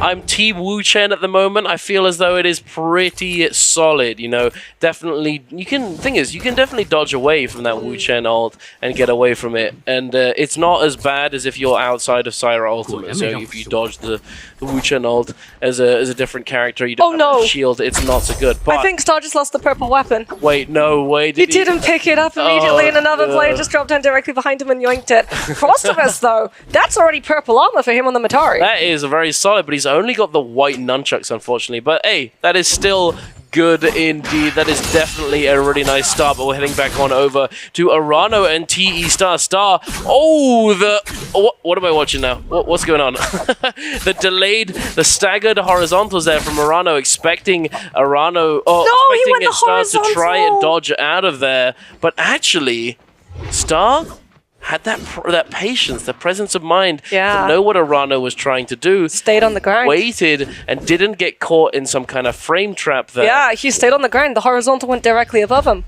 I'm Team Wu Chen at the moment. I feel as though it is pretty solid, you know. Definitely, you can definitely dodge away from that Wu Chen ult and get away from it. And it's not as bad as if you're outside of Syra Ultimate. So if you dodge the Wu Chen ult as a different character, you don't have a shield, it's not so good. But I think Star just lost the purple weapon. Wait, no way. He didn't pick it up immediately, and another player just dropped down directly behind him and yoinked it. Frostivus, though, that's already purple armor for him on the Matari. That is very solid, but he's only got the white nunchucks, unfortunately. But hey, that is still good indeed. That is definitely a really nice start, but we're heading back on over to Arano and TE Star. Oh, what am I watching now? What's going on? the staggered horizontals there from Arano, expecting Star to try and dodge out of there, but actually, Star had that patience, the presence of mind to know what Arano was trying to do. Stayed on the ground. Waited and didn't get caught in some kind of frame trap there. Yeah, he stayed on the ground. The horizontal went directly above him.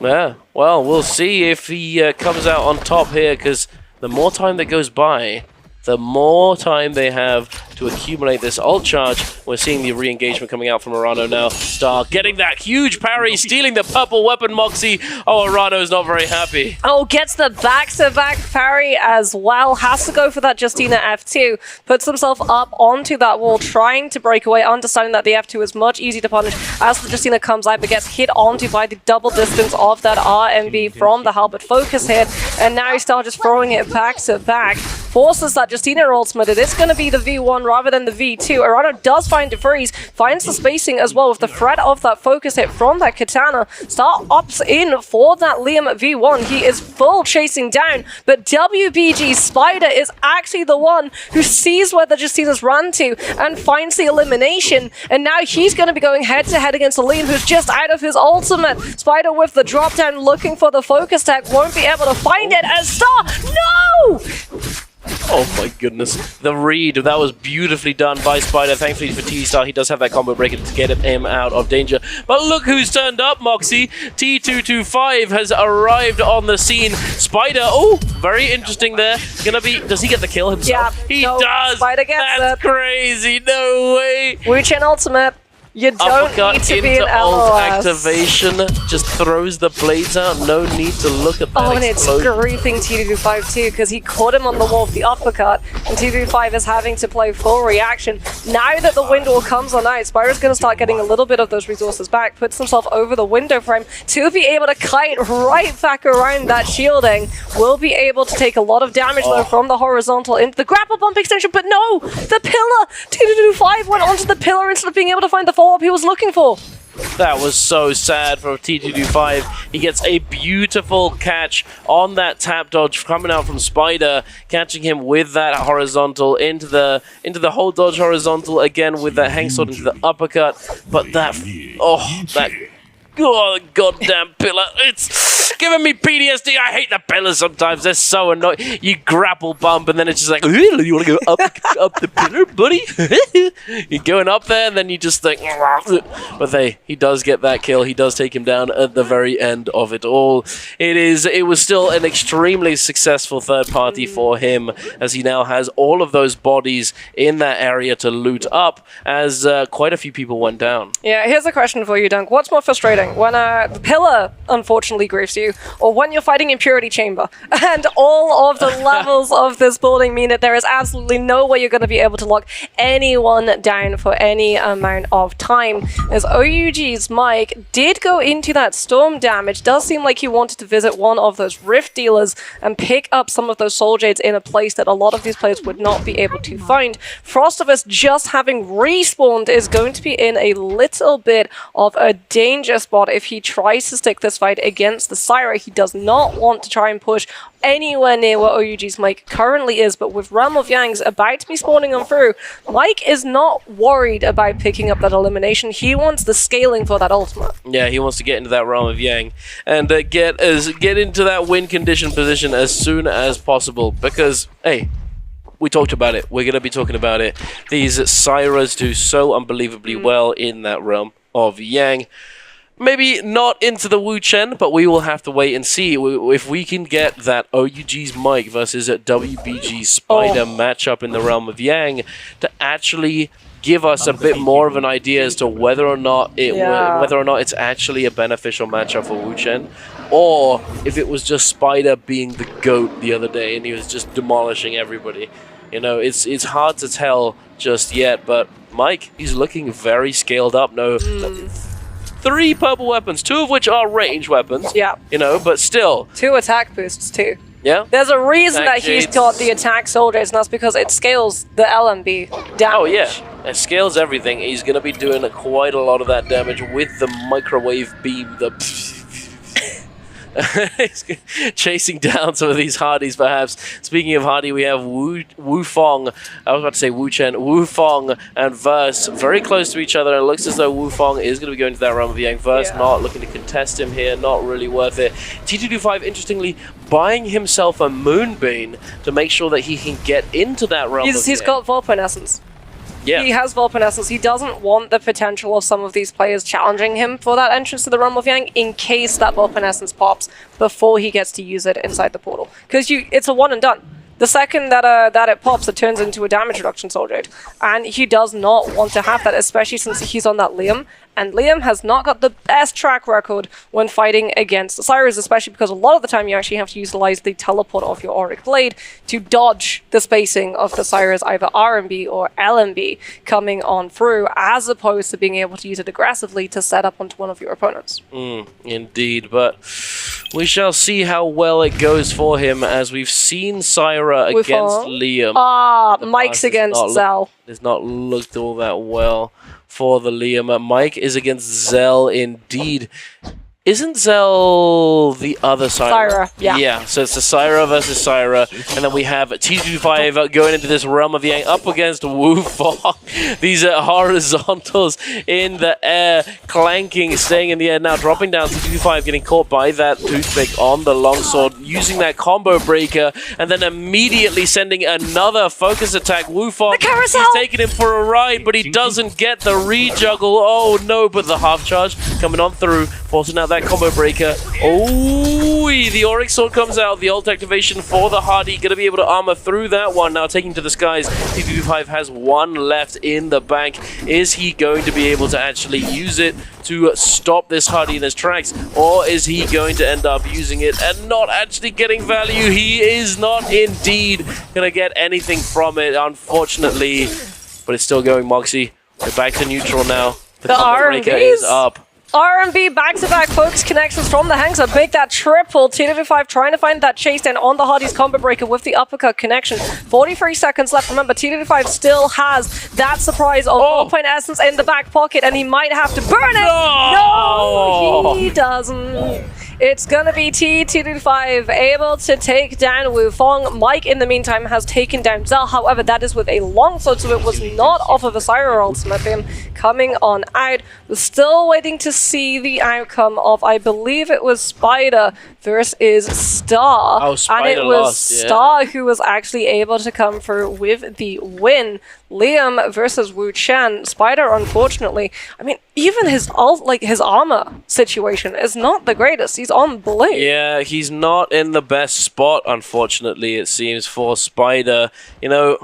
Yeah, well, we'll see if he comes out on top here, because the more time that goes by, the more time they have to accumulate this ult charge. We're seeing the re-engagement coming out from Arano now. Star getting that huge parry, stealing the purple weapon, Moxie. Oh, Arano's not very happy. Oh, gets the back-to-back parry as well. Has to go for that Justina F2. Puts himself up onto that wall, trying to break away, understanding that the F2 is much easier to punish as the Justina comes out, but gets hit onto by the double distance of that RMB from the Halberd focus hit. And now Star just throwing it back-to-back. Forces that Justina ultimate. It is going to be the V1 rather than the V2. Arano does find the freeze, finds the spacing as well with the threat of that focus hit from that Katana. Star opts in for that Liam V1. He is full chasing down, but WBG Spider is actually the one who sees where the Justina's ran to and finds the elimination. And now he's going to be going head-to-head against Liam, who's just out of his ultimate. Spider with the drop down, looking for the focus tag, won't be able to find it as Star. No! Oh my goodness. The read, that was beautifully done by Spider. Thankfully for T-Star, he does have that combo breaker to get him out of danger. But look who's turned up, Moxie. T225 has arrived on the scene. Spider, oh, very interesting there. Does he get the kill himself? Yeah, he does. Spider gets That's crazy. No way. Wu Chen ultimate. You don't need to be an LOS. Activation just throws the blades out. No need to look at that. Oh, and it's griefing T225 too, because he caught him on the wall with the uppercut, and T225 is having to play full reaction. Now that the window comes on out, Spyro's going to start getting a little bit of those resources back, puts himself over the window frame to be able to kite right back around that shielding. Will be able to take a lot of damage though from the horizontal into the grapple bump extension, but no! The pillar! T225 went onto the pillar instead of being able to find the follow-up he was looking for. That was so sad for T225. He gets a beautiful catch on that tap dodge coming out from Spider, catching him with that horizontal into the whole dodge horizontal again with that hang sword into the uppercut. But that goddamn pillar. It's giving me PTSD. I hate the pillars sometimes. They're so annoying. You grapple bump and then it's just like, you want to go up the pillar, buddy? You're going up there and then you just think, but he does get that kill. He does take him down at the very end of it all. It was still an extremely successful third party for him, as he now has all of those bodies in that area to loot up, as quite a few people went down. Yeah, here's a question for you, Dunk. What's more frustrating? When the pillar unfortunately griefs you, or when you're fighting in Purity Chamber, and all of the levels of this building mean that there is absolutely no way you're going to be able to lock anyone down for any amount of time. As OUG's Mike did go into that storm damage, does seem like he wanted to visit one of those rift dealers and pick up some of those soul jades in a place that a lot of these players would not be able to find. Frostivus, just having respawned, is going to be in a little bit of a danger spot if he tries to stick this fight against the Syra. He does not want to try and push anywhere near where OUG's Mike currently is, but with Realm of Yang's about to be spawning on through, Mike is not worried about picking up that elimination. He wants the scaling for that ultimate. Yeah, he wants to get into that Realm of Yang and get into that win condition position as soon as possible, because, hey, we talked about it. We're going to be talking about it. These Syras do so unbelievably well in that Realm of Yang. maybe not into the Wu Chen, but we will have to wait and see if we can get that OUG's Mike versus WBG's Spider matchup in the realm of Yang to actually give us a bit more of an idea as to whether or not it's actually a beneficial matchup for Wu Chen, or if it was just Spider being the GOAT the other day and he was just demolishing everybody. You know, it's hard to tell just yet, but Mike, he's looking very scaled up. No, 3 purple weapons, 2 of which are range weapons. Yeah. You know, but still. 2 attack boosts too. Yeah. There's a reason that he's got the attack soldiers, and that's because it scales the LMB damage. Oh yeah, it scales everything. He's going to be doing quite a lot of that damage with the microwave beam, He's chasing down some of these Hardys, perhaps. Speaking of Hardy, we have Wu Fong. I was about to say Wu Chen. Wu Fong and Verse very close to each other. It looks as though Wu Fong is going to be going to that realm of Yang. Verse not looking to contest him here. Not really worth it. T225, interestingly, buying himself a Moonbeam to make sure that he can get into that realm of Yang. He's got Volpone Essence. Yeah. He has Volpone Essence. He doesn't want the potential of some of these players challenging him for that entrance to the realm of Yang in case that Volpone Essence pops before he gets to use it inside the portal. Because it's a one and done. The second that it pops, it turns into a damage reduction soul jade. And he does not want to have that, especially since he's on that Liam. And Liam has not got the best track record when fighting against Cyrus, especially because a lot of the time you actually have to utilize the teleport of your Auric Blade to dodge the spacing of the Cyrus, either RMB or LMB, coming on through, as opposed to being able to use it aggressively to set up onto one of your opponents. Indeed, but we shall see how well it goes for him, as we've seen Syra against Liam. Mike's against Zell. It's not looked all that well for the Liam. Mike is against Zell indeed. Isn't Zell the other Syra? Yeah, so it's the Syra versus Syra, and then we have T25 going into this realm of Yang up against Wu Fong. These are horizontals in the air, clanking, staying in the air now, dropping down. T25 getting caught by that toothpick on the longsword, using that combo breaker, and then immediately sending another focus attack. Wu Fong, he's taking him for a ride, but he doesn't get the re-juggle. Oh no, but the half charge coming on through, forcing out that combo breaker. Oh, the Auric Sword comes out. The ult activation for the Hardy. Going to be able to armor through that one. Now taking to the skies. T25 has 1 left in the bank. Is he going to be able to actually use it to stop this Hardy in his tracks? Or is he going to end up using it and not actually getting value? He is not indeed going to get anything from it, unfortunately. But it's still going, Moxie. We're back to neutral now. The combo breaker is up. RMB back-to-back focus connections from the Hangsa. Big that triple. T25 trying to find that chase down on the Hardy's combo breaker with the uppercut connection. 43 seconds left. Remember, T25 still has that surprise of Volpone Essence in the back pocket, and he might have to burn it. No, he doesn't. It's gonna be T225 able to take down Wu Fong. Mike, in the meantime, has taken down Zell. However, that is with a longsword, so it was not off of a Syra ultimate. Him coming on out. We're still waiting to see the outcome of, I believe it was Spider versus Star. Oh, Spider and it was lost, Star who was actually able to come through with the win. Liam versus Wu Chen. Spider, unfortunately, I mean, even his his armor situation is not the greatest. He's on blue. Yeah, he's not in the best spot, unfortunately, it seems, for Spider. You know,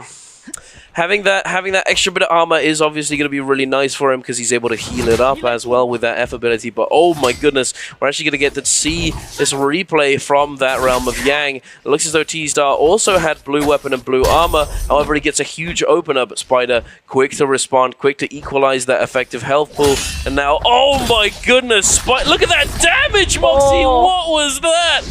having that extra bit of armor is obviously going to be really nice for him because he's able to heal it up as well with that F ability. But oh my goodness, we're actually going to get to see this replay from that realm of Yang. It looks as though T-Star also had blue weapon and blue armor. However, he gets a huge opener, but Spider quick to respond, quick to equalize that effective health pool. And now, oh my goodness, look at that damage, Moxie! What was that?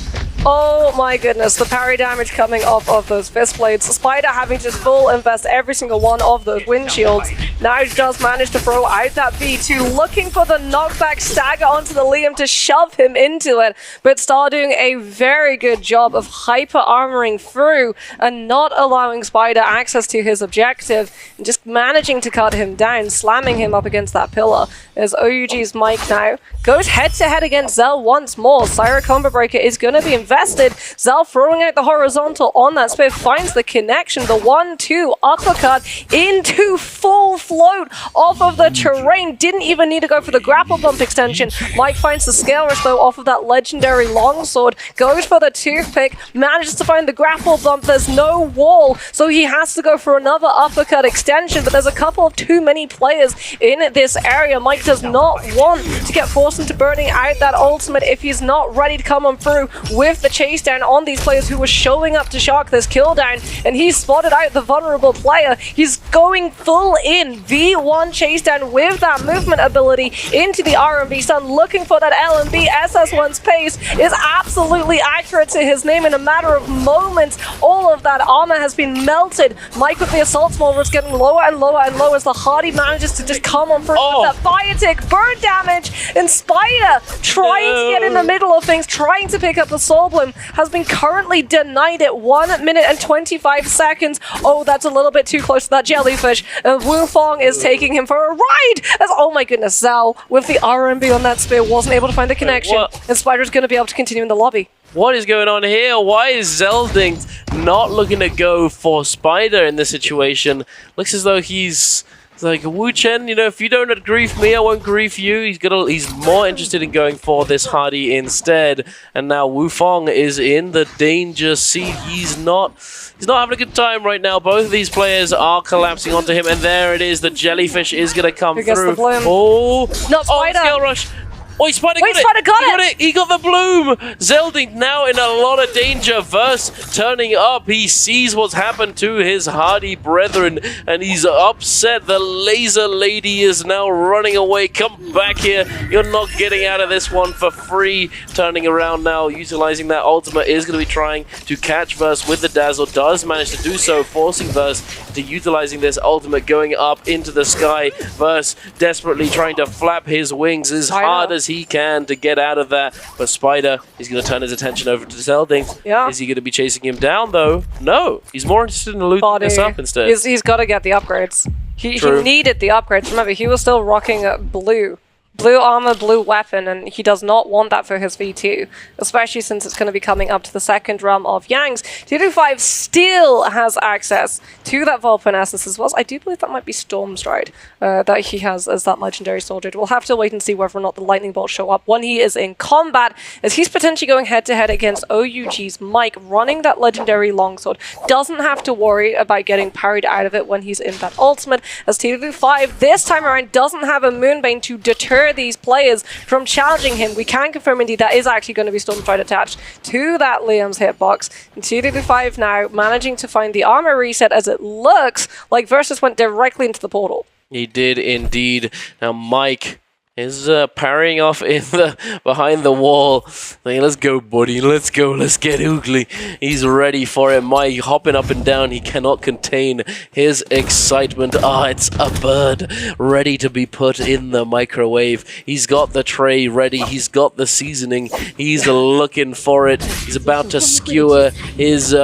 Oh my goodness, the parry damage coming off of those fist blades. Spider having to full invest every single one of those windshields. Now he does manage to throw out that V2, looking for the knockback stagger onto the Liam to shove him into it. But Star doing a very good job of hyper armoring through and not allowing Spider access to his objective, and just managing to cut him down, slamming him up against that pillar. As OUG's Mike now goes head to head against Zell once more. Syra combo breaker is going to be invested. Zell throwing out the horizontal on that spear, finds the connection, the 1-2 uppercut into full float off of the terrain. Didn't even need to go for the grapple bump extension. Mike finds the scale rush though off of that legendary longsword, goes for the toothpick, manages to find the grapple bump. There's no wall, so he has to go for another uppercut extension, but there's a couple of too many players in this area. Mike does not want to get forced into burning out that ultimate if he's not ready to come on through with the chase down on these players who were showing up to shark this kill down, and he spotted out the vulnerable player. He's going full in V1 chase down with that movement ability into the R&B stun, looking for that LMB. SS1's pace is absolutely accurate to his name. In a matter of moments, all of that armor has been melted. Mike with the assault smolder is getting lower and lower and lower as the Hardy manages to just come on through with that fire tick, burn damage, and Spider trying to get in the middle of things, trying to pick up the Soul Bloom, has been currently denied at 1 minute and 25 seconds. Oh, that's a little bit too close to that jellyfish. And Wu Fong is taking him for a ride. As, oh my goodness, Zhao with the RMB on that spear wasn't able to find the connection. And Spider's going to be able to continue in the lobby. What is going on here? Why is Zelding not looking to go for Spider in this situation? Looks as though he's like, Wu Chen, you know, if you don't grief me, I won't grief you. He's more interested in going for this Hardy instead. And now Wu Fong is in the danger seat. He's not having a good time right now. Both of these players are collapsing onto him, and there it is. The jellyfish is going to come through. Oh, not Spider. Scale rush. Oh, Spider got it! He got the bloom! Zelding now in a lot of danger. Verse turning up. He sees what's happened to his Hardy brethren, and he's upset. The laser lady is now running away. Come back here. You're not getting out of this one for free. Turning around now, utilizing that ultimate, is going to be trying to catch Verse with the dazzle. Does manage to do so, forcing Verse to utilizing this ultimate, going up into the sky. Verse desperately trying to flap his wings as hard as he can to get out of that, but Spider is going to turn his attention over to Zelding. Yeah. Is he going to be chasing him down though? No, he's more interested in looting this up instead. He's got to get the upgrades. He needed the upgrades. Remember, he was still rocking blue armor, blue weapon, and he does not want that for his V2, especially since it's going to be coming up to the second realm of Yang's. 225 still has access to that Volpin Essence as well. I do believe that might be Stormstride that he has as that legendary soldier. We'll have to wait and see whether or not the Lightning Bolt show up when he is in combat, as he's potentially going head-to-head against OUG's Mike, running that legendary longsword. Doesn't have to worry about getting parried out of it when he's in that ultimate, as 225 this time around doesn't have a Moonbane to deter these players from challenging him. We can confirm indeed that is actually going to be Stormstride attached to that Liam's hitbox. And 235 now managing to find the armor reset, as it looks like Versus went directly into the portal. He did indeed. Now Mike is parrying off in behind the wall. Like, let's go, buddy. Let's go. Let's get oogly. He's ready for it. Mike hopping up and down. He cannot contain his excitement. Ah, it's a bird ready to be put in the microwave. He's got the tray ready. He's got the seasoning. He's looking for it. He's about to skewer his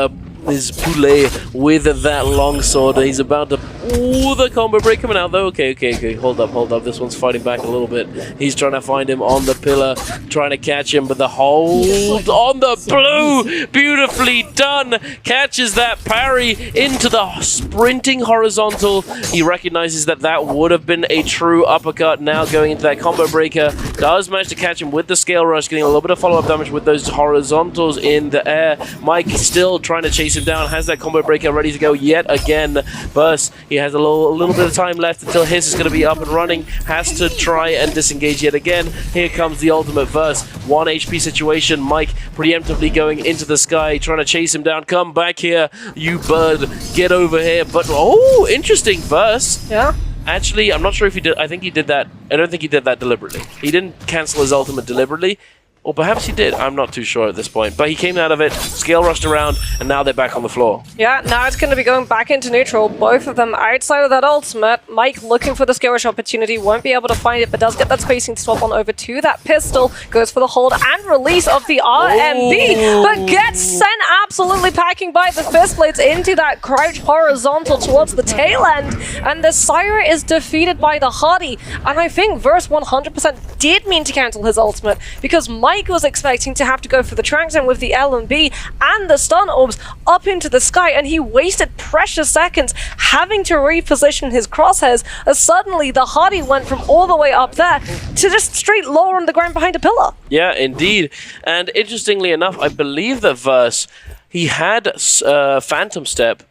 poulet with that longsword. He's about to... Ooh, the combo break coming out though. Okay. Hold up. This one's fighting back a little bit. He's trying to find him on the pillar, trying to catch him, but the hold on the blue. Beautifully done. Catches that parry into the sprinting horizontal. He recognizes that would have been a true uppercut. Now going into that combo breaker. Does manage to catch him with the scale rush, getting a little bit of follow-up damage with those horizontals in the air. Mike still trying to chase him down. Has that combo breaker ready to go yet again. Burst. He has a little bit of time left until his is going to be up and running. Has to try and disengage yet again. Here comes the ultimate Verse. 1 HP situation. Mike preemptively going into the sky, trying to chase him down. Come back here, you bird. Get over here. But, oh, interesting Verse. Yeah. Actually, I'm not sure if he did. I think he did that. I don't think he did that deliberately. He didn't cancel his ultimate deliberately. Or perhaps he did. I'm not too sure at this point. But he came out of it, scale rushed around, and now they're back on the floor. Yeah, now it's going to be going back into neutral. Both of them outside of that ultimate. Mike looking for the scale rush opportunity. Won't be able to find it, but does get that spacing to swap on over to that pistol. Goes for the hold and release of the RMB. But gets sent absolutely packing by the fist blades into that crouch horizontal towards the tail end. And the Sire is defeated by the Hardy. And I think Verse 100% did mean to cancel his ultimate, because Mike Mike was expecting to have to go for the track zone with the LMB and the stun orbs up into the sky, and he wasted precious seconds having to reposition his crosshairs as suddenly the Hardy went from all the way up there to just straight lower on the ground behind a pillar. Yeah, indeed. And interestingly enough, I believe that Verse, he had Phantom Step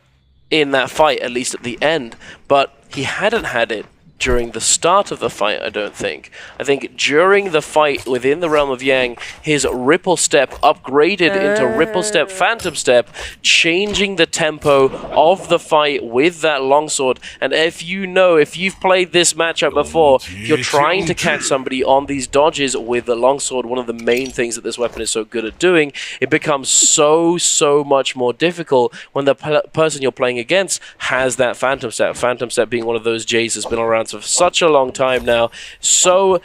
in that fight, at least at the end, but he hadn't had it during the start of the fight, I don't think. I think during the fight within the realm of Yang, his Ripple Step upgraded into Ripple Step Phantom Step, changing the tempo of the fight with that longsword. And if you've played this matchup before, if you're trying to catch somebody on these dodges with the longsword, one of the main things that this weapon is so good at doing, it becomes so much more difficult when the person you're playing against has that Phantom Step. Phantom Step being one of those J's that's been around for such a long time now. So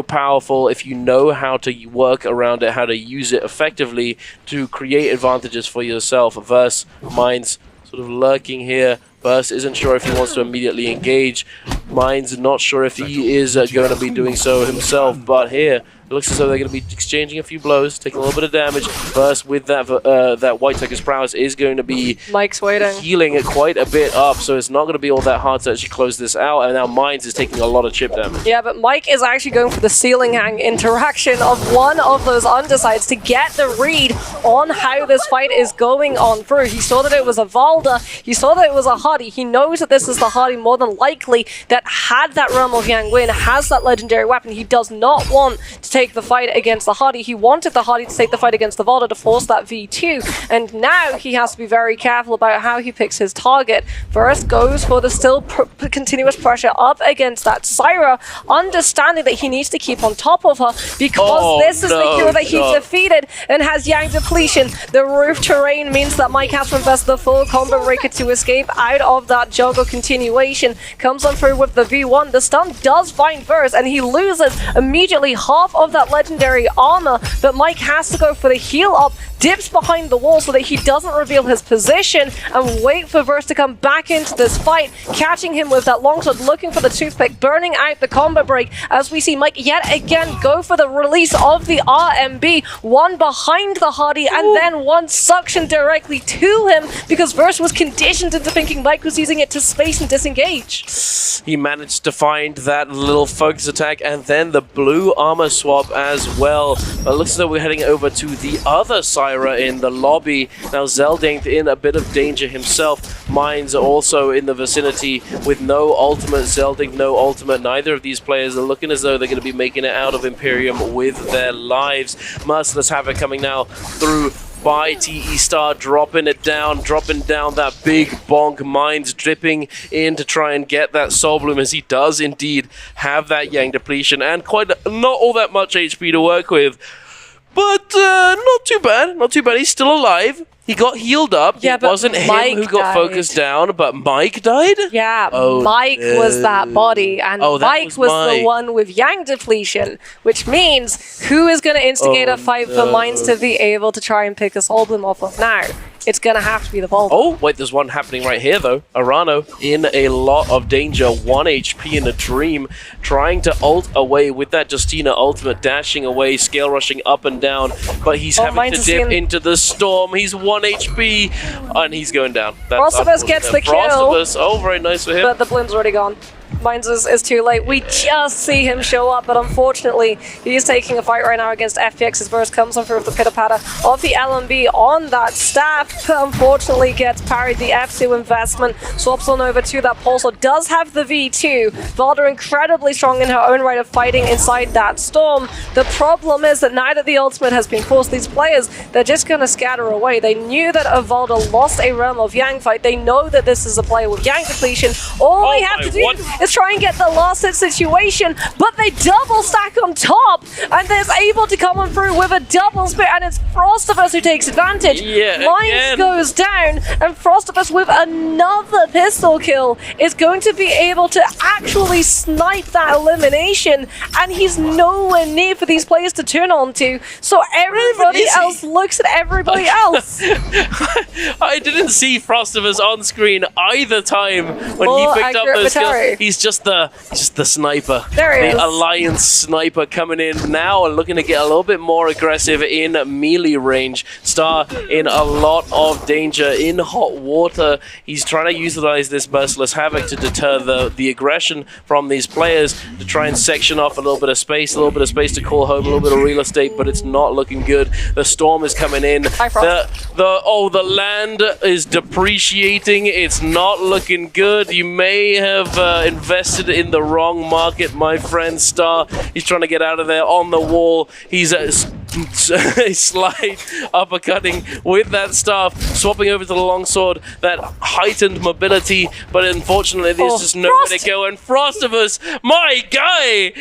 powerful if you know how to work around it, how to use it effectively to create advantages for yourself. Verse, Mind's sort of lurking here. Verse isn't sure if he wants to immediately engage. Mind's not sure if he is going to be doing so himself, but here it looks as though they're going to be exchanging a few blows, taking a little bit of damage. Verse with that White Tiger's prowess is going to be Mike's waiting, healing it quite a bit up, so it's not going to be all that hard to actually close this out. And now Minds is taking a lot of chip damage. Yeah, but Mike is actually going for the ceiling hang interaction of one of those undersides to get the read on how this fight is going on through. He saw that it was a Valda, he saw that it was a Hardy, he knows that this is the Hardy more than likely that had that Realm of Yang win, has that legendary weapon. He does not want to take the fight against the Hardy. He wanted the Hardy to take the fight against the Valda to force that V2, and now he has to be very careful about how he picks his target. First goes for the still continuous pressure up against that Syra, understanding that he needs to keep on top of her because this is the hero that he defeated and has Yang depletion. The roof terrain means that Mike has to invest the full combo breaker to escape out of that jungle continuation. Comes on through with the V1. The stun does find Verse, and he loses immediately half of that legendary armor, but Mike has to go for the heal up, dips behind the wall so that he doesn't reveal his position, and wait for Verse to come back into this fight, catching him with that longsword, looking for the toothpick, burning out the combo break, as we see Mike yet again go for the release of the RMB, one behind the Hardy, and then one suction directly to him, because Verse was conditioned into thinking Mike was using it to space and disengage. He managed to find that little focus attack and then the blue armor swap as well. But it looks as though we're heading over to the other Syra in the lobby. Now Zelding in a bit of danger himself. Mines also in the vicinity with no ultimate. Zelding no ultimate. Neither of these players are looking as though they're going to be making it out of Imperium with their lives. Merciless Havoc coming now through by TE Star, dropping down that big bonk. Minds dripping in to try and get that Soul Bloom, as he does indeed have that Yang depletion and quite not all that much HP to work with. But not too bad, he's still alive. He got healed up. Yeah, it wasn't him who got focused down, but Mike died? Yeah, Mike was that body, and Mike was the one with Yang depletion, which means who is going to instigate a fight for Minds to be able to try and pick a Soul Bloom off of now? It's going to have to be the Volvo. Oh, wait, there's one happening right here, though. Arano in a lot of danger. 1 HP in a dream. Trying to ult away with that Justina ultimate. Dashing away, scale rushing up and down. But he's having to dip into the storm. He's 1 HP. And he's going down. Frostabus gets the kill. Frostabus, oh, very nice for him. But the bloom's already gone. Mines is too late. We just see him show up, but unfortunately, he's taking a fight right now against FPX's Verse. Comes on through with the pitter-patter of the LMB on that staff. Unfortunately, gets parried the F2 investment. Swaps on over to that Pulsar. Does have the V2. Valda incredibly strong in her own right of fighting inside that storm. The problem is that now that the ultimate has been forced, these players, they're just going to scatter away. They knew that Valda lost a Realm of Yang fight. They know that this is a player with Yang depletion. All they have to do is try and get the last hit situation, but they double stack on top, and they're able to come on through with a double spit, and it's Frostabus who takes advantage. Mines goes down, and Frostabus with another pistol kill is going to be able to actually snipe that elimination, and he's nowhere near for these players to turn on to, so everybody else looks at everybody else. I didn't see Frostabus on screen either time when he picked up those kills. He's just the sniper. There he is. The Alliance sniper coming in now and looking to get a little bit more aggressive in melee range. Star in a lot of danger in hot water. He's trying to utilize this Merciless Havoc to deter the aggression from these players, to try and section off a little bit of space to call home, a little bit of real estate, but it's not looking good. The storm is coming in. The land is depreciating. It's not looking good. You may have invested in the wrong market, my friend. Star, he's trying to get out of there on the wall. He's a slide uppercutting with that staff, swapping over to the longsword, that heightened mobility, but unfortunately there's just nowhere to go. And Frostivus, my guy,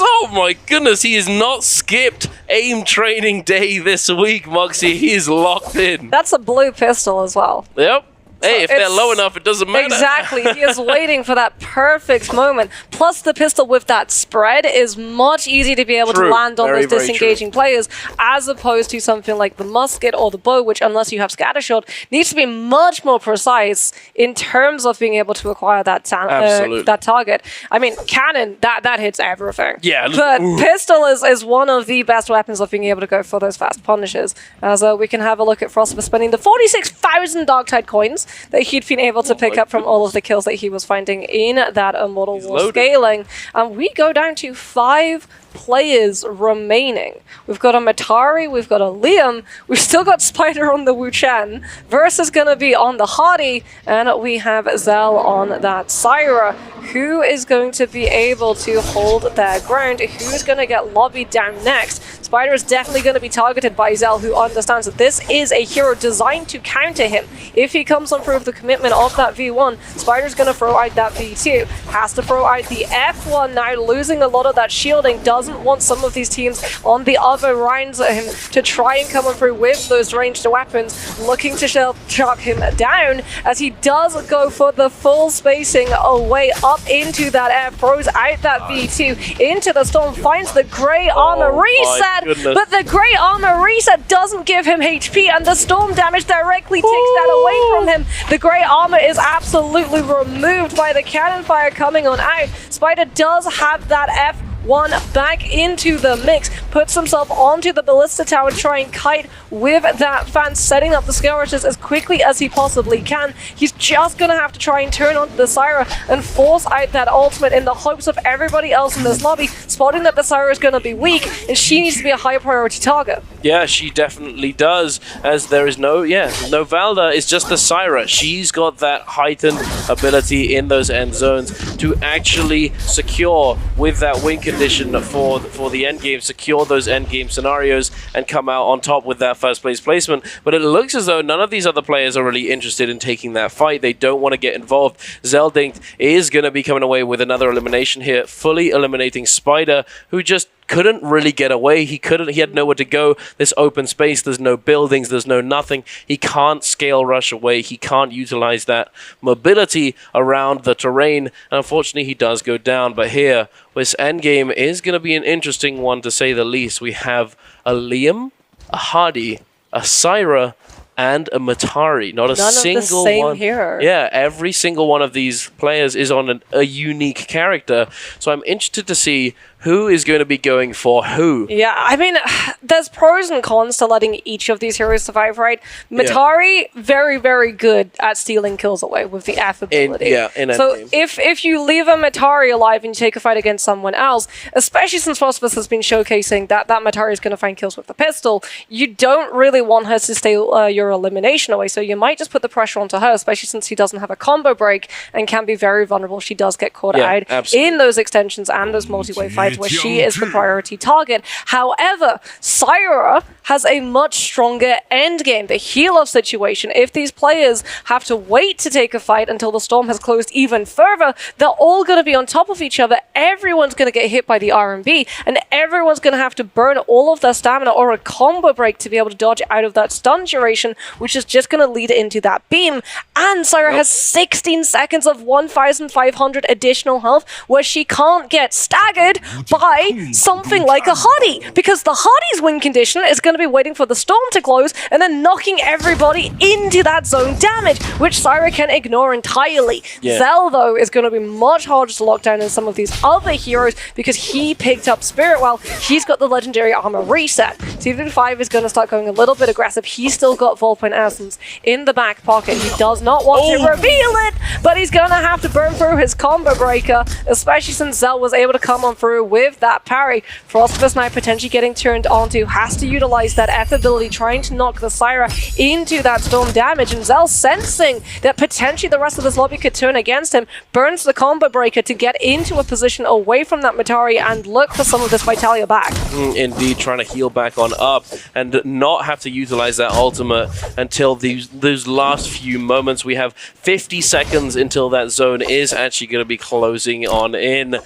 oh my goodness, he has not skipped aim training day this week, Moxie. He is locked in. That's a blue pistol as well. Yep. Hey, if they're low enough, it doesn't matter. Exactly. He is waiting for that perfect moment. Plus, the pistol with that spread is much easier to be able to land on those disengaging players, as opposed to something like the musket or the bow, which, unless you have scattershot, needs to be much more precise in terms of being able to acquire that target. I mean, cannon, that hits everything. Yeah. But pistol is one of the best weapons of being able to go for those fast punishes. As we can have a look at Frostibus spending the 46,000 Darktide coins that he'd been able to pick up from all of the kills that he was finding in that Immortal War scaling. And we go down to 5 players remaining. We've got a Matari, we've got a Liam, we've still got Spider on the Wu-Chan. Verse is going to be on the Hardy, and we have Zell on that Syra. Who is going to be able to hold their ground? Who's going to get lobbied down next? Spider is definitely going to be targeted by Zell, who understands that this is a hero designed to counter him. If he comes on through with the commitment of that V1, Spider's going to throw out that V2. Has to throw out the F1 now, losing a lot of that shielding. Doesn't want some of these teams on the other rounds of him to try and come on through with those ranged weapons, looking to shock him down, as he does go for the full spacing away up into that air, throws out that V2 into the storm, finds the grey armor reset, but the grey armor reset doesn't give him HP, and the storm damage directly takes that away from him. The grey armor is absolutely removed by the cannon fire coming on out. Spider does have that F1 back into the mix, puts himself onto the ballista tower to try and kite with that fan, setting up the skirmishes as quickly as he possibly can. He's just going to have to try and turn on the Syra and force out that ultimate in the hopes of everybody else in this lobby spotting that the Syra is going to be weak and she needs to be a high priority target. Yeah, she definitely does, as there is no Valda, it's just the Syra. She's got that heightened ability in those end zones to actually secure with that win condition for the end game, secure those end game scenarios and come out on top with that first place placement. But it looks as though none of these other players are really interested in taking that fight. They don't want to get involved. Zeldinkt is going to be coming away with another elimination here, fully eliminating Spider, who just couldn't really get away. He had nowhere to go. There's open space, there's no buildings, there's no nothing. He can't scale rush away. He can't utilize that mobility around the terrain. And unfortunately, he does go down. But here, this endgame is going to be an interesting one, to say the least. We have a Liam, a Hardy, a Syra, and a Matari. Not a single one. Hero. Yeah, every single one of these players is on a unique character. So I'm interested to see who is going to be going for who. Yeah, I mean, there's pros and cons to letting each of these heroes survive, right? Matari, very, very good at stealing kills away with the F ability. So if you leave a Matari alive and you take a fight against someone else, especially since Frostibus has been showcasing that Matari is going to find kills with the pistol, you don't really want her to steal your elimination away. So you might just put the pressure onto her, especially since she doesn't have a combo break and can be very vulnerable. She does get caught out in those extensions and those multi-way fights where she is the priority target. However, Syra has a much stronger endgame, the heal-off situation. If these players have to wait to take a fight until the storm has closed even further, they're all going to be on top of each other. Everyone's going to get hit by the R&B, and everyone's going to have to burn all of their stamina or a combo break to be able to dodge out of that stun duration which is just going to lead into that beam. And Syra has 16 seconds of 1,500 additional health, where she can't get staggered by something like a Hottie, because the Hottie's win condition is going to be waiting for the storm to close and then knocking everybody into that zone damage, which Syra can ignore entirely. Zell, though, is going to be much harder to lock down than some of these other heroes because he picked up Spirit Well. He's got the legendary armor reset. T55 is going to start going a little bit aggressive. He's still got Vol Point Essence in the back pocket. He does not want to reveal it, but he's going to have to burn through his combo breaker, especially since Zell was able to come on through with that parry. Frostivus now potentially getting turned onto, has to utilize that F ability, trying to knock the Syra into that storm damage, and Zell sensing that potentially the rest of this lobby could turn against him, burns the combo breaker to get into a position away from that Matari and look for some of this Vitalia back. Indeed, trying to heal back on up and not have to utilize that ultimate until those last few moments. We have 50 seconds until that zone is actually going to be closing on in.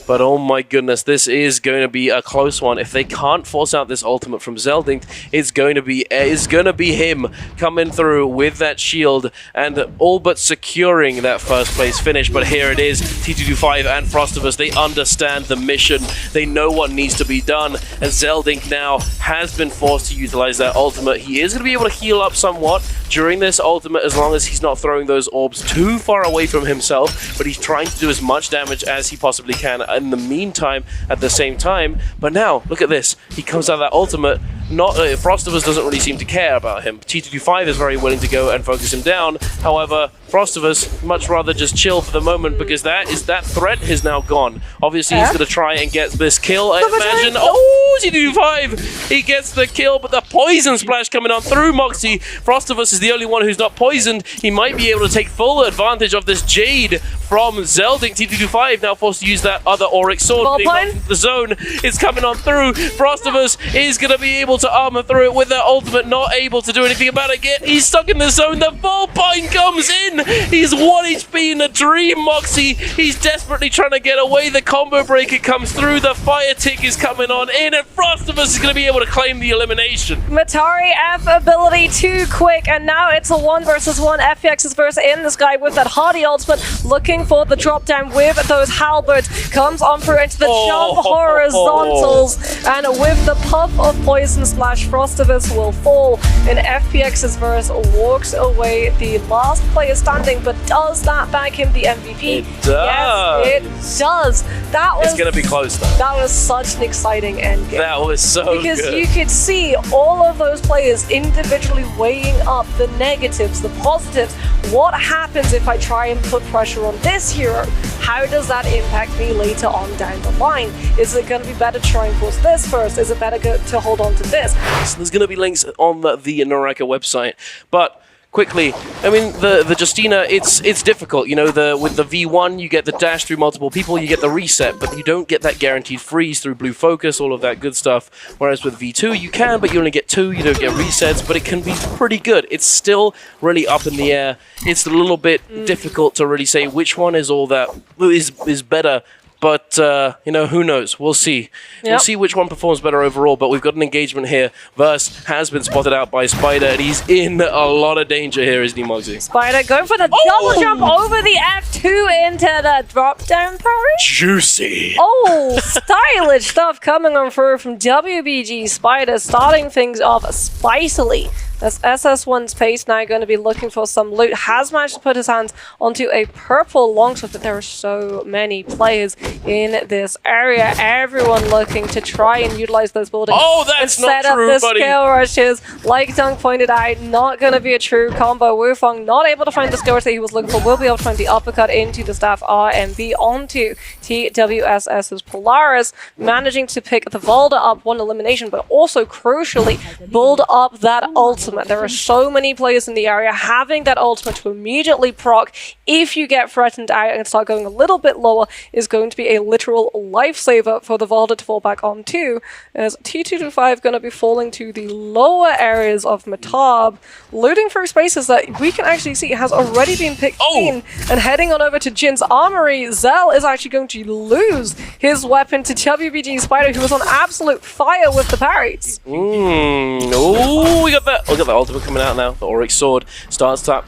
But oh my goodness, this is going to be a close one. If they can't force out this ultimate from Zeldinct, it's going to be him coming through with that shield and all but securing that first place finish. But here it is, T225 and Frostivus, they understand the mission. They know what needs to be done, and Zeldinct now has been forced to utilize that ultimate. He is going to be able to heal up somewhat during this ultimate as long as he's not throwing those orbs too far away from himself, but he's trying to do as much damage as he possibly can in the meantime at the same time. But now, look at this. He comes out of that ultimate. Frostivus doesn't really seem to care about him. T225 is very willing to go and focus him down. However, Frostivus much rather just chill for the moment because that threat is now gone. Obviously, he's going to try and get this kill, I imagine. Oh, T225! He gets the kill, but the poison splash coming on through Moxie. Frostivus is the only one who's not poisoned. He might be able to take full advantage of this Jade from Zeldinct. T225 now forced to use that other Auric sword. The zone is coming on through. Frostivus is going to be able to armor through it with that ultimate, not able to do anything about it yet. He's stuck in the zone. The Volpine comes in. He's 1 HP in a dream, Moxie. He's desperately trying to get away. The combo breaker comes through. The fire tick is coming on in, and Frostivus is going to be able to claim the elimination. Matari F ability too quick, and now it's a 1 versus 1. FPX is versus in this guy with that Hardy ultimate, looking for the drop down with those halberds. Comes on through into the jump horizontals, and with the puff of poison splash, Frostivus will fall, and FPX's verse walks away the last player standing. But does that back him the MVP? It does. Yes, it does. It's going to be close though. That was such an exciting endgame. That was so because good. You could see all of those players individually weighing up the negatives, the positives. What happens if I try and put pressure on this hero? How does that impact me later on down the line? Is it going to be better to try and force this first? Is it better to hold on to this? So there's going to be links on the Naraka website, but quickly, I mean, the Justina, it's difficult. You know, with the V1, you get the dash through multiple people, you get the reset, but you don't get that guaranteed freeze through blue focus, all of that good stuff. Whereas with V2, you can, but you only get 2, you don't get resets, but it can be pretty good. It's still really up in the air. It's a little bit difficult to really say which one is all that is better. But, you know, who knows? We'll see. Yep. We'll see which one performs better overall, but we've got an engagement here. Verse has been spotted out by Spider, and he's in a lot of danger here, isn't he, Moxie? Spider going for the double jump over the F2 into the drop-down parry. Juicy. Oh, stylish stuff coming on through from WBG. Spider starting things off spicily. That's SS1's pace now going to be looking for some loot. Has managed to put his hands onto a purple longsword, but there are so many players in this area. Everyone looking to try and utilize those buildings. Oh, that's not true, buddy. Set up the skill rushes. Like Dunk pointed out, not going to be a true combo. Wufong not able to find the skill rush that he was looking for. Will be able to find the uppercut into the staff RMB onto TWSS's Polaris. Managing to pick the Volda up, 1 elimination, but also crucially build up that ultimate. There are so many players in the area. Having that ultimate to immediately proc if you get threatened out and start going a little bit lower is going to be a literal lifesaver for the Valda to fall back onto, as T225 going to be falling to the lower areas of Matab, looting through spaces that we can actually see has already been picked clean, and heading on over to Jin's Armory. Zell is actually going to lose his weapon to WBG Spider, who was on absolute fire with the parries. Oh, we got the ultimate coming out now. The Oryx Sword starts up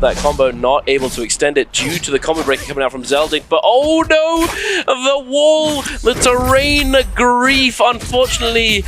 that combo, not able to extend it due to the combo breaker coming out from Zelding. But oh no, the wall, the terrain grief, unfortunately,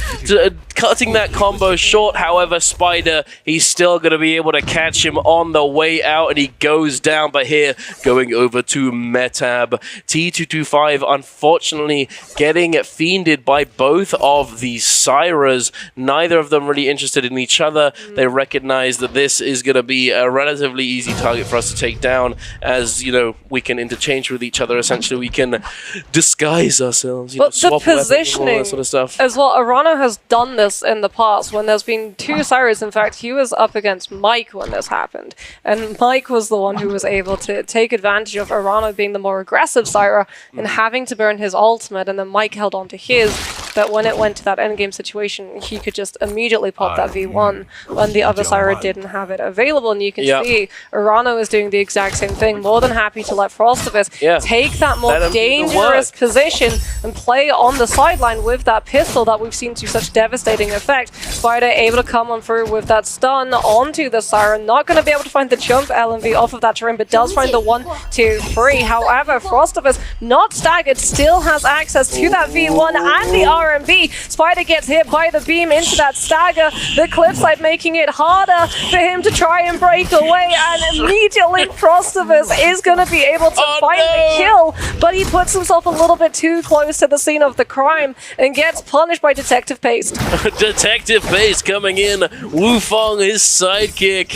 cutting that combo short. However, Spider, he's still going to be able to catch him on the way out, and he goes down. But here, going over to Metab. T225, unfortunately, getting fiended by both of these Syras. Neither of them really interested in each other. They recognize that this is going to be a relatively easy target for us to take down, as, you know, we can interchange with each other. Essentially, we can disguise ourselves, but swap the positioning, all that sort of stuff. as well, Arano has done this in the past when there's been two Syras. In fact, he was up against Mike when this happened, and Mike was the one who was able to take advantage of Arano being the more aggressive Syra and having to burn his ultimate, and then Mike held on to his. That when it went to that endgame situation, he could just immediately pop that V1 when the other Syra didn't have it available. And you can see Arano is doing the exact same thing, more than happy to let Frostivus take that more dangerous position and play on the sideline with that pistol that we've seen to such devastating effect. Spider able to come on through with that stun onto the Siren, not going to be able to find the jump LMV off of that terrain, but does find the 1, 2, 3. However, Frostivus, not staggered, still has access to that V1 and the RMB. Spider gets hit by the beam into that stagger, the cliffside making it harder for him to try and break away, and immediately Frostivus is going to be able to find the kill, but he puts himself a little bit too close to the scene of the crime and gets punished by Detective Paste. Detective Paste coming in, Wu Fong, his sidekick,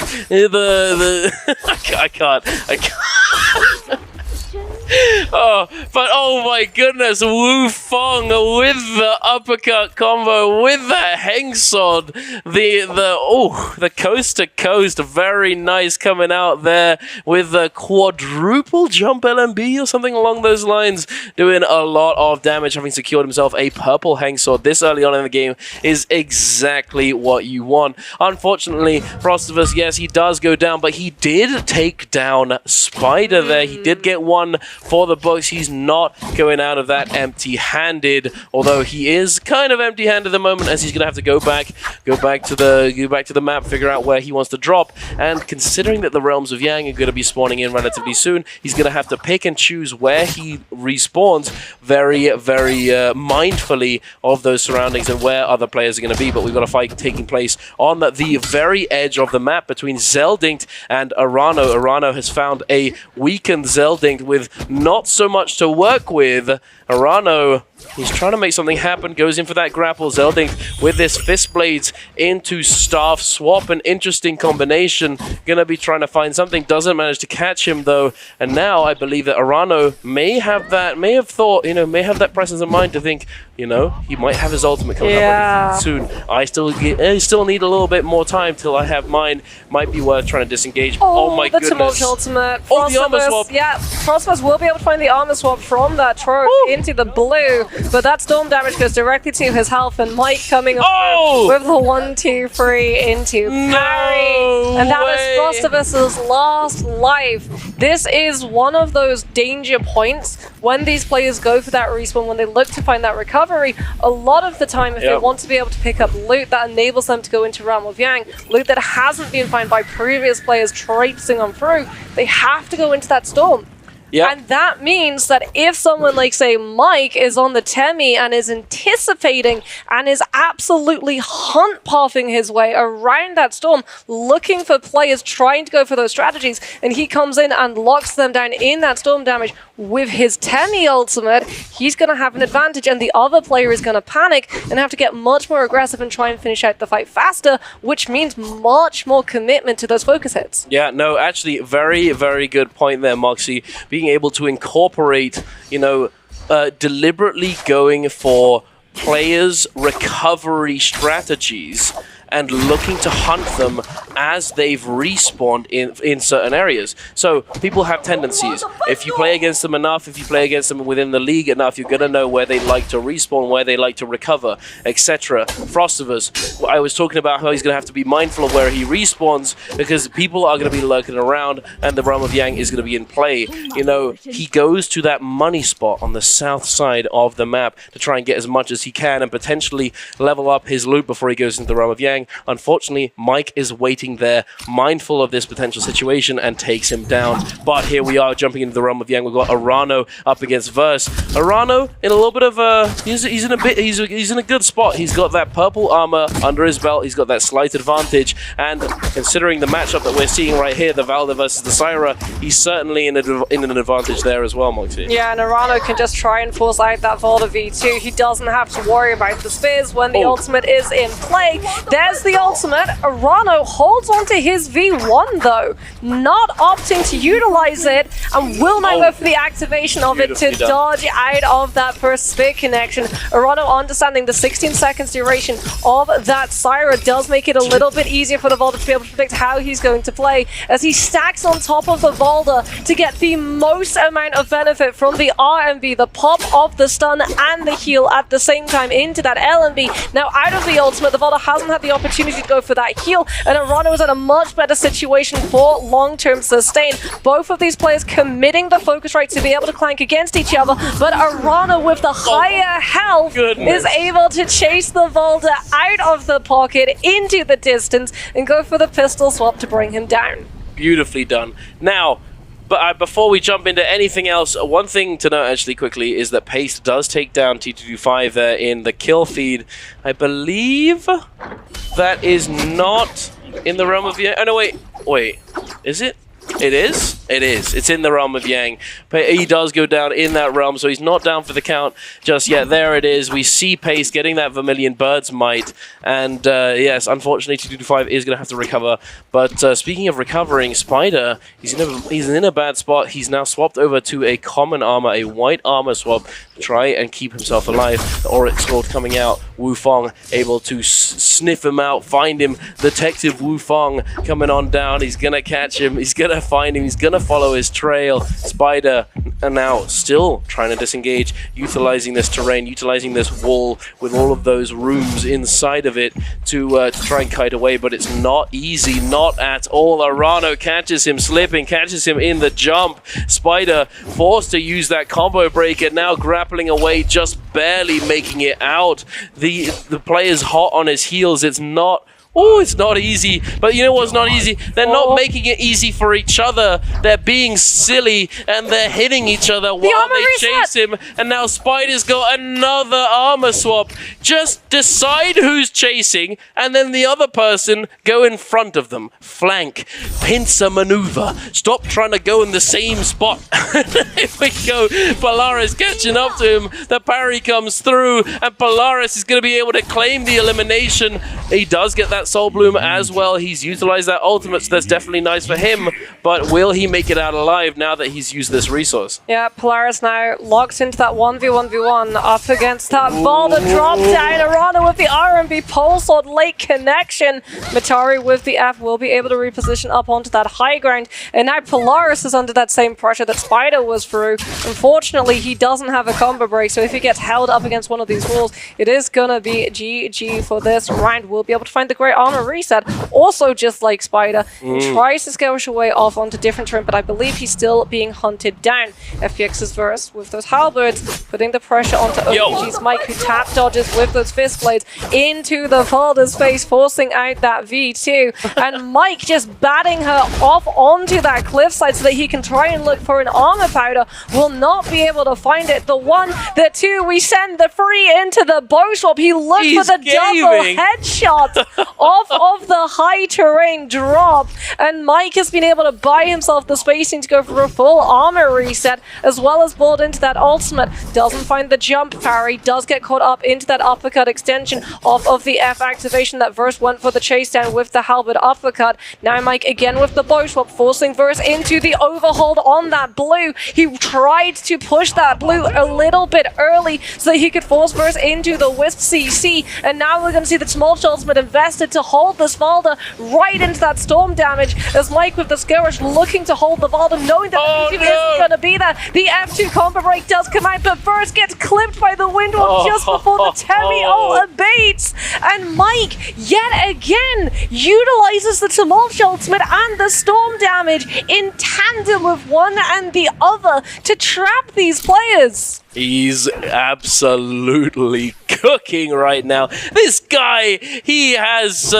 I can't. Oh, but oh my goodness, Wu Fong with the uppercut combo, with the hang sword, the coast to coast, very nice coming out there with the quadruple jump LMB or something along those lines, doing a lot of damage, having secured himself a purple hang sword this early on in the game is exactly what you want. Unfortunately, Frostivus, yes, he does go down, but he did take down Spider there. He did get one for the books. He's not going out of that empty-handed, although he is kind of empty-handed at the moment, as he's going to have to go back to the map, figure out where he wants to drop. And considering that the Realms of Yang are going to be spawning in relatively soon, he's going to have to pick and choose where he respawns very, very mindfully of those surroundings and where other players are going to be. But we've got a fight taking place on the very edge of the map between Zeldinct and Arano. Arano has found a weakened Zeldinct with not so much to work with. Arano, he's trying to make something happen, goes in for that grapple. Zeldinct with this fist blades into staff swap, an interesting combination. Gonna be trying to find something, doesn't manage to catch him though. And now I believe that Arano may have that presence of mind to think, you know, he might have his ultimate coming up soon. I still need a little bit more time till I have mine. Might be worth trying to disengage. Oh my goodness. The Tumult Ultimate. Oh, the armor swap. Yeah, Frostivus will be able to find the armor swap from that trope into the blue, but that storm damage goes directly to his health, and Mike coming up with the 1, 2, 3 into parry. And that is Frostivus's last life. This is one of those danger points when these players go for that respawn, when they look to find that recovery. A lot of the time, if they want to be able to pick up loot that enables them to go into Realm of Yang, loot that hasn't been found by previous players traipsing on through, they have to go into that storm. And that means that if someone like, say, Mike is on the Temi and is anticipating and is absolutely hunt pathing his way around that storm, looking for players trying to go for those strategies, and he comes in and locks them down in that storm damage with his Temi ultimate, he's going to have an advantage, and the other player is going to panic and have to get much more aggressive and try and finish out the fight faster, which means much more commitment to those focus hits. Yeah, no, actually, very, very good point there, Moxie. Being able to incorporate, you know, deliberately going for players' recovery strategies and looking to hunt them as they've respawned in certain areas. So people have tendencies. If you play against them enough, if you play against them within the league enough, you're going to know where they like to respawn, where they like to recover, etc. Frostivus, I was talking about how he's going to have to be mindful of where he respawns because people are going to be lurking around and the Realm of Yang is going to be in play. You know, he goes to that money spot on the south side of the map to try and get as much as he can and potentially level up his loot before he goes into the Realm of Yang. Unfortunately, Mike is waiting there, mindful of this potential situation, and takes him down. But here we are jumping into the Realm of Yang. We've got Arano up against Verse. Arano in a little bit of a he's in a good spot. He's got that purple armor under his belt. He's got that slight advantage, and considering the matchup that we're seeing right here, the Valda versus the Syra, he's certainly in an advantage there as well, Moxie. Yeah, and Arano can just try and force out that Valda V2. He doesn't have to worry about the spears when the ultimate is in play. There's the ultimate. Arano holds on to his V1 though, not opting to utilize it, and will now go for the activation of it to dodge out of that first spear connection. Arano, understanding the 16 seconds duration of that Syra, does make it a little bit easier for the Valda to be able to predict how he's going to play, as he stacks on top of the Valda to get the most amount of benefit from the RMB, the pop of the stun and the heal at the same time into that LMB. Now out of the ultimate, the Valda hasn't had the opportunity to go for that heal, and Arano is in a much better situation for long-term sustain. Both of these players committing the focus rate to be able to clank against each other, but Arano with the higher health is able to chase the Valda out of the pocket into the distance and go for the pistol swap to bring him down. Beautifully done. Now, but before we jump into anything else, one thing to note actually quickly is that Paste does take down T225 there in the kill feed. I believe that is not in the Realm of Yang. Oh no, wait, is it? It is? It is. It's in the Realm of Yang. But he does go down in that realm, so he's not down for the count just yet. There it is. We see Pace getting that Vermilion Bird's Might. And yes, unfortunately, T225 is going to have to recover. But speaking of recovering, Spider, he's in a bad spot. He's now swapped over to a common armor, a white armor swap, to try and keep himself alive. The Oryx Sword coming out. Wu Fong able to sniff him out, find him. Detective Wu Fong coming on down. He's going to catch him. He's going to find him. He's going to follow his trail. Spider now still trying to disengage, utilizing this terrain, utilizing this wall with all of those rooms inside of it to try and kite away, but it's not easy, not at all. Arano catches him slipping, catches him in the jump. Spider forced to use that combo breaker, now grappling away, just barely making it out. The player's hot on his heels. It's not easy. But you know what's not easy? They're not making it easy for each other. They're being silly and they're hitting each other while they chase him. And now Spider's got another armor swap. Just decide who's chasing and then the other person go in front of them. Flank. Pincer maneuver. Stop trying to go in the same spot. Here we go. Polaris catching up to him. The parry comes through and Polaris is going to be able to claim the elimination. He does get that Soul Bloom as well. He's utilized that ultimate, so that's definitely nice for him. But will he make it out alive now that he's used this resource? Yeah, Polaris now locked into that 1v1v1 up against that Valda drop down. Arano with the RMB pole sword late connection. Matari with the F will be able to reposition up onto that high ground. And now Polaris is under that same pressure that Spider was through. Unfortunately, he doesn't have a combo break, so if he gets held up against one of these walls, it is gonna be GG for this round. We'll be able to find the great armor reset. Also, just like Spider, tries to scoush away off onto different terrain, but I believe he's still being hunted down. FPX's verse with those halberds, putting the pressure onto OPG's Mike, who tap dodges with those fist blades into the Valda's face, forcing out that V2. And Mike just batting her off onto that cliffside so that he can try and look for an armor powder. Will not be able to find it. The one, the two, we send the three into the bow swap. He looked for the double headshot off of the high terrain drop, and Mike has been able to buy himself the spacing to go for a full armor reset, as well as build into that ultimate. Doesn't find the jump parry, does get caught up into that uppercut extension off of the F activation that Verse went for the chase down with the halberd uppercut. Now Mike again with the bow swap, forcing Verse into the overhold on that blue. He tried to push that blue a little bit early so that he could force Verse into the Wisp CC, and now we're going to see the small ultimate invested wanted to hold this Valda right into that storm damage. As Mike with the skirmish looking to hold the Valda, knowing that the BTB isn't going to be there. The F2 combo break does come out, but first gets clipped by the Windwall just before the Temi ult abates. And Mike, yet again, utilizes the Tumult ultimate and the storm damage in tandem with one and the other to trap these players. He's absolutely cooking right now. This guy, he has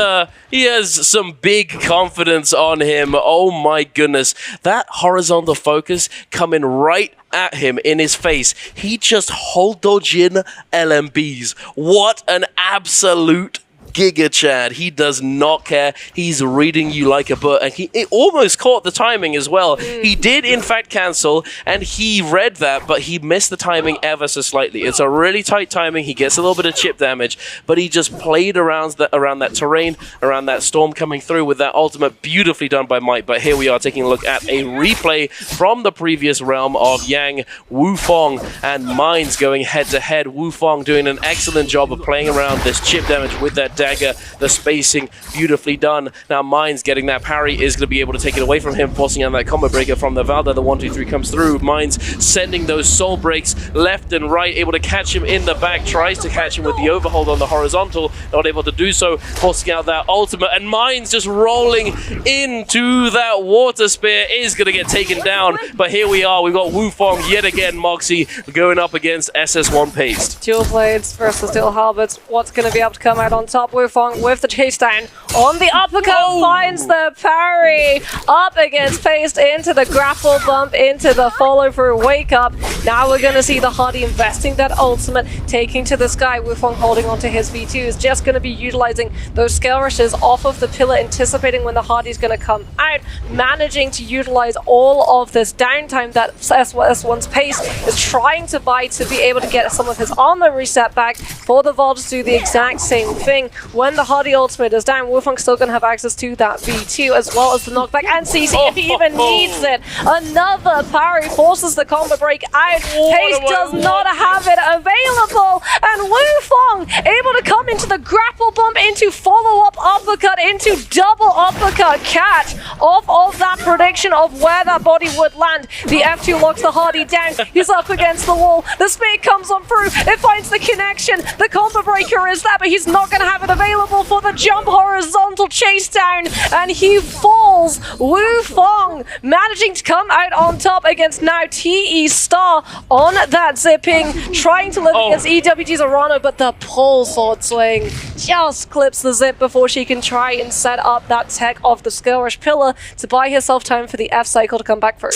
some big confidence on him. Oh my goodness. That horizontal focus coming right at him in his face. He just hold dodge in LMBs. What an absolute Giga Chad. He does not care. He's reading you like a book, and he almost caught the timing as well. He did in fact cancel, and he read that, but he missed the timing ever so slightly. It's a really tight timing. He gets a little bit of chip damage, but he just played around that terrain, around that storm coming through with that ultimate. Beautifully done by Mike. But here we are taking a look at a replay from the previous realm of Yang, Wufong, and Mines going head to head. Wufong doing an excellent job of playing around this chip damage with that dagger, the spacing beautifully done. Now Mines getting that parry is going to be able to take it away from him, forcing on that combo breaker from the Valda. The 1-2-3 comes through. Mines sending those soul breaks left and right, able to catch him in the back, tries to catch him with the overhold on the horizontal, not able to do so, forcing out that ultimate, and Mines just rolling into that water spear is going to get taken down. But here we are, we've got Wufong yet again, Moxie going up against SS1 Paste. Dual blades versus dual halberds. What's going to be able to come out on top? Wufong with the chase down on the uppercut, finds the parry up against Paste into the grapple bump, into the follow through wake up. Now we're going to see the Hardy investing that ultimate, taking to the sky. Wufong holding onto his V2 is just going to be utilizing those scale rushes off of the pillar, anticipating when the Hardy's going to come out, managing to utilize all of this downtime that S1's Pace is trying to buy to be able to get some of his armor reset back for the Vault to do the exact same thing. When the Hardy ultimate is down, Wufong's still going to have access to that V2 as well as the knockback and CC if he even needs it. Another parry forces the combo break out. Pace does not have it available, and Wufong able to come into the grapple bump, into follow-up uppercut, into double uppercut catch off of that prediction of where that body would land. The F2 locks the Hardy down. He's up against the wall. The spear comes on through. It finds the connection. The combo breaker is there, but he's not going to have it available for the jump horizontal chase down, and he falls. Wufong managing to come out on top against now TE Star on that zipping, trying to live against EWG's Arano, but the pull sword swing just clips the zip before she can try and set up that tech of the skill rush pillar to buy herself time for the F cycle to come back through.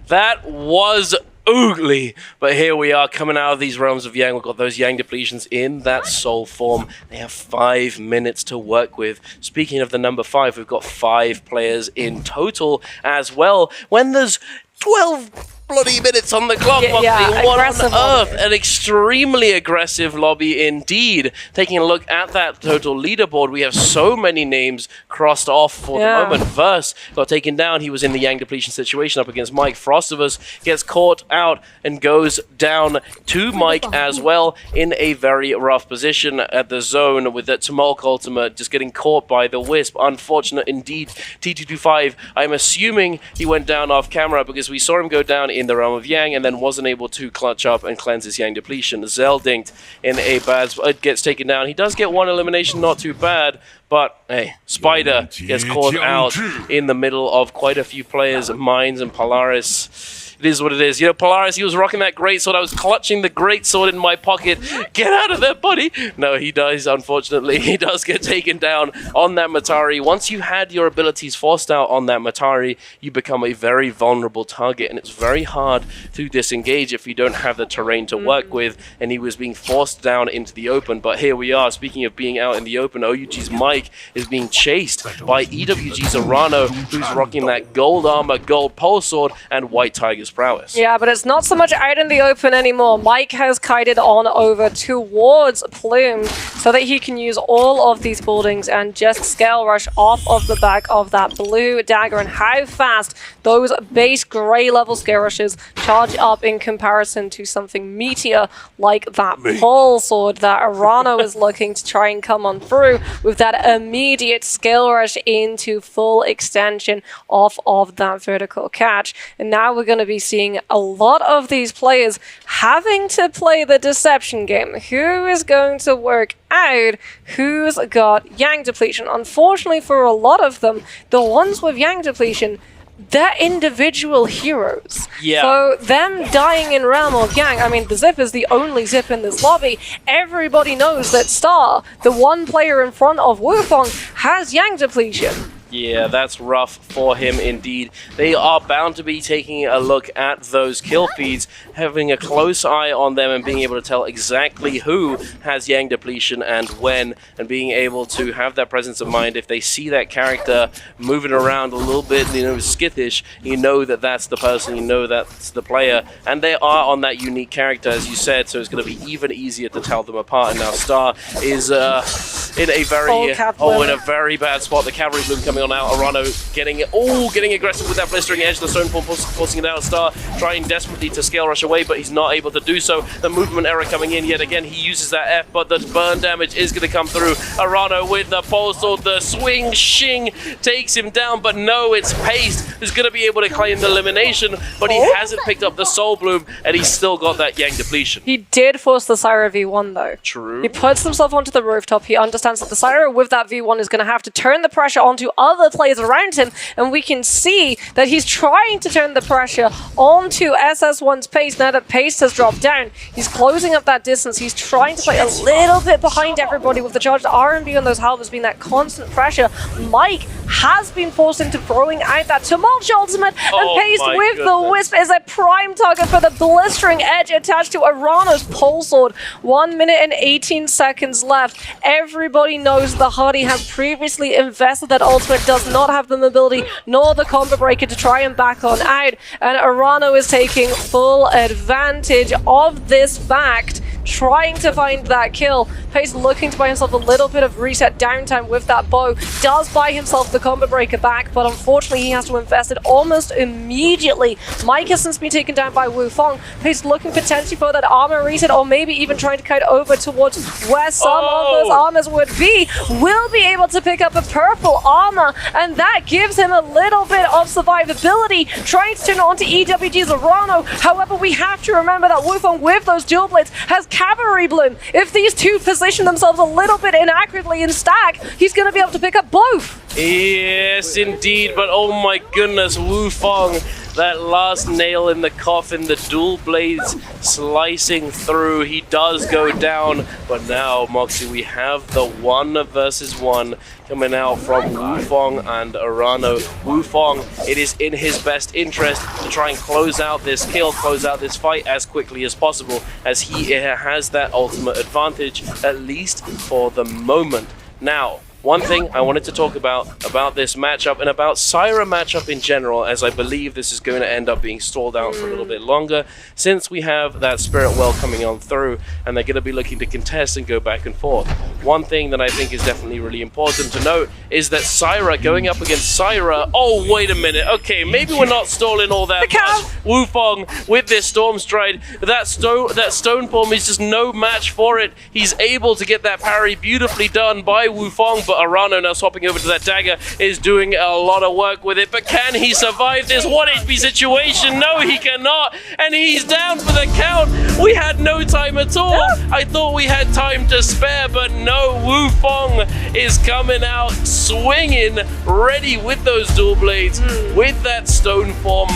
That was oogly, but here we are coming out of these realms of Yang. We've got those Yang depletions in that soul form. They have 5 minutes to work with. Speaking of the number 5, we've got 5 players in total as well. When there's 12 bloody minutes on the clock, what on earth? An extremely aggressive lobby indeed. Taking a look at that total leaderboard, we have so many names crossed off for the moment. Verse got taken down. He was in the Yang depletion situation up against Mike. Frostivus gets caught out and goes down to Mike as well in a very rough position at the zone with that Tumult ultimate just getting caught by the Wisp. Unfortunate indeed. T225, I'm assuming he went down off camera because we saw him go down in the realm of Yang and then wasn't able to clutch up and cleanse his Yang depletion. Zeldinked in a bad spot, gets taken down. He does get 1 elimination, not too bad, but hey, Spider gets caught out in the middle of quite a few players, Mines and Polaris. It is what it is. You know, Polaris, he was rocking that greatsword. I was clutching the greatsword in my pocket. Get out of there, buddy. No, he dies, unfortunately. He does get taken down on that Matari. Once you had your abilities forced out on that Matari, you become a very vulnerable target, and it's very hard to disengage if you don't have the terrain to work with, and he was being forced down into the open. But here we are. Speaking of being out in the open, OUG's Mike is being chased by EWG's Arano, who's rocking that gold armor, gold pole sword, and white tiger's prowess. Yeah, but it's not so much out in the open anymore. Mike has kited on over towards Plume so that he can use all of these buildings and just scale rush off of the back of that blue dagger. And how fast those base grey level scale rushes finishes charge up in comparison to something meatier like that pole sword that Arano is looking to try and come on through with that immediate skill rush into full extension off of that vertical catch. And now we're going to be seeing a lot of these players having to play the deception game. Who is going to work out who's got Yang depletion? Unfortunately for a lot of them, the ones with Yang depletion, they're individual heroes. Yeah. So them dying in Realm of Yang, I mean, the Zip is the only Zip in this lobby. Everybody knows that Star, the one player in front of Wufong, has Yang depletion. Yeah, that's rough for him indeed. They are bound to be taking a look at those kill feeds, having a close eye on them and being able to tell exactly who has Yang depletion and when, and being able to have that presence of mind. If they see that character moving around a little bit, you know, skittish, you know that that's the person, you know that's the player, and they are on that unique character, as you said, so it's going to be even easier to tell them apart. And now Star is in a very bad spot. The cavalry bloom coming on out. Arano getting aggressive with that blistering edge. The stone form forcing it out. Star trying desperately to scale rush away, but he's not able to do so. The movement error coming in yet again. He uses that F, but the burn damage is going to come through. Arano with the pole sword, the swing shing takes him down, but no, it's Paste who's going to be able to claim the elimination, but he hasn't picked up the soul bloom, and he's still got that Yang depletion. He did force the Syra V1 though. True. He puts himself onto the rooftop. He understands that the Syra with that V1 is going to have to turn the pressure onto other players around him, and we can see that he's trying to turn the pressure onto SS1's Pace now that Pace has dropped down. He's closing up that distance. He's trying to play a little bit behind everybody with the charged R&B on those halberds being that constant pressure. Mike has been forced into throwing out that Tumultuous ultimate, and Pace with the Wisp is a prime target for the blistering edge attached to Arano's pole sword. 1 minute and 18 seconds left. Everybody knows the Hardy has previously invested that ultimate, does not have the mobility nor the combo breaker to try and back on out, and Arano is taking full advantage of this fact, trying to find that kill. Pace looking to buy himself a little bit of reset downtime with that bow, does buy himself the combo breaker back, but unfortunately he has to invest it almost immediately. Mike has since been taken down by Wufong. Pace looking potentially for that armor reset, or maybe even trying to kite over towards where some of those armors would be. Will be able to pick up a purple armor, and that gives him a little bit of survivability, trying to turn it onto EWG's Arano. However, we have to remember that Wufong with those dual blades has cavalry bloom. If these two position themselves a little bit inaccurately in stack, he's going to be able to pick up both. Yes, indeed, but oh my goodness, Wufong, that last nail in the coffin, the dual blades slicing through. He does go down, but now, Moxie, we have the 1 versus 1 coming out from Wufong and Arano. Wufong, it is in his best interest to try and close out this kill, close out this fight as quickly as possible, as he has that ultimate advantage, at least for the moment. Now, one thing I wanted to talk about this matchup and about Syra matchup in general, as I believe this is going to end up being stalled out for a little bit longer, since we have that Spirit Well coming on through and they're going to be looking to contest and go back and forth. One thing that I think is definitely really important to note is that Syra going up against Syra, oh wait a minute, okay, maybe we're not stalling all that much. Wufong with this Storm Stride, that stone form is just no match for it. He's able to get that parry beautifully done by Wufong, but Arano now swapping over to that dagger is doing a lot of work with it. But can he survive this 1 HP situation? No, he cannot, and he's down for the count. We had no time at all. I thought we had time to spare, but no, Wufong is coming out swinging, ready with those dual blades, with that stone form.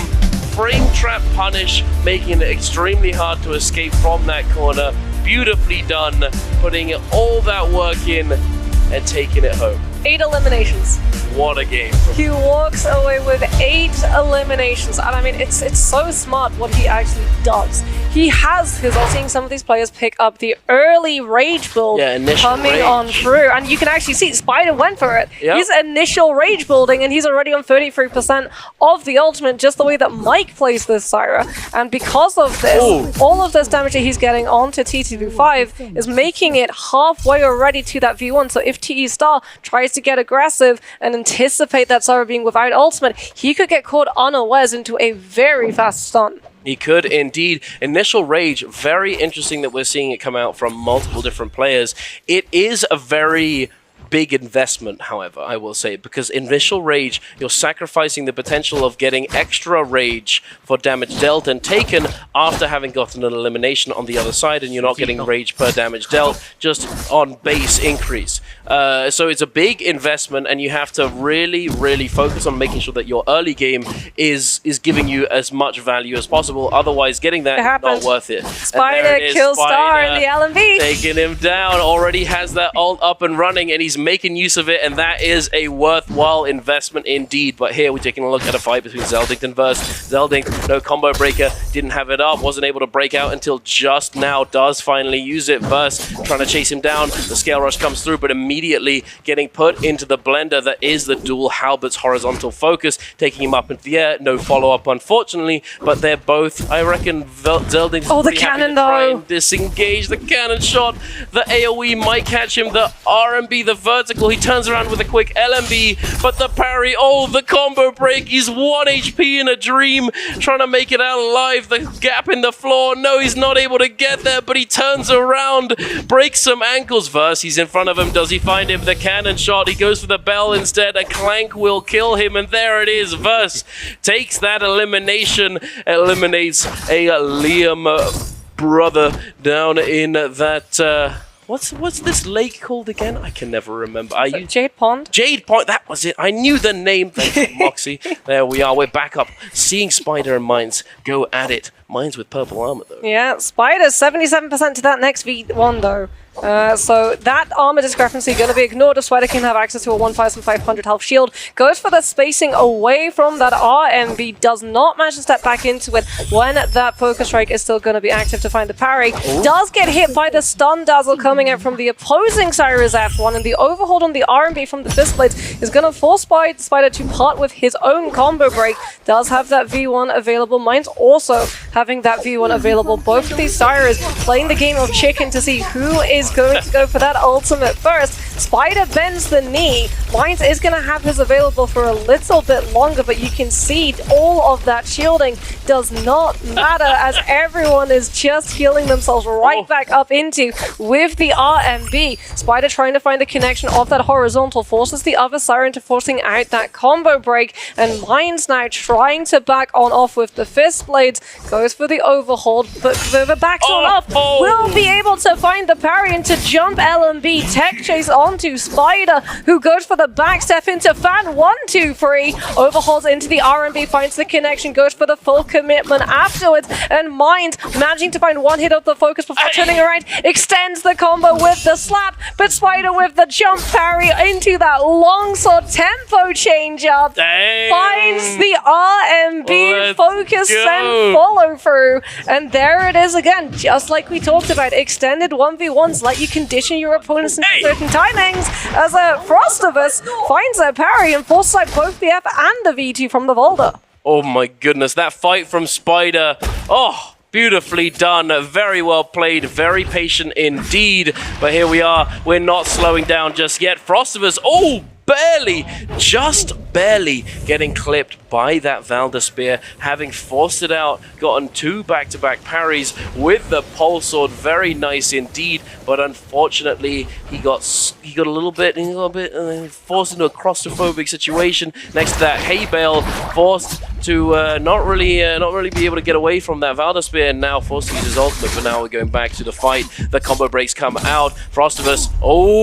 Frame trap punish, making it extremely hard to escape from that corner. Beautifully done, putting all that work in and taking it home. 8 eliminations. What a game. He walks away with 8 eliminations, and I mean, it's so smart what he actually does. He has, because I'm seeing some of these players pick up the early rage build coming on through, and you can actually see Spider went for it. Yep. His initial rage building, and he's already on 33% of the ultimate, just the way that Mike plays this Syra. And because of this, all of this damage that he's getting onto TT5 is making it halfway already to that V1. So if TE Star tries to get aggressive and anticipate that Syra being without ultimate, he could get caught unawares into a very fast stun. He could indeed. Initial Rage, very interesting that we're seeing it come out from multiple different players. It is a very big investment, however, I will say, because Initial Rage, you're sacrificing the potential of getting extra rage for damage dealt and taken after having gotten an elimination on the other side, and you're not getting rage per damage dealt, just on base increase. So it's a big investment, and you have to really, really focus on making sure that your early game is giving you as much value as possible. Otherwise, getting that is not worth it. Spider kills Star in the LMB. Taking him down, already has that ult up and running, and he's making use of it, and that is a worthwhile investment indeed. But here we're taking a look at a fight between Zeldington versus Zelding. No combo breaker, didn't have it up, wasn't able to break out until just now. Does finally use it. Verse trying to chase him down. The scale rush comes through, but immediately getting put into the blender that is the dual halberds horizontal focus, taking him up into the air. No follow-up, unfortunately, but they're both, I reckon, Zelding's the cannon though. Disengage the cannon shot. The AoE might catch him. The RMB, the vertical, he turns around with a quick LMB, but the parry, the combo break. He's 1 HP in a dream, trying to make it out alive. The gap in the floor, no, he's not able to get there, but he turns around, breaks some ankles. Verse, he's in front of him. Does he find him? The cannon shot, he goes for the bell instead. A clank will kill him, and there it is. Verse takes that elimination, eliminates a Liam brother down in that what's this lake called again? I can never remember. Jade Pond? Jade Pond, that was it. I knew the name. Thank you, Moxie. There we are. We're back up. Seeing Spider and Mines go at it. Mines with purple armor, though. Yeah, Spider 77% to that next V1, though. So that armor discrepancy going to be ignored if Spider can have access to a 1,500 health shield. Goes for the spacing away from that RMB. Does not manage to step back into it when that focus strike is still going to be active to find the parry. Ooh. Does get hit by the stun dazzle coming out from the opposing Cyrus F1, and the overhold on the RMB from the fist blades is going to force Spider to part with his own combo break. Does have that V1 available. Mine's also having that V1 available. Both of these Cyrus playing the game of chicken to see who is going to go for that ultimate first. Spider bends the knee. Mines is going to have his available for a little bit longer, but you can see all of that shielding does not matter as everyone is just healing themselves right back up into with the RMB. Spider trying to find the connection of that horizontal, forces the other Siren to forcing out that combo break, and Mines now trying to back on off with the fist blades, goes for the overhold, but the backs on off will be able to find the parry into jump LMB, tech chase onto Spider, who goes for the backstep into fan 1, 2, 3, overholds into the RMB, finds the connection, goes for the full commitment afterwards, and Mind managing to find one hit of the focus before turning around, extends the combo with the slap, but Spider with the jump parry into that longsword tempo change up, finds the RMB focus and follow through, and there it is again, just like we talked about, extended 1v1s, let you condition your opponents into certain timings, as Frostivus finds a parry and forces out both the F and the V2 from the Volda. Oh my goodness, that fight from Spider, beautifully done, very well played, very patient indeed, but here we are, we're not slowing down just yet. Frostivus, barely, just barely getting clipped by that Valda Spear, having forced it out, gotten 2 back-to-back parries with the pole sword, very nice indeed, but unfortunately he got a little bit forced into a claustrophobic situation next to that hay bale, forced to not really be able to get away from that Valda Spear, and now forced to use his ultimate, but now we're going back to the fight. The combo breaks come out. Frostivus,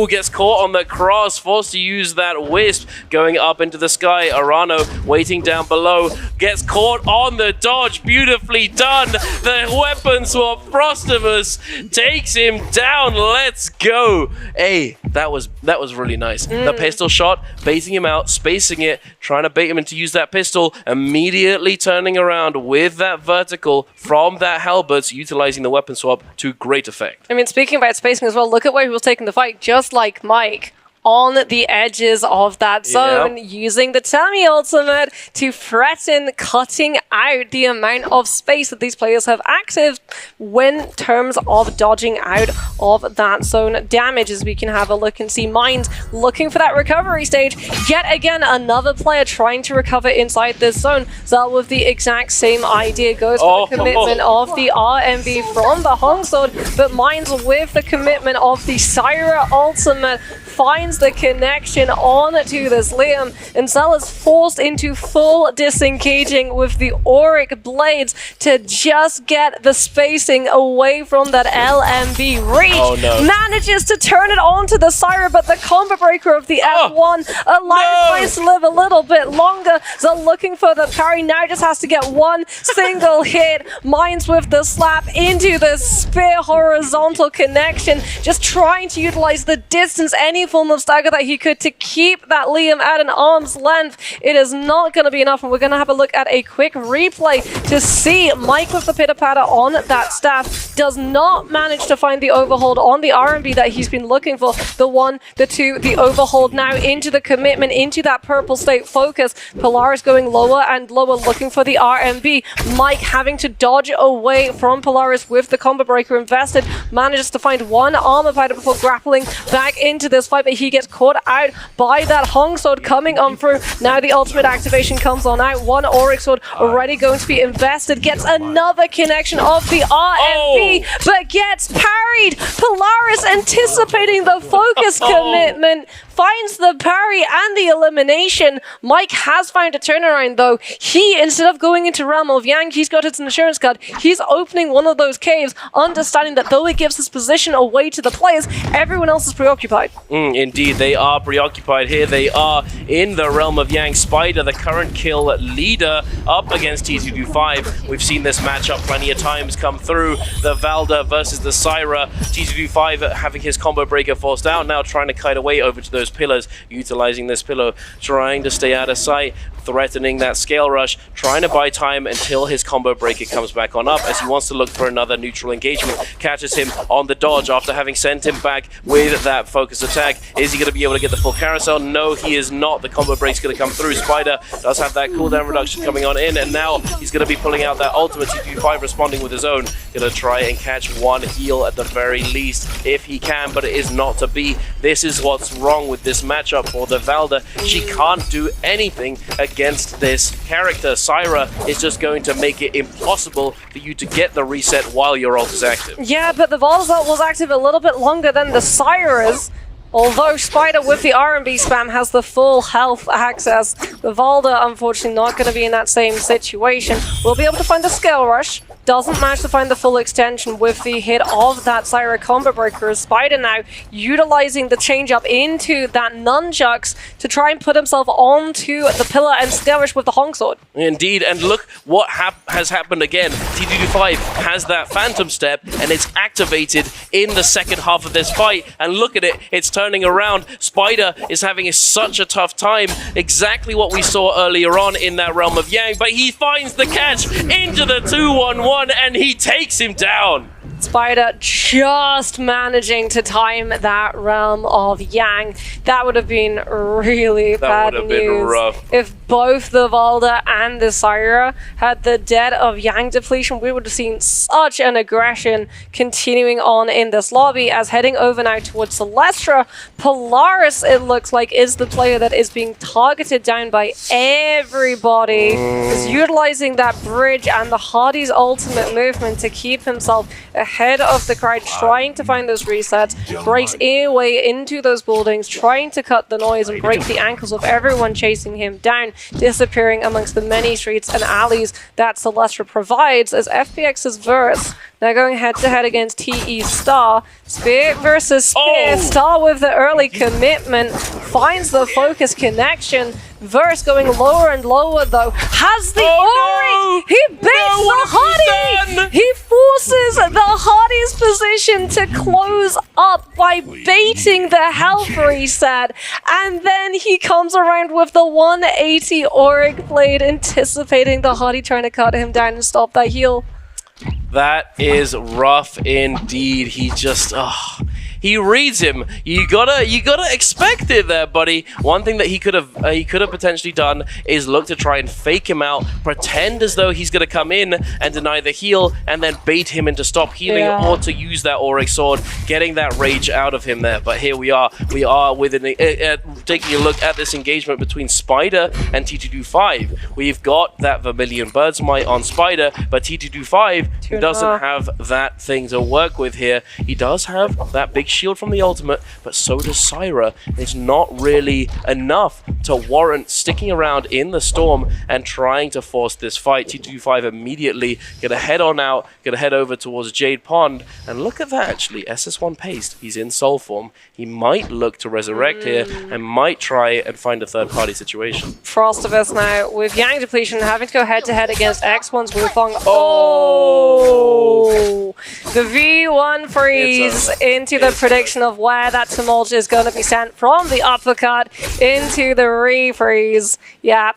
gets caught on the cross, forced to use that wisp, going up into the sky. Arano waiting down below, gets caught on the dodge, beautifully done. The weapon swap, Frostivus takes him down. Let's go. That was really nice. The pistol shot, baiting him out, spacing it, trying to bait him into use that pistol, immediately turning around with that vertical from that halberds, utilizing the weapon swap to great effect. I mean, speaking about spacing as well, look at where he was taking the fight, just like Mike. on the edges of that zone, using the Tami ultimate to threaten cutting out the amount of space that these players have active in terms of dodging out of that zone damage. As we can have a look and see Mind looking for that recovery stage. Yet again, another player trying to recover inside this zone. Zal with the exact same idea, goes for the commitment of the RMB from the Hong Sword, but Mind's with the commitment of the Syra ultimate, finds the connection onto this Liam, and Zal is forced into full disengaging with the Auric Blades to just get the spacing away from that LMB reach. Manages to turn it onto the Syra, but the combo breaker of the F1 allows Mind to live a little bit longer. Zal looking for the parry, now just has to get one single hit. Mind's with the slap into the spear horizontal connection, just trying to utilize the distance, any form of stagger that he could to keep that Liam at an arm's length. It is not going to be enough, and we're going to have a look at a quick replay to see Mike with the pitter-patter on that staff. Does not manage to find the overhold on the RMB that he's been looking for. The one, the two, the overhold now into the commitment, into that purple state focus. Polaris going lower and lower, looking for the RMB. Mike having to dodge away from Polaris with the combo breaker invested. Manages to find one armor fighter before grappling back into this fight, but he gets caught out by that Hong Sword coming on through. Now the ultimate activation comes on out. One Auric Sword already going to be invested. Gets another connection of the RMB, but gets parried. Polaris anticipating the focus commitment, finds the parry and the elimination. Mike has found a turnaround though. He, instead of going into Realm of Yang, he's got his insurance card. He's opening one of those caves, understanding that though he gives his position away to the players, everyone else is preoccupied. Indeed, they are preoccupied here. They are in the Realm of Yang. Spider, the current kill leader, up against T225. We've seen this matchup plenty of times come through. The Valda versus the Syra. T225 having his combo breaker forced out, now trying to kite away over to those pillars, utilizing this pillar, trying to stay out of sight, threatening that scale rush, trying to buy time until his combo breaker comes back on up as he wants to look for another neutral engagement. Catches him on the dodge after having sent him back with that focus attack. Is he going to be able to get the full carousel? No, he is not. The combo break's going to come through. Spider does have that cooldown reduction coming on in, and now he's going to be pulling out that ultimate. T225 responding with his own. Going to try and catch one heal at the very least if he can, but it is not to be. This is what's wrong with this matchup for the Valda. She can't do anything against this character. Syra is just going to make it impossible for you to get the reset while your ult is active. Yeah, but the Valda's ult was active a little bit longer than the Syra's. Although Spider with the RMB spam has the full health access, the Valda unfortunately not going to be in that same situation. We'll be able to find the scale rush. Doesn't manage to find the full extension with the hit of that Syra combo breaker. Spider now utilizing the change up into that nunchucks to try and put himself onto the pillar and scale rush with the Hong Sword. Indeed, and look what has happened again. T225 has that phantom step and it's activated in the second half of this fight, and look at it, it's turning around. Spider is having such a tough time, exactly what we saw earlier on in that Realm of Yang, but he finds the catch into the 2-1-1 and he takes him down. Spider just managing to time that Realm of Yang. That would have been really bad news. That would have been rough. If both the Valda and the Syra had the dead of Yang depletion, we would have seen such an aggression continuing on in this lobby. As heading over now towards Celestra, Polaris, it looks like, is the player that is being targeted down by everybody. Is utilizing that bridge and the Hardy's ultimate movement to keep himself ahead of the crowd, trying to find those resets, breaks way into those buildings, trying to cut the noise and break the ankles of everyone chasing him down, disappearing amongst the many streets and alleys that Celestra provides. As FPX's verse now going head-to-head against TE Star. Spear versus Spear. Star with the early commitment, finds the focus connection. Verse going lower and lower though. Has the Ori! He baits the Hardy! He forces the Hardy's position to close up by baiting the health reset. And then he comes around with the 180 Auric Blade, anticipating the Hardy trying to cut him down and stop that heal. That is rough indeed. He just... He reads him. You gotta expect it there, buddy. One thing that he could have potentially done is look to try and fake him out, pretend as though he's gonna come in and deny the heal, and then bait him into stop healing, or to use that auric sword, getting that rage out of him there. But here we are taking a look at this engagement between Spider and T225. We've got that Vermilion Bird's Might on Spider, but T225 doesn't have that thing to work with here. He does have that big shield from the ultimate, but so does Syra. It's not really enough to warrant sticking around in the storm and trying to force this fight. T225 immediately gonna head on out, gonna head over towards Jade Pond, and look at that actually, SS1 Paste, he's in soul form. He might look to resurrect here and might try and find a third party situation. Frostivus now with Yang Depletion having to go head to head against X1's Wufong. Oh! The V1 freeze into the prediction of where that tumult is going to be sent from the uppercut into the refreeze. Yeah.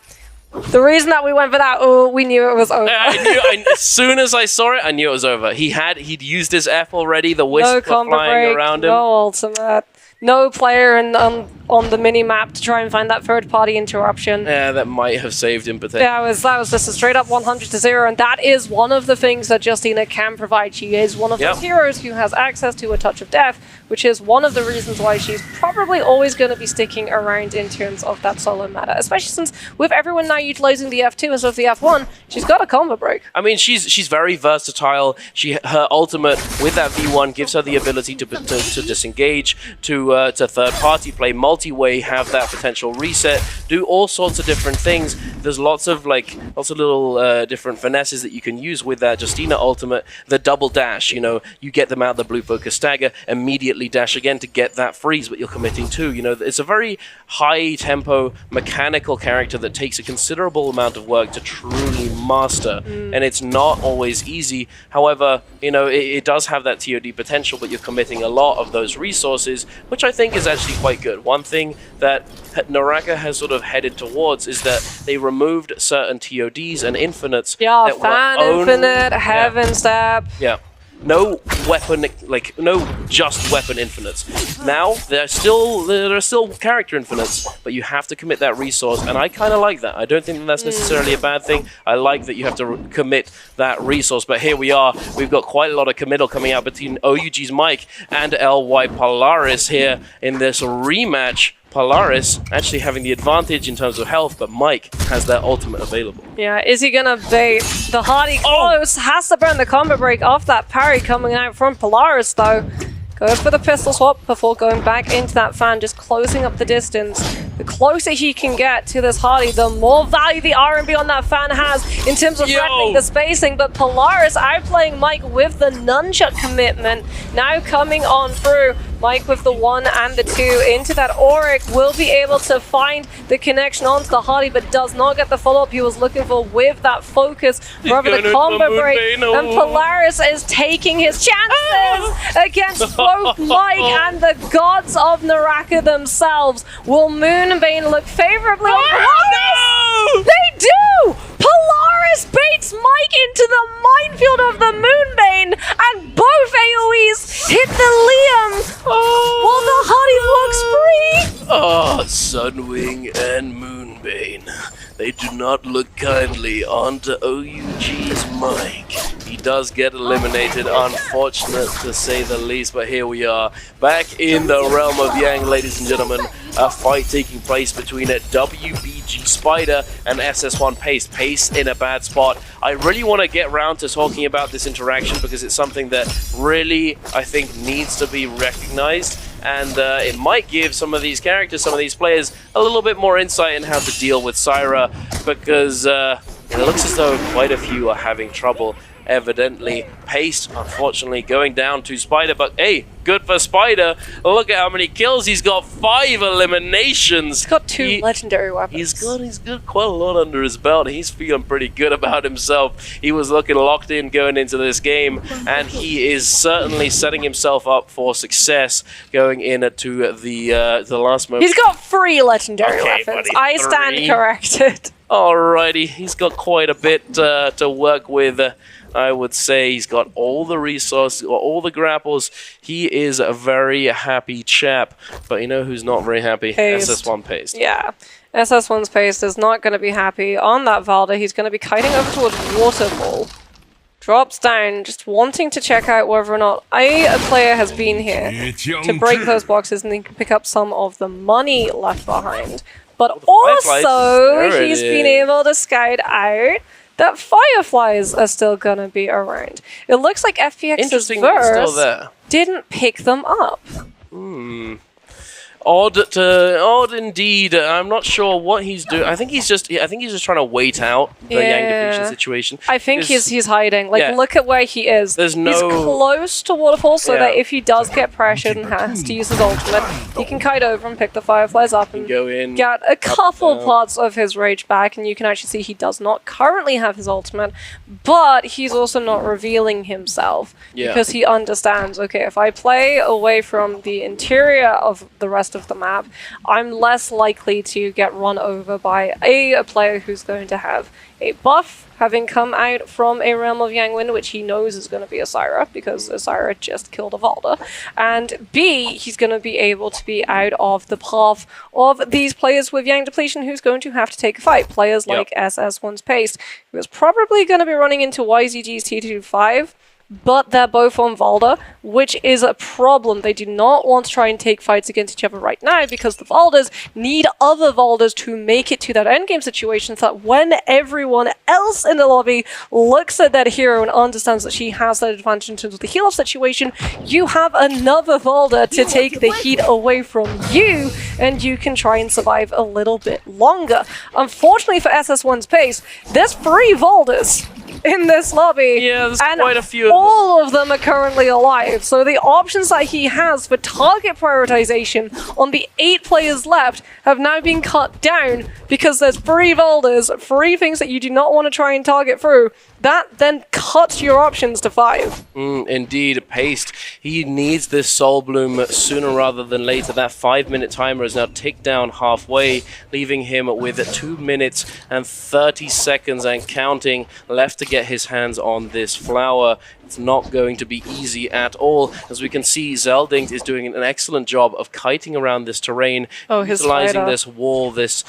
The reason that we went for that, we knew it was over. As soon as I saw it, I knew it was over. He'd used his F already. The wisp were flying around him. No ultimate. No player on the mini-map to try and find that third-party interruption. Yeah, that might have saved him potentially. Yeah, that was just a straight-up 100-0, and that is one of the things that Justina can provide. She is one of those heroes who has access to a touch of death, which is one of the reasons why she's probably always going to be sticking around in terms of that solo meta, especially since with everyone now utilizing the F2 instead of the F1, she's got a combo break. I mean, she's very versatile. Her ultimate with that V1 gives her the ability to disengage, to third party play, multi-way, have that potential reset, do all sorts of different things. There's lots of little different finesses that you can use with that Justina ultimate. The double dash, you get them out the blue focus stagger, immediately dash again to get that freeze, but you're committing to. It's a very high tempo mechanical character that takes a considerable amount of work to truly master, and it's not always easy. However, it does have that TOD potential, but you're committing a lot of those resources, which I think is actually quite good. One thing that Naraka has sort of headed towards is that they removed certain TODs and infinites. Yeah, Fan Infinite, Heaven Step. Yeah. No weapon, no just weapon infinites. Now there are still character infinites, but you have to commit that resource, and I kind of like that. I don't think that's necessarily a bad thing. I like that you have to commit that resource. But here we are. We've got quite a lot of committal coming out between OUG's Mike and LY Polaris here in this rematch. Polaris actually having the advantage in terms of health, but Mike has that ultimate available. Yeah, is he gonna bait the hardy close? Has to burn the combo break off that parry coming out from Polaris though. Goes for the pistol swap before going back into that fan, just closing up the distance. The closer he can get to this Hardy, the more value the R&B on that fan has in terms of threatening the spacing. But Polaris outplaying Mike with the nunchuck commitment. Now coming on through. Mike with the 1 and the 2 into that Auric will be able to find the connection onto the Hardy, but does not get the follow-up he was looking for with that focus. Rather the combo break, and Polaris is taking his chances against both Mike and the gods of Naraka themselves. Will Moonbane look favorably on Polaris? They do! Polaris baits Mike into the minefield of the Moonbane, and both AoEs hit the Liam. While the Hardy looks free! Oh, Sunwing and Moonbane. They do not look kindly onto OUG's Mike. He does get eliminated, unfortunate to say the least, but here we are, back in the realm of Yang, ladies and gentlemen. A fight taking place between a WBG Spider and SS1 Paste. Paste in a bad spot. I really want to get round to talking about this interaction because it's something that really, I think, needs to be recognized. And it might give some of these characters, some of these players, a little bit more insight in how to deal with Syra, because it looks as though quite a few are having trouble. Evidently, Paste, unfortunately, going down to Spider, but hey, good for Spider. Look at how many kills he's got. 5 eliminations. He's got 2 legendary weapons. He's got quite a lot under his belt. He's feeling pretty good about himself. He was looking locked in going into this game, and he is certainly setting himself up for success going into the last moment. He's got 3 legendary weapons. Buddy, I stand corrected. Alrighty, he's got quite a bit to work with. I would say he's got all the resources, all the grapples. He is a very happy chap. But you know who's not very happy? Paste. SS1 Paste. Yeah. SS1's Paste is not going to be happy on that Valda. He's going to be kiting over towards Waterfall. Drops down, just wanting to check out whether or not a player has been here to break those boxes and then pick up some of the money left behind. But also, he's been able to scout out that Fireflies are still going to be around. It looks like FPX's verse didn't pick them up. Odd indeed. I'm not sure what he's doing. I think he's just trying to wait out the Yang depletion situation. I think he's hiding. Like, look at where he is. He's close to Waterfall, so that if he does get pressured and has to use his ultimate, he can kite over and pick the Fireflies up and go in, get a couple parts of his rage back. And you can actually see he does not currently have his ultimate, but he's also not revealing himself because he understands, okay, if I play away from the interior of the rest of the map, I'm less likely to get run over by a player who's going to have a buff, having come out from a Realm of Yangwin, which he knows is going to be Asira, because Asira just killed a Valda, and B, he's going to be able to be out of the path of these players with Yang depletion who's going to have to take a fight. Players like SS1's Paste, who is probably going to be running into YZG's T25, but they're both on Valda, which is a problem. They do not want to try and take fights against each other right now because the Valdas need other Valdas to make it to that endgame situation so that when everyone else in the lobby looks at that hero and understands that she has that advantage in terms of the heal-off situation, you have another Valda to take the heat away from you, and you can try and survive a little bit longer. Unfortunately for SS1's Pace, there's 3 Valdas in this lobby. Yeah, there's and quite a few. All of them are currently alive. So the options that he has for target prioritization on the 8 players left have now been cut down because there's 3 Valdas, 3 things that you do not want to try and target through. That then cuts your options to 5. Indeed, Paste. He needs this Soul Bloom sooner rather than later. That 5-minute timer is now ticked down halfway, leaving him with 2 minutes and 30 seconds and counting left to get his hands on this flower. It's not going to be easy at all. As we can see, Zeldingt is doing an excellent job of kiting around this terrain, utilizing this wall, this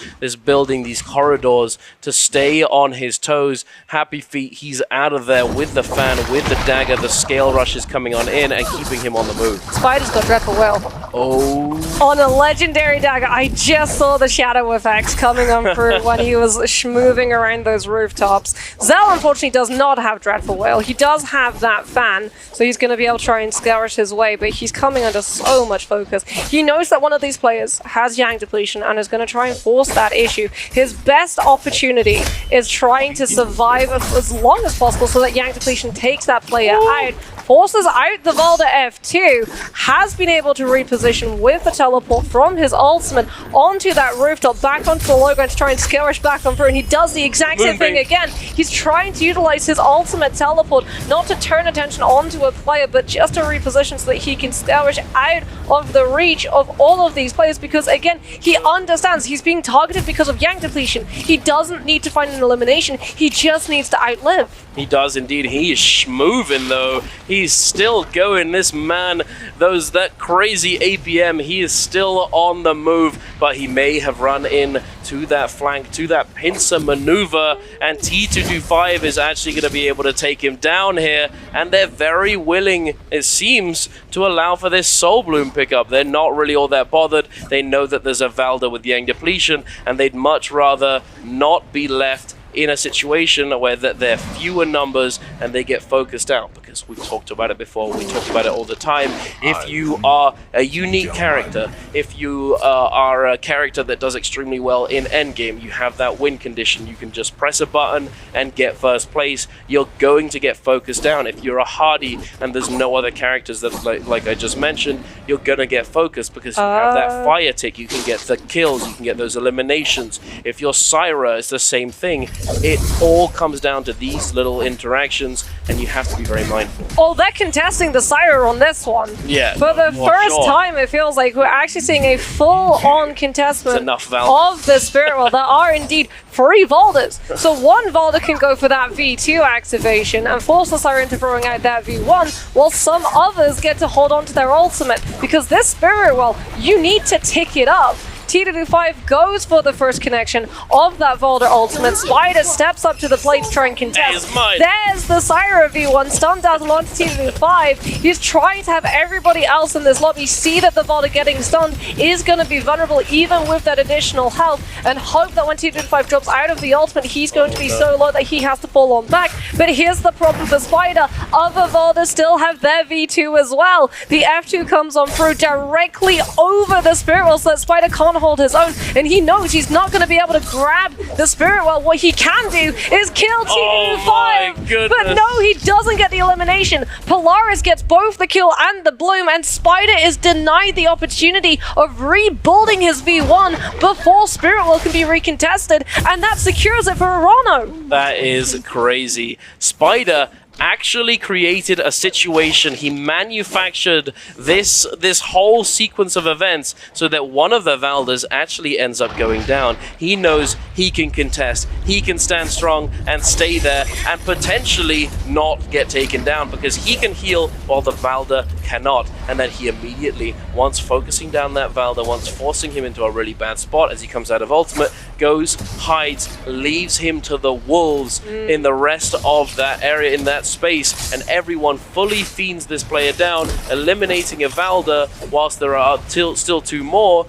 building, these corridors to stay on his toes. Happy Feet, he's out of there with the fan, with the dagger. The scale rush is coming on in and keeping him on the move. Spider's got Dreadful Will. Oh. On a legendary dagger. I just saw the shadow effects coming on through when he was schmoving around those rooftops. Zel, unfortunately, does not have Dreadful Will. He does have that fan, so he's going to be able to try and scourge his way, but he's coming under so much focus. He knows that one of these players has Yang depletion and is going to try and force that issue. His best opportunity is trying to survive as long as possible so that Yang depletion takes that player out, forces out the Valda F2, has been able to reposition with the teleport from his ultimate onto that rooftop, back onto the low ground to try and scourge back on through, and he does the exact same thing again. He's trying to utilize his ultimate teleport, not to turn attention onto a player, but just to reposition so that he can scourge out of the reach of all of these players, because again, he understands he's being targeted because of Yang depletion. He doesn't need to find an elimination, he just needs to outlive. He does indeed. He is schmoving though. He's still going. This man, that crazy APM, he is still on the move, but he may have run in to that flank, to that pincer maneuver, and T225 is actually going to be able to take him down here, and they're very willing, it seems, to allow for this Soul Bloom pickup. They're not really all that bothered. They know that there's a Valda with Yang depletion, and they'd much rather not be left in a situation where they're fewer numbers and they get focused out, because we've talked about it before, we talk about it all the time. If you are a unique character, if you are a character that does extremely well in endgame, you have that win condition, you can just press a button and get first place, you're going to get focused down. If you're a Hardy and there's no other characters that, like I just mentioned, you're gonna get focused because you have that fire tick, you can get the kills, you can get those eliminations. If you're Syra, it's the same thing. It all comes down to these little interactions, and you have to be very mindful. Oh, they're contesting the Syra on this one. Yeah. For the first time, it feels like we're actually seeing a full-on contestment of the Spirit World. There are indeed 3 Valders. So one Valder can go for that V2 activation and force the Syra into throwing out that V1, while some others get to hold on to their ultimate. Because this Spirit World, you need to tick it up. TW5 goes for the first connection of that Valder ultimate. Spider steps up to the plate to try and contest. There's the Syra V1 stunned out along to TW5. He's trying to have everybody else in this lobby see that the Valder getting stunned is going to be vulnerable even with that additional health, and hope that when TW5 drops out of the ultimate, he's going to be so low that he has to fall on back. But here's the problem for Spider. Other Valders still have their V2 as well. The F2 comes on through directly over the Spirit World so that Spider can't hold his own, and he knows he's not going to be able to grab the Spirit World. What he can do is kill TW5, but no, he doesn't get the elimination. Polaris gets both the kill and the bloom, and Spider is denied the opportunity of rebuilding his V1 before Spirit World can be recontested, and that secures it for Arano. That is crazy. Spider actually created a situation. He manufactured this whole sequence of events so that one of the Valders actually ends up going down. He knows he can contest, he can stand strong and stay there and potentially not get taken down because he can heal while the Valder cannot. And then he immediately, once focusing down that Valder, once forcing him into a really bad spot as he comes out of ultimate, goes, hides, leaves him to the wolves in the rest of that area, in that space, and everyone fully fiends this player down, eliminating a Valder whilst there are still 2 more.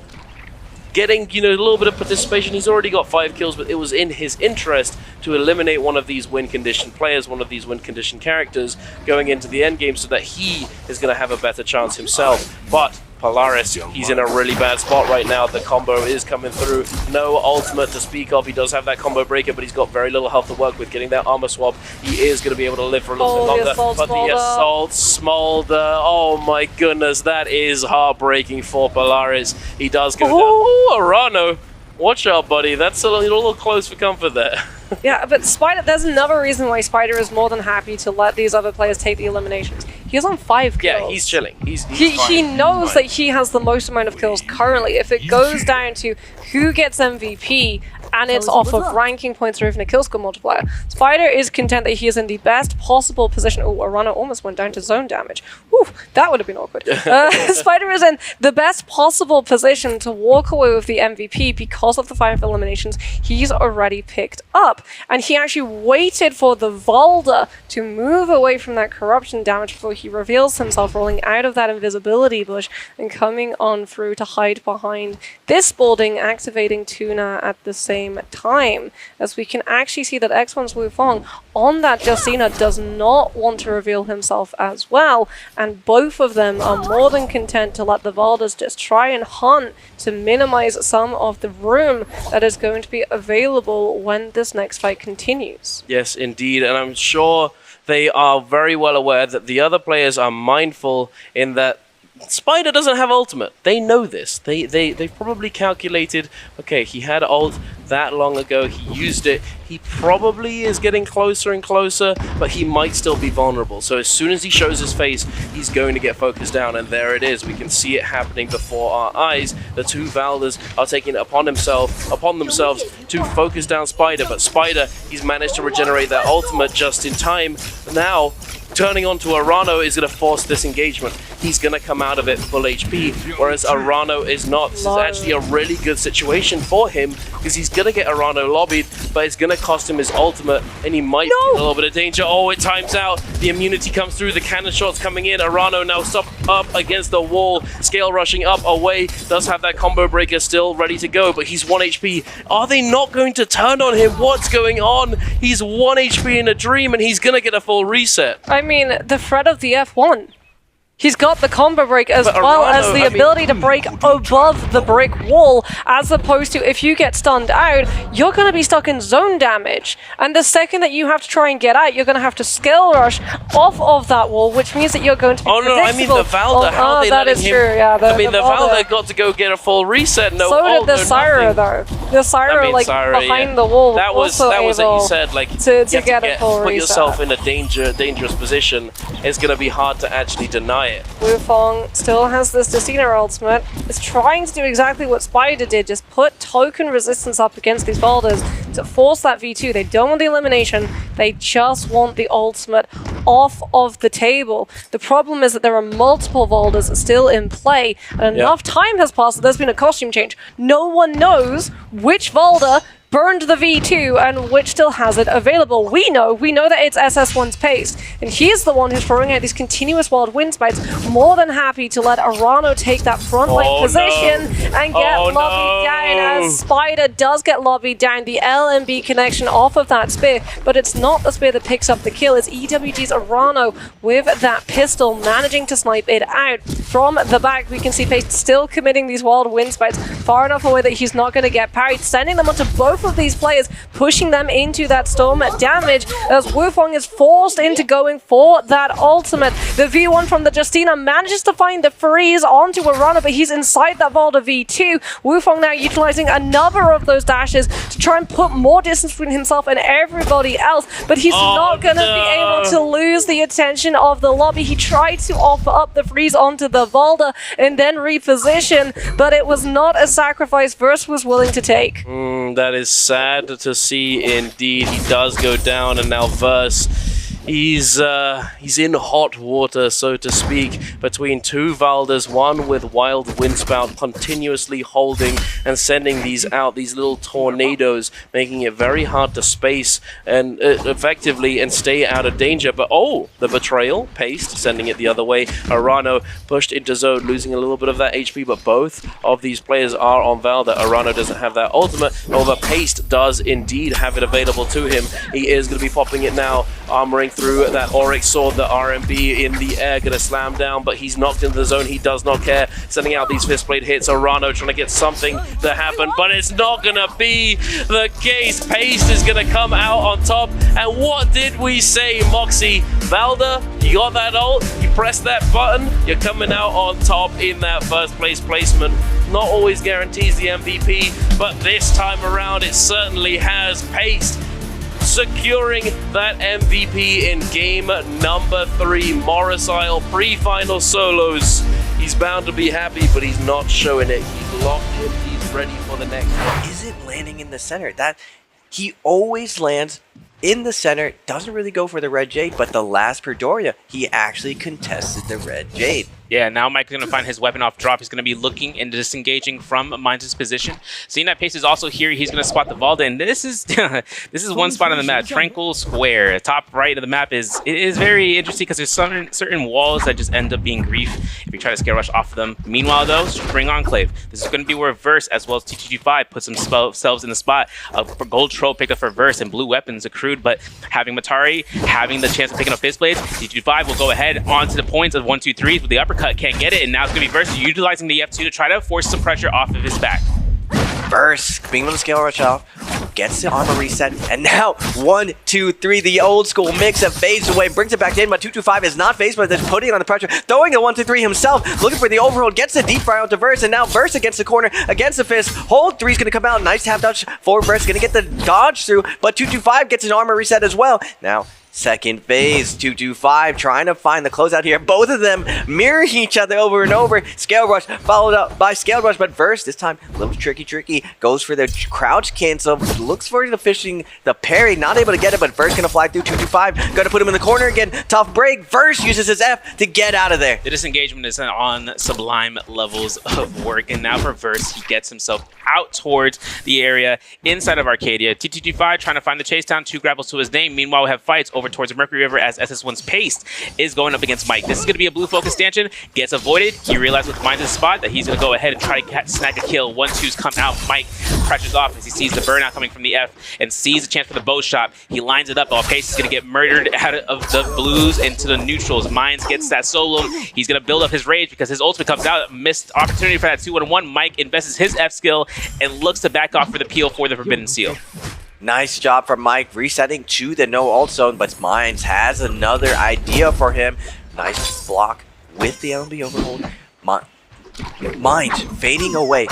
Getting, a little bit of participation. He's already got 5 kills, but it was in his interest to eliminate one of these win-condition players, one of these win-condition characters going into the end game so that he is going to have a better chance himself. But Polaris, he's in a really bad spot right now. The combo is coming through. No ultimate to speak of. He does have that combo breaker, but he's got very little health to work with. Getting that armor swap, he is going to be able to live for a little bit longer. But the assault smolder, oh my goodness, that is heartbreaking for Polaris. He does go down. Oh, Arano, watch out, buddy. That's a little close for comfort there. Yeah, but Spider, there's another reason why Spider is more than happy to let these other players take the eliminations. He's on 5 kills. Yeah, he's chilling. He knows that he has the most amount of kills currently. If it goes down to who gets MVP, and it's off of ranking points or even a kill score multiplier, Spider is content that he is in the best possible position. Oh, Arana almost went down to zone damage. Whew, that would have been awkward. Spider is in the best possible position to walk away with the MVP because of the 5 eliminations he's already picked up. And he actually waited for the Valder to move away from that corruption damage before he reveals himself, rolling out of that invisibility bush and coming on through to hide behind this building, activating Tuna at the same time. As we can actually see that X1's Wu Fong on that Justina does not want to reveal himself as well, and both of them are more than content to let the Valders just try and hunt to minimize some of the room that is going to be available when this next fight continues. Yes, indeed, and I'm sure they are very well aware that the other players are mindful in that Spider doesn't have ultimate. They know this. They've probably calculated, okay, he had ult that long ago, he used it, he probably is getting closer and closer, but he might still be vulnerable. So as soon as he shows his face, he's going to get focused down, and there it is. We can see it happening before our eyes. The 2 Valders are taking it upon themselves to focus down Spider, but Spider, he's managed to regenerate that ultimate just in time. Now, turning onto Arano is going to force this engagement. He's going to come out of it full HP, whereas Arano is not. This is actually a really good situation for him because he's going to get Arano lobbied, but it's going to cost him his ultimate, and he might be in a little bit of danger. Oh, it times out. The immunity comes through. The cannon shots coming in. Arano now up against the wall. Scale rushing up, away. Does have that combo breaker still ready to go, but he's 1 HP. Are they not going to turn on him? What's going on? He's 1 HP in a dream, and he's going to get a full reset. I mean, the threat of the F1. He's got the combo break as well as the ability to break above the brick wall, as opposed to if you get stunned out, you're going to be stuck in zone damage. And the second that you have to try and get out, you're going to have to skill rush off of that wall, which means that you're going to be predictable. I mean the Valda. How are they letting him? True, yeah. I mean the Valda got to go get a full reset. No, so did the Syra though. The Syra behind the wall. That was what you said. Like to get a full reset. Put yourself in a dangerous position. It's going to be hard to actually deny it. Wufong still has this Decina ultimate. Is trying to do exactly what Spider did, just put token resistance up against these boulders to force that V2. They don't want the elimination, they just want the ultimate off of the table. The problem is that there are multiple boulders still in play, and enough time has passed that there's been a costume change. No one knows which boulder burned the V2 and which still has it available. We know that it's SS1's pace, and he's the one who's throwing out these continuous wild wind spikes, more than happy to let Arano take that frontline position and get lobbied down, as Spider does get lobbied down. The LMB connection off of that spear, but it's not the spear that picks up the kill. It's EWG's Arano with that pistol managing to snipe it out. From the back, we can see Pace still committing these wild wind spikes far enough away that he's not going to get parried, sending them onto both of these players, pushing them into that storm damage as Wufong is forced into going for that ultimate. The V1 from the Justina manages to find the freeze onto Arana, but he's inside that Valda V2. Wufong now utilizing another of those dashes to try and put more distance between himself and everybody else, but he's not going to be able to lose the attention of the lobby. He tried to offer up the freeze onto the Valda and then reposition, but it was not a sacrifice Verse was willing to take. That is sad to see indeed. He does go down, and now Verse, he's in hot water, so to speak, between two Valdas, one with Wild Wind Spout continuously holding and sending these out, these little tornadoes, making it very hard to space and effectively and stay out of danger. But the betrayal, Paste, sending it the other way. Arano pushed into zone, losing a little bit of that HP, but both of these players are on Valda. Arano doesn't have that ultimate, however Paste does indeed have it available to him. He is going to be popping it now, armoring through that Oryx Sword, the RMB in the air, gonna slam down, but he's knocked into the zone. He does not care, sending out these fist blade hits. Arano trying to get something to happen, but it's not gonna be the case. Paste is gonna come out on top, and what did we say, Moxie? Valda, you got that ult, you press that button, you're coming out on top in that first place placement. Not always guarantees the MVP, but this time around it certainly has. Paste securing that MVP in game number 3. Morris Isle pre-final solos. He's bound to be happy, but he's not showing it. He's locked in. He's ready for the next one. Isn't landing in the center. That he always lands in the center. Doesn't really go for the red jade, but the last Perdoria, he actually contested the red jade. Yeah, now Mike's going to find his weapon off drop. He's going to be looking and disengaging from Mines' position. Seeing that Pace is also here, he's going to spot the Valda, and this is this is one spot on the map, Tranquil Square. Top right of the map is very interesting because there's certain walls that just end up being grief if you try to scare rush off of them. Meanwhile, though, Spring Enclave. This is going to be where Verse as well as TTG5 put themselves in the spot. For Gold Troll picked up for Verse and blue weapons accrued, but having Matari, having the chance of picking up Fist Blades, TTG5 will go ahead onto the points of 1-2-3s with the uppercut. Can't get it, and now it's going to be Verse utilizing the F2 to try to force some pressure off of his back. Verse being able to scale rush off, gets the armor reset, and now 1-2-3, the old school mix that fades away, brings it back in, but 225 is not phased, but is putting it on the pressure, throwing the 1-2-3 himself, looking for the overhold, gets the deep fire out to Verse, and now Verse against the corner, against the fist, hold 3 is going to come out, nice tap dodge for Verse, going to get the dodge through, but 225 gets an armor reset as well. Now, second phase, 225, trying to find the closeout here. Both of them mirror each other over and over. Scale Rush followed up by Scale Rush, but Verse this time a little tricky. Goes for the crouch cancel, looks for the fishing, the parry, not able to get it, but Verse gonna fly through 225. Gonna put him in the corner again. Tough break. Verse uses his F to get out of there. The disengagement is on sublime levels of work, and now for Verse, he gets himself out towards the area inside of Arcadia. TTG5 trying to find the chase down, 2 grapples to his name. Meanwhile, we have fights over over towards the Mercury River as SS1's Pace is going up against Mike. This is going to be a blue focus stanchion. Gets avoided. He realized with Minds' spot that he's going to go ahead and try to snag a kill. 1-2's come out. Mike pressures off as he sees the burnout coming from the F and sees a chance for the bow shot. He lines it up while Pace is going to get murdered out of the blues into the neutrals. Minds gets that solo. He's going to build up his rage because his ultimate comes out. Missed opportunity for that 2-1-1. Mike invests his F skill and looks to back off for the peel for the Forbidden Seal. Nice job from Mike resetting to the no ult zone, but Minds has another idea for him. Nice block with the LB overhold. Minds fading away,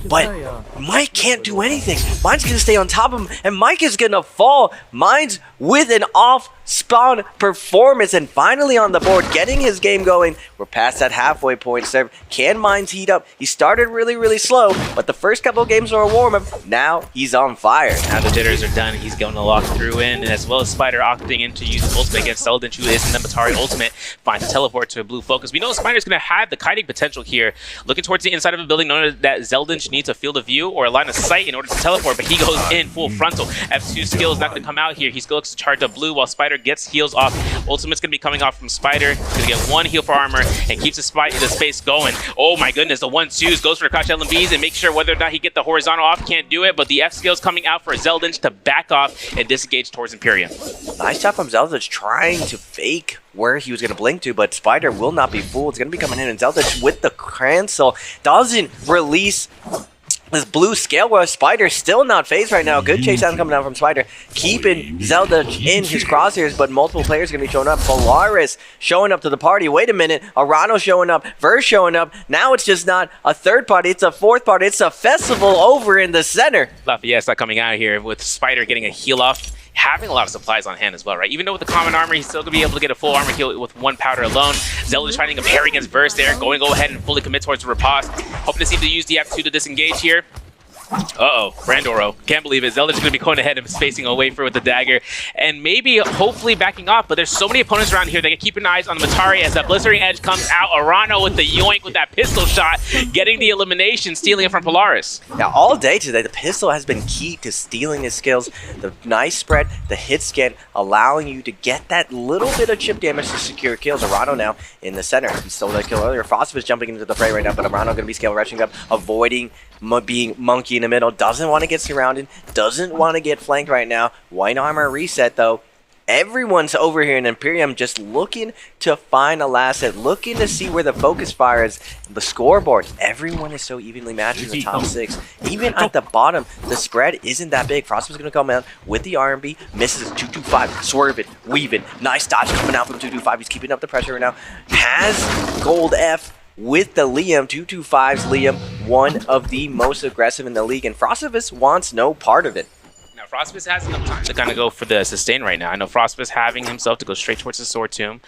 but Mike can't do anything. Minds gonna stay on top of him, and Mike is gonna fall. Minds with an off-spawn performance, and finally on the board, getting his game going. We're past that halfway point. Serve. Can Minds heat up? He started really slow, but the first couple of games were a warm-up. Now he's on fire. Now the jitters are done. He's going to lock through in, and as well as Spider opting in to use his ultimate against Zeldin, who is in the Matari ultimate, finds a teleport to a blue focus. We know Spider's going to have the kiting potential here. Looking towards the inside of a building, knowing that Zeldin needs a field of view or a line of sight in order to teleport, but he goes in full frontal. F2 skill is not going to come out here. He still looks to charge up blue while Spider gets heals off. Ultimate's going to be coming off from Spider. He's going to get one heal for armor and keeps the space going. Oh my goodness, the 1-2s goes for the crouch LMBs and make sure whether or not he get the horizontal off. Can't do it, but the F skill's coming out for Zeldin to back off and disengage towards Imperium. Nice job from Zeldin trying to fake where he was going to blink to, but Spider will not be fooled. It's going to be coming in, and Zeldin with the cancel doesn't release this blue scale where Spider still not phased right now. Good chase down coming out from Spider, keeping Zelda in his crosshairs, but multiple players are going to be showing up. Polaris showing up to the party. Wait a minute, Arano showing up, Verse showing up. Now it's just not a third party, it's a fourth party. It's a festival over in the center. Lafayette's not coming out here with Spider getting a heal off. Having a lot of supplies on hand as well, right? Even though with the common armor, he's still going to be able to get a full armor heal with one powder alone. Zelda's trying to parry against Verse there, going to go ahead and fully commit towards the riposte. Hoping to see him to use the F2 to disengage here. Uh-oh, Brandoro. Can't believe it. Zelda's going to be going ahead and spacing away for with the dagger. And maybe, hopefully, backing off. But there's so many opponents around here that can keep an eye on the Matari as that Blistering Edge comes out. Arano with the yoink with that pistol shot, getting the elimination, stealing it from Polaris. Now, all day today, the pistol has been key to stealing his skills. The nice spread, the hit scan, allowing you to get that little bit of chip damage to secure kills. Arano now in the center. He stole that kill earlier. Frostov is jumping into the fray right now, but Arano going to be scale rushing up, avoiding being monkey in the middle. Doesn't want to get surrounded. Doesn't want to get flanked right now. White armor reset, though. Everyone's over here in Imperium just looking to find a last hit, looking to see where the focus fire is. The scoreboard, everyone is so evenly matched in the top 6. Even at the bottom, the spread isn't that big. Frostman's going to come out with the R&B, misses 225, swerve it, weave it. Nice dodge coming out from 225. He's keeping up the pressure right now. Has gold F with the Liam, 225's Liam, one of the most aggressive in the league, and Frostvis wants no part of it. Now, Frostvis has enough time to kind of go for the sustain right now. I know Frostvis having himself to go straight towards the Sword Tomb,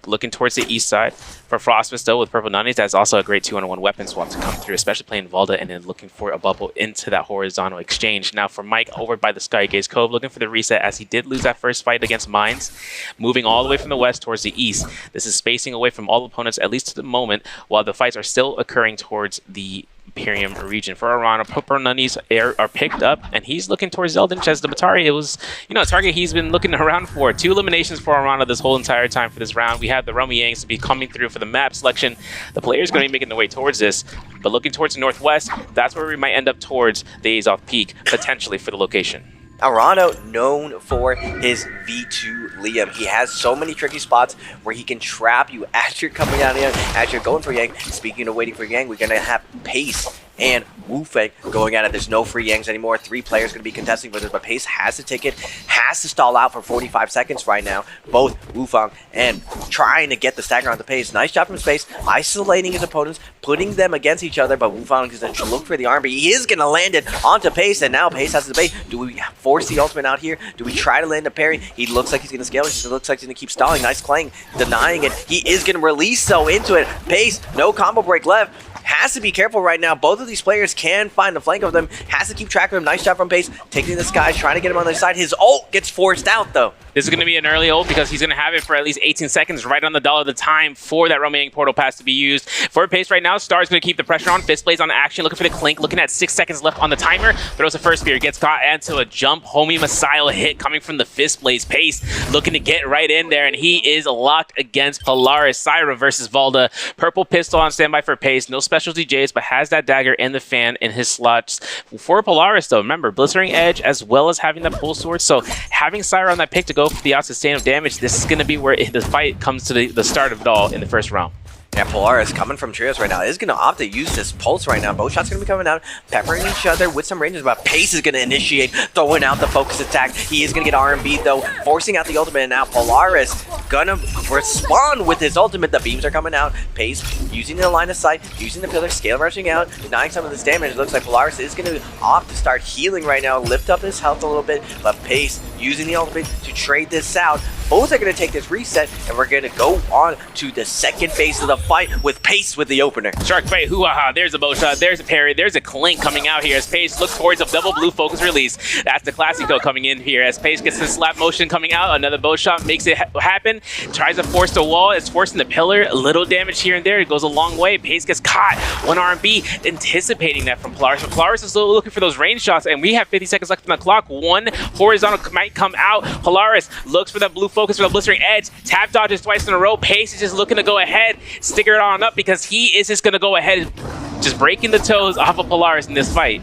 looking towards the east side. For Frostvis, though, with Purple Nunnies, that's also a great 2-on-1 weapon swap to come through, especially playing Valda and then looking for a bubble into that horizontal exchange. Now, for Mike, over by the Skygaze Cove, looking for the reset as he did lose that first fight against Mines, moving all the way from the west towards the east. This is spacing away from all opponents, at least to the moment, while the fights are still occurring towards the Imperium region. For Arano, Purple Nunnies are picked up, and he's looking towards Zeldin as the Matari. It was, a target he's been looking around for. 2 eliminations for Arano this whole entire time for this round. We have the Romy Yangs to be coming through for the map selection. The player's going to be making their way towards this, but looking towards the northwest, that's where we might end up towards the Azov Peak, potentially for the location. Arano, known for his V2 Liam. He has so many tricky spots where he can trap you as you're coming out of Yang, as you're going for Yang. Speaking of waiting for Yang, we're going to have Pace and Wu Fei going at it. There's no free Yangs anymore. 3 players going to be contesting with it, but Pace has to take it, has to stall out for 45 seconds right now. Both Wu Fang and trying to get the stagger onto Pace. Nice job from space, isolating his opponents, putting them against each other, but Wu Fang is going to look for the arm, but he is going to land it onto Pace, and now Pace has to debate. Do we force the ultimate out here? Do we try to land a parry? He looks like he's going to scale it. He looks like he's going to keep stalling. Nice Clang, denying it. He is going to release so into it. Pace, no combo break left. Has to be careful right now. Both of these players can find the flank of them. Has to keep track of him. Nice job from Pace. Taking the skies, trying to get him on their side. His ult gets forced out, though. This is going to be an early ult because he's going to have it for at least 18 seconds, right on the dollar of the time for that remaining portal pass to be used. For Pace right now, Star's going to keep the pressure on. Fist Blade's on action, looking for the Clink, looking at 6 seconds left on the timer. Throws the first spear, gets caught into a jump homie missile hit coming from the Fist Blade's. Pace looking to get right in there, and he is locked against Polaris. Syra versus Valda. Purple pistol on standby for Pace. No specialty J's, but has that dagger and the fan in his slots. For Polaris, though, remember, Blistering Edge as well as having that pull sword. So having Syra on that pick to go for the out-sustainable damage, this is going to be where the fight comes to the start of it all in the first round. Yeah, Polaris coming from trios right now is going to opt to use this pulse right now. Both shots going to be coming out, peppering each other with some ranges, but Pace is going to initiate, throwing out the focus attack. He is going to get R&B though, forcing out the ultimate, and now Polaris going to respond with his ultimate. The beams are coming out. Pace using the line of sight, using the pillar, scale rushing out, denying some of this damage. It looks like Polaris is going to opt to start healing right now, lift up his health a little bit, but Pace using the ultimate to trade this out. Both are going to take this reset, and we're going to go on to the second phase of the fight with Pace with the opener. Shark Bait, hoo-ha-ha, there's a bow shot, there's a parry, there's a Clink coming out here as Pace looks towards a double blue focus release. That's the classic though coming in here as Pace gets the slap motion coming out, another bow shot makes it happen, tries to force the wall, it's forcing the pillar, a little damage here and there, it goes a long way. Pace gets caught, one R&B, anticipating that from Polaris. But Polaris is still looking for those range shots, and we have 50 seconds left on the clock. One horizontal might come out. Polaris looks for that blue focus for the Blistering Edge, tap dodges twice in a row. Pace is just looking to go ahead, sticker it on up because he is just going to go ahead and just breaking the toes off of Polaris in this fight.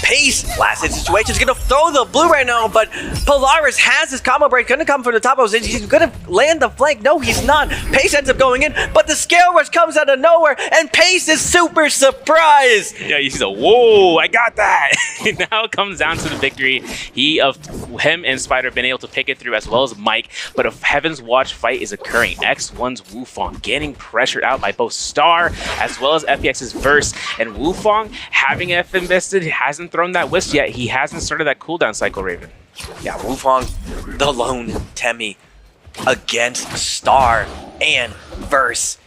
Pace, last hit situation, is going to throw the blue right now, but Polaris has his combo break, going to come from the top of his, he's going to land the flank. No, he's not. Pace ends up going in, but the scale rush comes out of nowhere, and Pace is super surprised. Yeah, he's like, whoa, I got that. Now it comes down to the victory. Him and Spider have been able to pick it through as well as Mike, but a Heaven's Watch fight is occurring. X1's Wufong getting pressured out by both Star as well as FPX's Verse, and Wufong having F invested, hasn't thrown that wisp yet. He hasn't started that cooldown cycle, Raven. Yeah, Wufong, the lone Temmie against Star and Verse.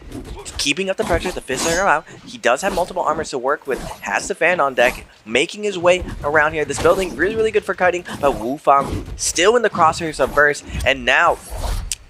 Keeping up the pressure, the fists are out. He does have multiple armors to work with, has the fan on deck, making his way around here. This building really, really good for kiting, but Wufong still in the crosshairs of Verse, and now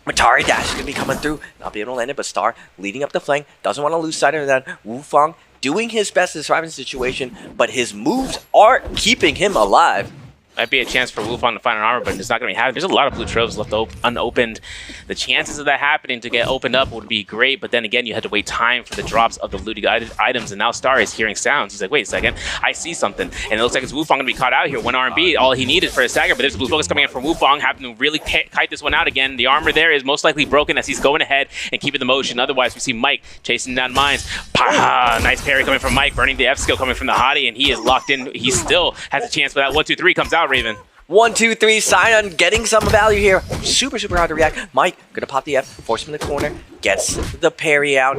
Matari Dash is going to be coming through, not be able to land it, but Star leading up the flank, doesn't want to lose sight of that. Wufong doing his best to survive in the situation, but his moves are keeping him alive. Might be a chance for Wufong to find an armor, but it's not going to be happening. There's a lot of blue troves left unopened. The chances of that happening to get opened up would be great, but then again, you had to wait time for the drops of the looted items, and now Star is hearing sounds. He's like, wait a second, I see something. And it looks like it's Wufong going to be caught out here. One R&B, all he needed for a stagger, but there's a blue focus coming in from Wufong, having to really kite this one out again. The armor there is most likely broken as he's going ahead and keeping the motion. Otherwise, we see Mike chasing down mines. Nice parry coming from Mike, burning the F skill coming from the hottie, and he is locked in. He still has a chance for that 1, 2, 3 comes out, Raven. 1, 2, 3, Sion getting some value here. Super, super hard to react. Mike gonna pop the F, force him in the corner, gets the parry out.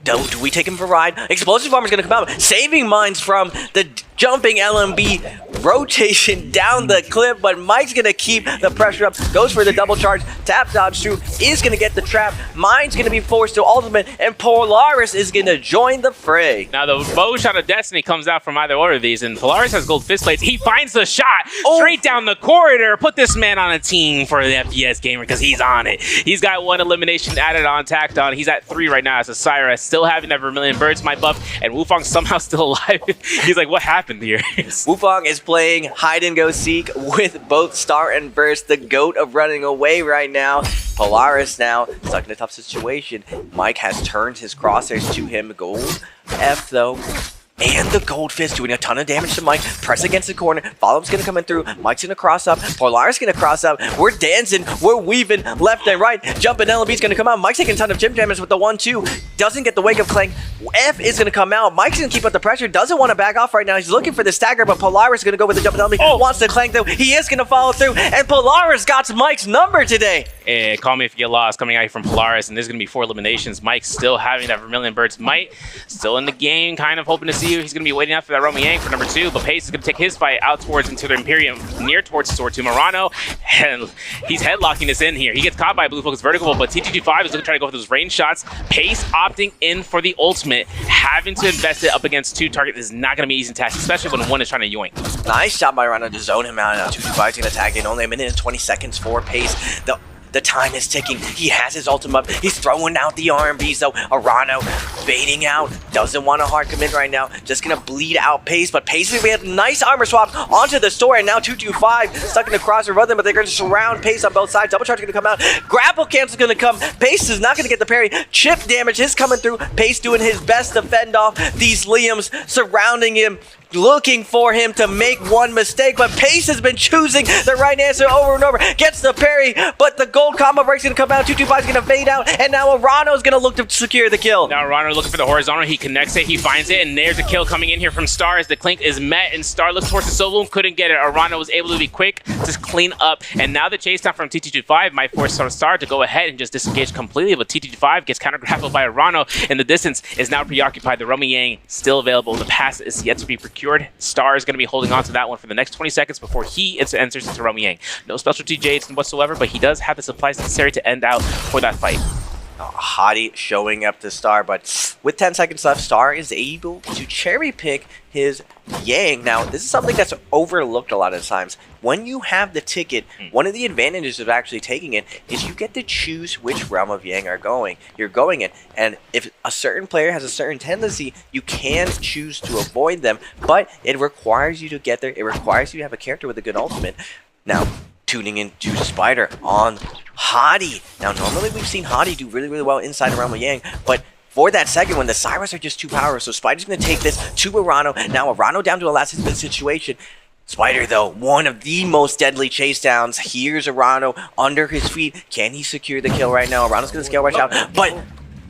Do we take him for a ride? Explosive Armor's gonna come out, saving mines from the jumping LMB rotation down the clip, but Mike's gonna keep the pressure up, goes for the double charge, tap dodge through, is gonna get the trap, Mine's gonna be forced to ultimate, and Polaris is gonna join the fray. Now the bow shot of destiny comes out from either order of these, and Polaris has gold fist plates. He finds the shot straight down the corridor. Put this man on a team for the FPS gamer because he's on it. He's got 1 elimination added on, tacked on. He's at 3 right now as a Syra, still having that Vermilion Birds my buff, and Wufong's somehow still alive. He's like, what happened here? Wufong is playing hide and go seek with both Star and Verse, the goat of running away right now. Polaris now stuck in a tough situation. Mike has turned his crosshairs to him. Gold F though. And the gold fist doing a ton of damage to Mike. Press against the corner. Follow-up's gonna come in through. Mike's gonna cross up. Polaris gonna cross up. We're dancing. We're weaving left and right. Jumping LB's gonna come out. Mike's taking a ton of chip damage with the 1-2. Doesn't get the wake of Clank. F is gonna come out. Mike's gonna keep up the pressure. Doesn't want to back off right now. He's looking for the stagger, but Polaris is gonna go with the jumping LB. Wants to Clank though. He is gonna follow through. And Polaris got Mike's number today. Call me if you get lost coming out from Polaris, and there's gonna be 4 eliminations. Mike still having that Vermilion Birds might. Still in the game, kind of hoping to see see he's going to be waiting out for that Romy Yang for number 2, but Pace is going to take his fight out towards into the Imperium, near towards Sword 2 Murano, and he's headlocking this in here. He gets caught by Blue Focus Vertical, but TTG5 is going to try to go for those range shots. Pace opting in for the ultimate, having to invest it up against 2 targets is not going to be an easy task, especially when one is trying to yoink. Nice Shot by Rana to zone him out. Now 225 is going to tag in. Only a minute and 20 seconds for Pace. The time is ticking. He has his ultimate. He's throwing out the RMBs though. Arano baiting out. Doesn't want a hard commit right now. Just gonna bleed out Pace. But Pace, we have nice armor swap onto the store. And now 225 stuck in the crosser of them. But they're gonna surround Pace on both sides. Double charge is gonna come out. Grapple cancel gonna come. Pace is not gonna get the parry. Chip damage is coming through. Pace doing his best to fend off these Liams surrounding him, looking for him to make one mistake, but Pace has been choosing the right answer over and over. Gets the parry, but the gold combo break's gonna come out. 225 is gonna fade out, and now Arano's gonna look to secure the kill. Now Arano looking for the horizontal. He connects it, he finds it, and there's a kill coming in here from Star as the clink is met, and Star looks towards the solo and couldn't get it. Arano was able to be quick to clean up, and now the chase down from TT25 might force Star to go ahead and just disengage completely, but TT25 gets counter grappled by Arano, and the distance is now preoccupied. The Romy Yang still available. The pass is yet to be procured. Star is going to be holding on to that one for the next 20 seconds before he enters into Romy Yang. No specialty Jades whatsoever, but he does have the supplies necessary to end out for that fight. Hottie showing up to Star, but with 10 seconds left, Star is able to cherry pick his Yang. Now, this is something that's overlooked a lot of times. When you have the ticket, one of the advantages of actually taking it is you get to choose which realm of Yang you're going in. And if a certain player has a certain tendency, you can choose to avoid them, but it requires you to get there. It requires you to have a character with a good ultimate. Now, tuning into Spider on Hottie. Now, normally we've seen Hottie do really, really well inside the realm of Yang, but for that second one, the Cyrus are just too powerful, so Spider's going to take this to Arano. Now, Arano down to a last hit situation. Spider, though, one of the most deadly chase downs. Here's Arano under his feet. Can he secure the kill right now? Arano's going to scale rush out, but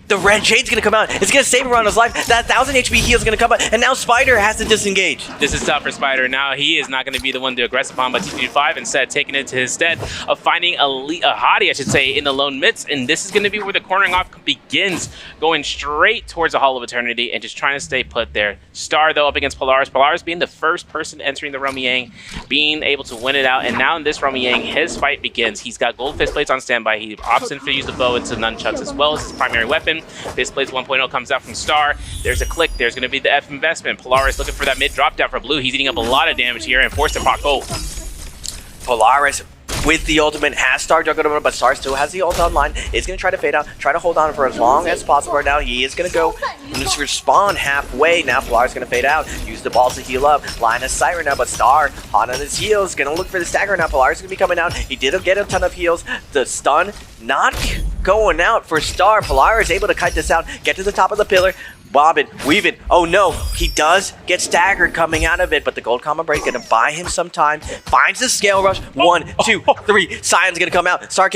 the red shade's gonna come out. It's gonna save Arano's life. That 1000 HP heal is gonna come out, and now Spider has to disengage. This is tough for Spider. Now he is not gonna be the one to aggress upon, but TT5 instead taking it to his stead of finding a Hottie, I should say, in the lone midst, and this is gonna be where the cornering off begins, going straight towards the Hall of Eternity and just trying to stay put there. Star, though, up against Polaris. Polaris being the first person entering the Romy Yang, being able to win it out, and now in this Romy Yang, his fight begins. He's got gold fist blades on standby. He opts in to use the bow into nunchucks as well as his primary weapon. Fist Blades 1.0 comes out from Star. There's a click. There's going to be the F investment. Polaris looking for that mid drop down for Blue. He's eating up a lot of damage here and forced to pop gold. Polaris with the ultimate has Star juggled, but Star still has the ult online. Is going to try to fade out, try to hold on for as long as possible. Now he is going to go and just respawn halfway. Now Polaris going to fade out, use the balls to heal up. Line of sight right now, but Star hot on his heels, going to look for the stagger now. Polaris going to be coming out. He did get a ton of heals. The stun not going out for Star. Polaris able to kite this out, get to the top of the pillar, bob it, weave it. Oh no, he does get staggered coming out of it, but the gold combo break gonna buy him some time. Finds the scale rush. 1, 2, 3. Sion's gonna come out. Star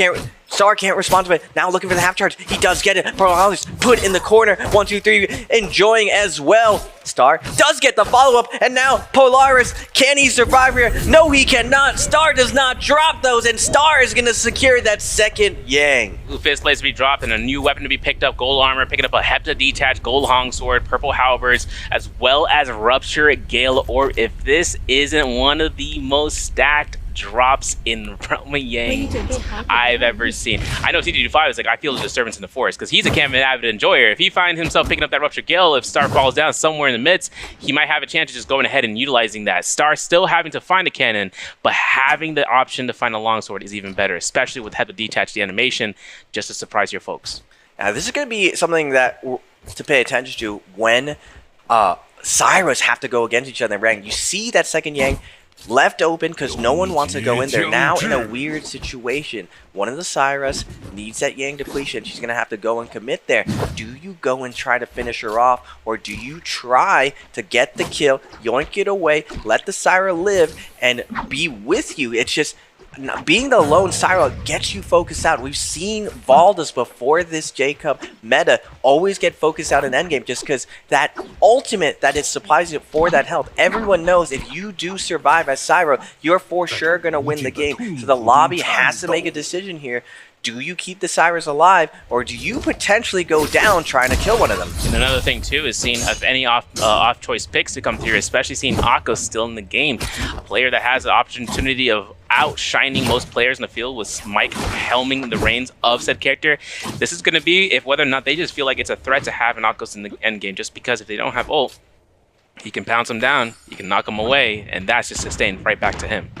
can't respond to it. Now looking for the half charge. He does get it. Polaris put in the corner. 1, 2, 3. Enjoying as well. Star does get the follow-up, and now Polaris, can he survive here? No, he cannot. Star does not drop those, and Star is gonna secure that second Yang. Blue Fist Blades to be dropped and a new weapon to be picked up. Gold armor, picking up a Hepta detached gold Hong sword, purple halberds, as well as Rupture Gale Orb. If this isn't one of the most stacked drops in Romy Yang I've ever seen. I know TT25 is like, I feel the disturbance in the forest, because he's a Cameron avid enjoyer. If he finds himself picking up that Rupture Gale, if Star falls down somewhere in the midst, he might have a chance of just going ahead and utilizing that. Star still having to find a cannon, but having the option to find a longsword is even better, especially with Hepta detached the animation, just to surprise your folks. Now this is going to be something that to pay attention to when Cyrus have to go against each other in rank. You see that second Yang left open because no one wants to go in there. Now in a weird situation, one of the Cyrus needs that Yang depletion. She's going to have to go and commit there. Do you go and try to finish her off, or do you try to get the kill, yoink it away, let the Syra live, and be with you? It's just being the lone Syra gets you focused out. We've seen Valdez before this J Cup meta always get focused out in endgame, just because that ultimate that it supplies you for that health. Everyone knows if you do survive as Syra, you're for sure going to win the game. So the lobby has to make a decision here. Do you keep the Cyrus alive, or do you potentially go down trying to kill one of them? And another thing too is seeing if any off-choice picks to come through, especially seeing Akko still in the game, a player that has the opportunity of outshining most players in the field with Mike helming the reins of said character. This is going to be if whether or not they just feel like it's a threat to have an Akko in the end game, just because if they don't have ult, he can pounce them down, he can knock them away, and that's just sustained right back to him.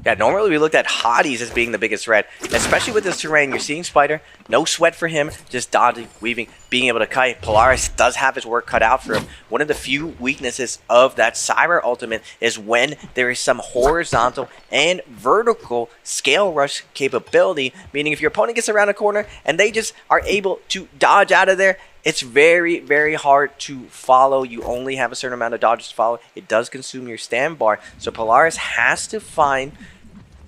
Yeah, normally we looked at hotties as being the biggest threat, especially with this terrain. You're seeing Spider, no sweat for him, just dodging, weaving, being able to kite. Polaris does have his work cut out for him. One of the few weaknesses of that Cyber ultimate is when there is some horizontal and vertical scale rush capability, meaning if your opponent gets around a corner and they just are able to dodge out of there, it's very, very hard to follow. You only have a certain amount of dodges to follow. It does consume your stand bar. So Polaris has to find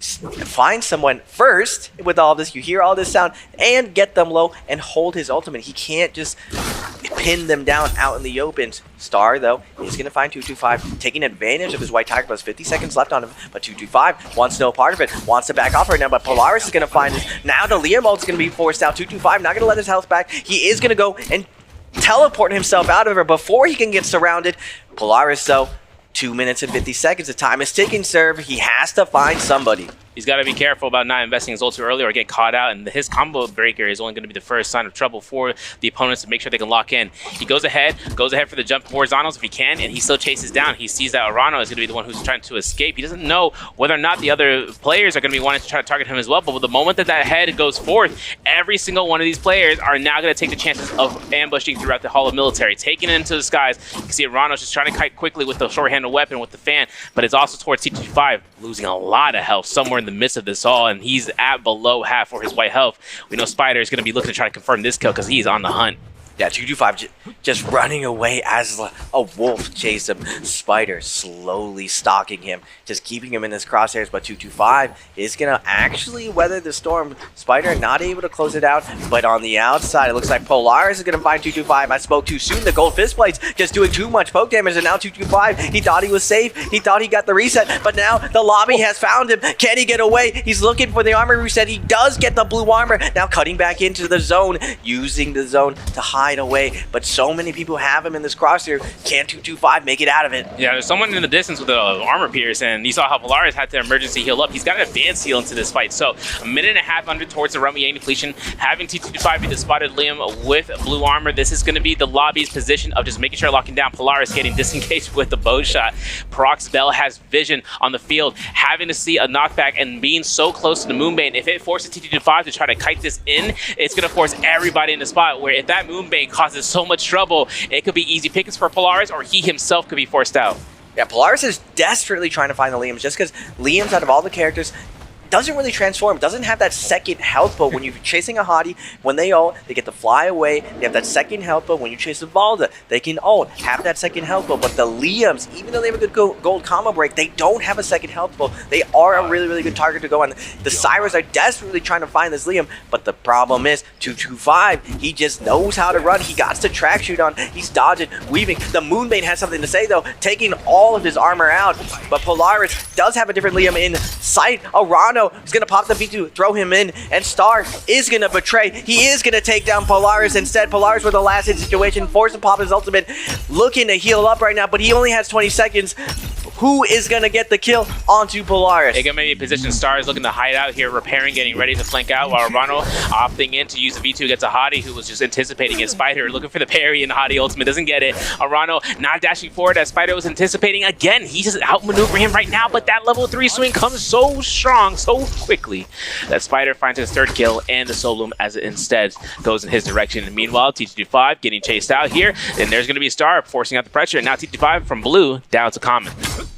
someone first with all this. You hear all this sound and get them low and hold his ultimate. He can't just pin them down out in the open. Star, though, is going to find 225, taking advantage of his White Tiger, plus 50 seconds left on him, but 225 wants no part of it, wants to back off right now, but Polaris is going to find this. Now the Liam ult's going to be forced out. 225 not going to let his health back. He is going to go and teleport himself out of it before he can get surrounded. Polaris, though, 2 minutes and 50 seconds. The time is ticking, Serve. He has to find somebody. He's got to be careful about not investing his ult too early or get caught out, and his combo breaker is only going to be the first sign of trouble for the opponents to make sure they can lock in. He goes ahead for the jump horizontals if he can, and he still chases down. He sees that Arano is going to be the one who's trying to escape. He doesn't know whether or not the other players are going to be wanting to try to target him as well, but with the moment that head goes forth, every single one of these players are now going to take the chances of ambushing throughout the Hall of Military, taking it into the skies. You can see Arano's just trying to kite quickly with the short-handled weapon with the fan, but it's also towards T25, losing a lot of health somewhere in the midst of this all, and he's at below half for his white health. We know Spider is going to be looking to try to confirm this kill because he's on the hunt. Yeah, 225 just running away as a wolf chased him. Spider slowly stalking him, just keeping him in his crosshairs, but 225 is going to actually weather the storm. Spider not able to close it out, but on the outside, it looks like Polaris is going to find 225. I spoke too soon. The gold fist plates just doing too much poke damage, and now 225, he thought he was safe. He thought he got the reset, but now the lobby has found him. Can he get away? He's looking for the armor reset. He does get the blue armor. Now cutting back into the zone, using the zone to hide away, but so many people have him in this crosshair. Can 225 make it out of it? Yeah, there's someone in the distance with the armor pierce, and you saw how Polaris had to emergency heal up. He's got an advanced heal into this fight, so a minute and a half under towards the Rummy Yang depletion. Having T25 be the spotted Liam with blue armor, this is going to be the lobby's position of just making sure locking down. Polaris getting disengaged with the bow shot. Prox Bell has vision on the field, having to see a knockback and being so close to the Moonbane. If it forces T25 to try to kite this in, it's going to force everybody in the spot, where if that Moonbane causes so much trouble, it could be easy pickings for Polaris, or he himself could be forced out. Yeah, Polaris is desperately trying to find the Liams, just because Liams, out of all the characters, doesn't really transform, doesn't have that second health bow. When you're chasing a hottie, when they ult, they get to fly away, they have that second health bow. When you chase a Valda, they can ult, have that second health bow. But the Liams, even though they have a good gold combo break, they don't have a second health bow. They are a really, really good target to go on. The Cyrus are desperately trying to find this Liam, but the problem is 225, he just knows how to run. He got the track shoot on, he's dodging, weaving. The Moonbane has something to say though, taking all of his armor out, but Polaris does have a different Liam in sight. Arano is going to pop the V2, throw him in, and Star is going to betray. He is going to take down Polaris instead. Polaris with the last hit situation, forced to pop his ultimate, looking to heal up right now, but he only has 20 seconds. Who is going to get the kill onto Polaris? They can maybe position. Star is looking to hide out here, repairing, getting ready to flank out, while Arano opting in to use the V2 against a hottie who was just anticipating it. Spider looking for the parry, and hottie ultimate doesn't get it. Arano not dashing forward as Spider was anticipating. Again, he's just outmaneuvering him right now, but that level 3 swing comes so strong, so quickly, that Spider finds his third kill, and the Soul Bloom as it instead goes in his direction. And meanwhile, T25 getting chased out here, and there's going to be Star forcing out the pressure, and now T25 from blue down to common.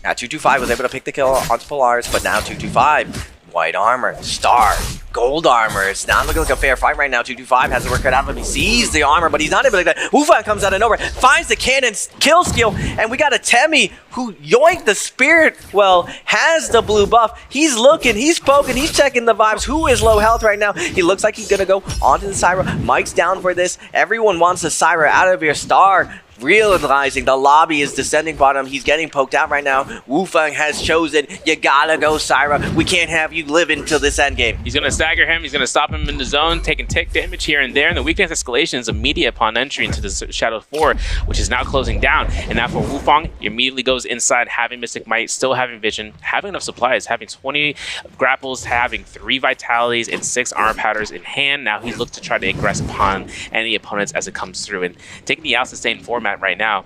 Now 225 was able to pick the kill onto Polaris, but now 225, white armor, Star, gold armor. It's not looking like a fair fight right now. 225 has to work it out of him. He sees the armor, but he's not able to get that. Wufan comes out of nowhere, finds the cannon's kill skill, and we got a Temmie who yoinked the spirit, well, has the blue buff. He's looking, he's poking, he's checking the vibes. Who is low health right now? He looks like he's gonna go onto the Syra. Mike's down for this. Everyone wants the Syra out of here. Star realizing the lobby is descending bottom. He's getting poked out right now. Wufang has chosen, you gotta go, Syra. We can't have you live until this end game. He's going to stagger him. He's going to stop him in the zone, taking tick damage here and there. And the weakness escalation is immediate upon entry into the Shadow 4, which is now closing down. And now for Wufang, he immediately goes inside, having Mystic Might, still having vision, having enough supplies, having 20 grapples, having 3 vitalities and 6 armor powders in hand. Now he's looking to try to aggress upon any opponents as it comes through. And taking the out-sustained format right now,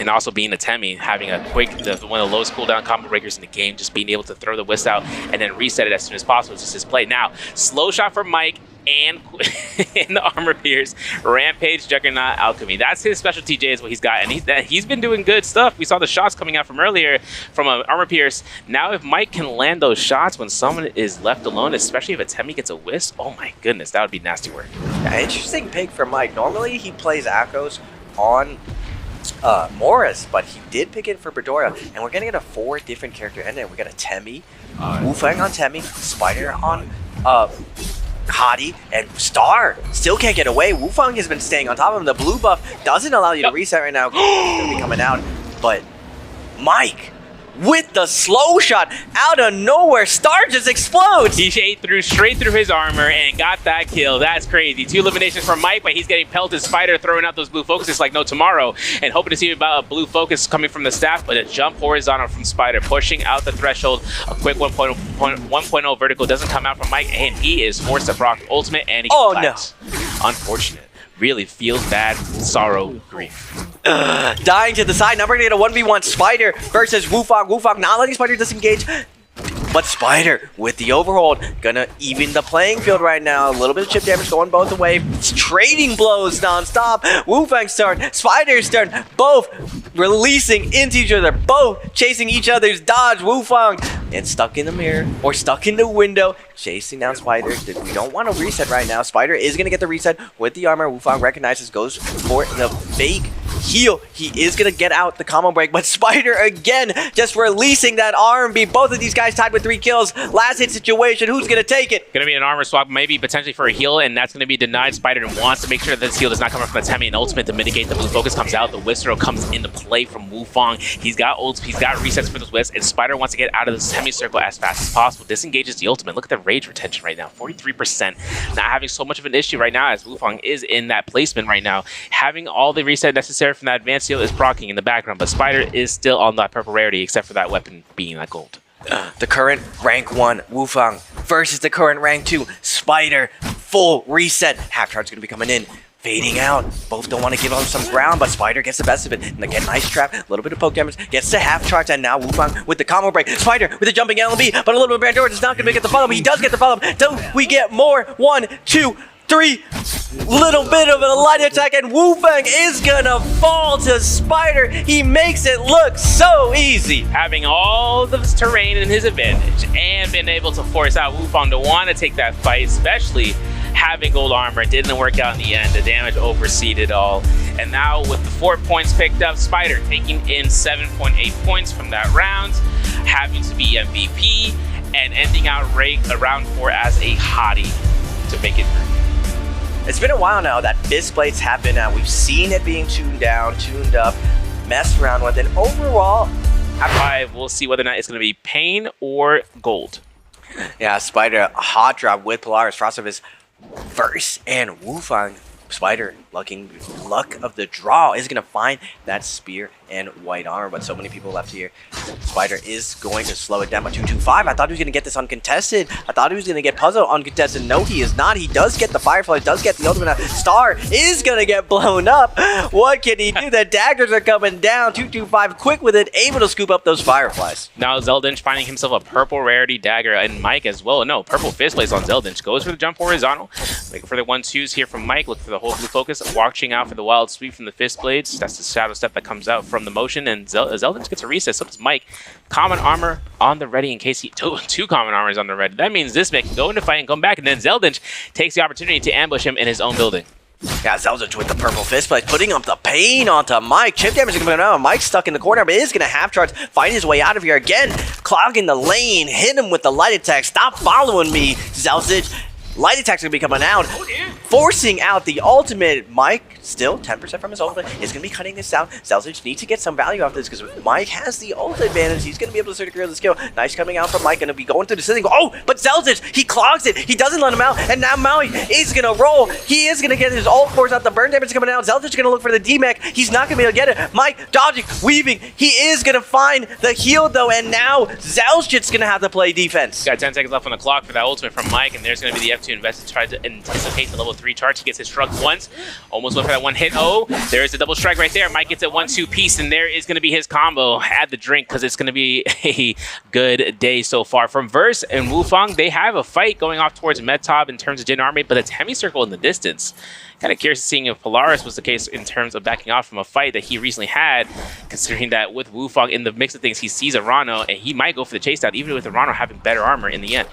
and also being a Temi, having a quick, one of the lowest cooldown combo breakers in the game, just being able to throw the whisk out and then reset it as soon as possible is just his play. Now, slow shot from Mike and in the armor pierce, Rampage, Juggernaut, Alchemy. That's his specialty, Jay, is what he's got. And he's been doing good stuff. We saw the shots coming out from earlier from an armor pierce. Now, if Mike can land those shots when someone is left alone, especially if a Temi gets a whisk, oh my goodness, that would be nasty work. Yeah, interesting pick for Mike. Normally, he plays Akos on Morris, but he did pick it for Bedora, and we're gonna get a 4 different character ending. We got a Temi, Wufang on Temi, Spider on Hadi, and Star still can't get away. Wufang has been staying on top of him. The blue buff doesn't allow you to reset right now. He's gonna be coming out, but Mike with the slow shot out of nowhere, Star just explodes. He ate straight through his armor and got that kill. That's crazy. 2 eliminations from Mike, but he's getting pelted. Spider throwing out those blue focuses like no tomorrow, and hoping to see about a blue focus coming from the staff, but a jump horizontal from Spider, pushing out the threshold. A quick 1.0 vertical doesn't come out from Mike, and he is forced to proc ultimate, and he gets no. Unfortunate. Really feels bad, sorrow, grief. Dying to the side. Now we're gonna get a 1v1 Spider versus Wufang. Wufang not letting Spider disengage, but Spider with the overhold gonna even the playing field right now. A little bit of chip damage going both the way. It's trading blows non-stop. Wufang's turn, Spider's turn, both releasing into each other, both chasing each other's dodge. Wufang and stuck in the mirror or stuck in the window, chasing down Spider. We don't want to reset right now. Spider is going to get the reset with the armor. Wufang recognizes, goes for the fake heal. He is going to get out the combo break, but Spider again just releasing that R&B. Both of these guys tied with 3 kills. Last hit situation. Who's going to take it? Going to be an armor swap, maybe potentially for a heal, and that's going to be denied. Spider wants to make sure that this heal does not come from the Temi, and ultimate to mitigate the blue focus comes out. The whisk throw comes into play from Wufang. He's got ults, he's got resets for those whisks, and Spider wants to get out of the semicircle as fast as possible. Disengages the ultimate. Look at the rage retention right now, 43%. Not having so much of an issue right now as Wufang is in that placement right now. Having all the reset necessary from that advanced heal is proccing in the background, but Spider is still on that purple rarity except for that weapon being that gold. The current rank 1 Wufang versus the current rank 2 Spider. Full reset. Half charge going to be coming in. Fading out. Both don't want to give up some ground, but Spider gets the best of it. And again, nice trap. A little bit of poke damage. Gets to half charge, and now Wufang with the combo break. Spider with the jumping LB, but a little bit of Brandor is not going to get the follow-up. He does get the follow-up. Do we get more? 1, 2, 3. Little bit of a light attack, and Wufang is going to fall to Spider. He makes it look so easy. Having all of this terrain in his advantage and been able to force out Wufang to want to take that fight, especially having gold armor. It didn't work out in the end. The damage overseeded all. And now with the 4 points picked up, Spider taking in 7.8 points from that round, having to be MVP, and ending out round 4 as a hottie to make it through. It's been a while now that Fist Blades have been out. We've seen it being tuned down, tuned up, messed around with it. Overall, we'll see whether or not it's going to be Pain or Gold. Yeah, Spider, a hot drop with Polaris. Frost of his verse, and Wufang, Spider, luck of the draw, is going to find that spear and white armor, but so many people left here. Spider is going to slow it down by 225. I thought he was going to get this uncontested. I thought he was going to get Puzzle uncontested. No, he is not. He does get the Firefly, does get the ultimate. Star is going to get blown up. What can he do? The daggers are coming down. 225, quick with it, able to scoop up those Fireflies. Now Zeldinch finding himself a purple rarity dagger, and Mike as well. No, purple fist plays on Zeldinch. Goes for the jump horizontal. Looking for the 1-2s here from Mike. Look for the whole blue focus. Watching out for the wild sweep from the fist blades. That's the shadow step that comes out from the motion, and Zeldinch gets a reset. So does Mike. Common armor on the ready in case he... Two common armors on the ready. That means this man can go into fight and come back, and then Zeldinch takes the opportunity to ambush him in his own building. Yeah, Zeldinch with the purple fist blade, putting up the pain onto Mike. Chip damage is going on. Mike's stuck in the corner, but is going to half charge, find his way out of here again. Clogging the lane, hit him with the light attack. Stop following me, Zeldinch. Light attack's gonna be coming out, forcing out the ultimate. Mike still 10% from his ultimate is gonna be cutting this down. Zelzich needs to get some value off this because Mike has the ult advantage. He's gonna be able to sort of clear the skill. Nice coming out from Mike, gonna be going through the ceiling. Oh, but Zelzich, he clogs it. He doesn't let him out, and now Maui is gonna roll. He is gonna get his ult force out. The burn damage coming out. Zelzich gonna look for the D-Mech. He's not gonna be able to get it. Mike dodging, weaving. He is gonna find the heal though, and now Zelzich's gonna have to play defense. Got 10 seconds left on the clock for that ultimate from Mike, and there's going to be the F2 invest to try to anticipate the level 3 charge. He gets his shrug once, almost went for that one hit. Oh, there's the double strike right there. Mike gets it 1-2 piece, and there is going to be his combo. Add the drink because it's going to be a good day so far. From Verse and Wufang, they have a fight going off towards Medtob in terms of Jin Army, but it's Hemicircle in the distance. Kind of curious seeing if Polaris was the case in terms of backing off from a fight that he recently had, considering that with Wufang in the mix of things, he sees Arano, and he might go for the chase down, even with Arano having better armor in the end.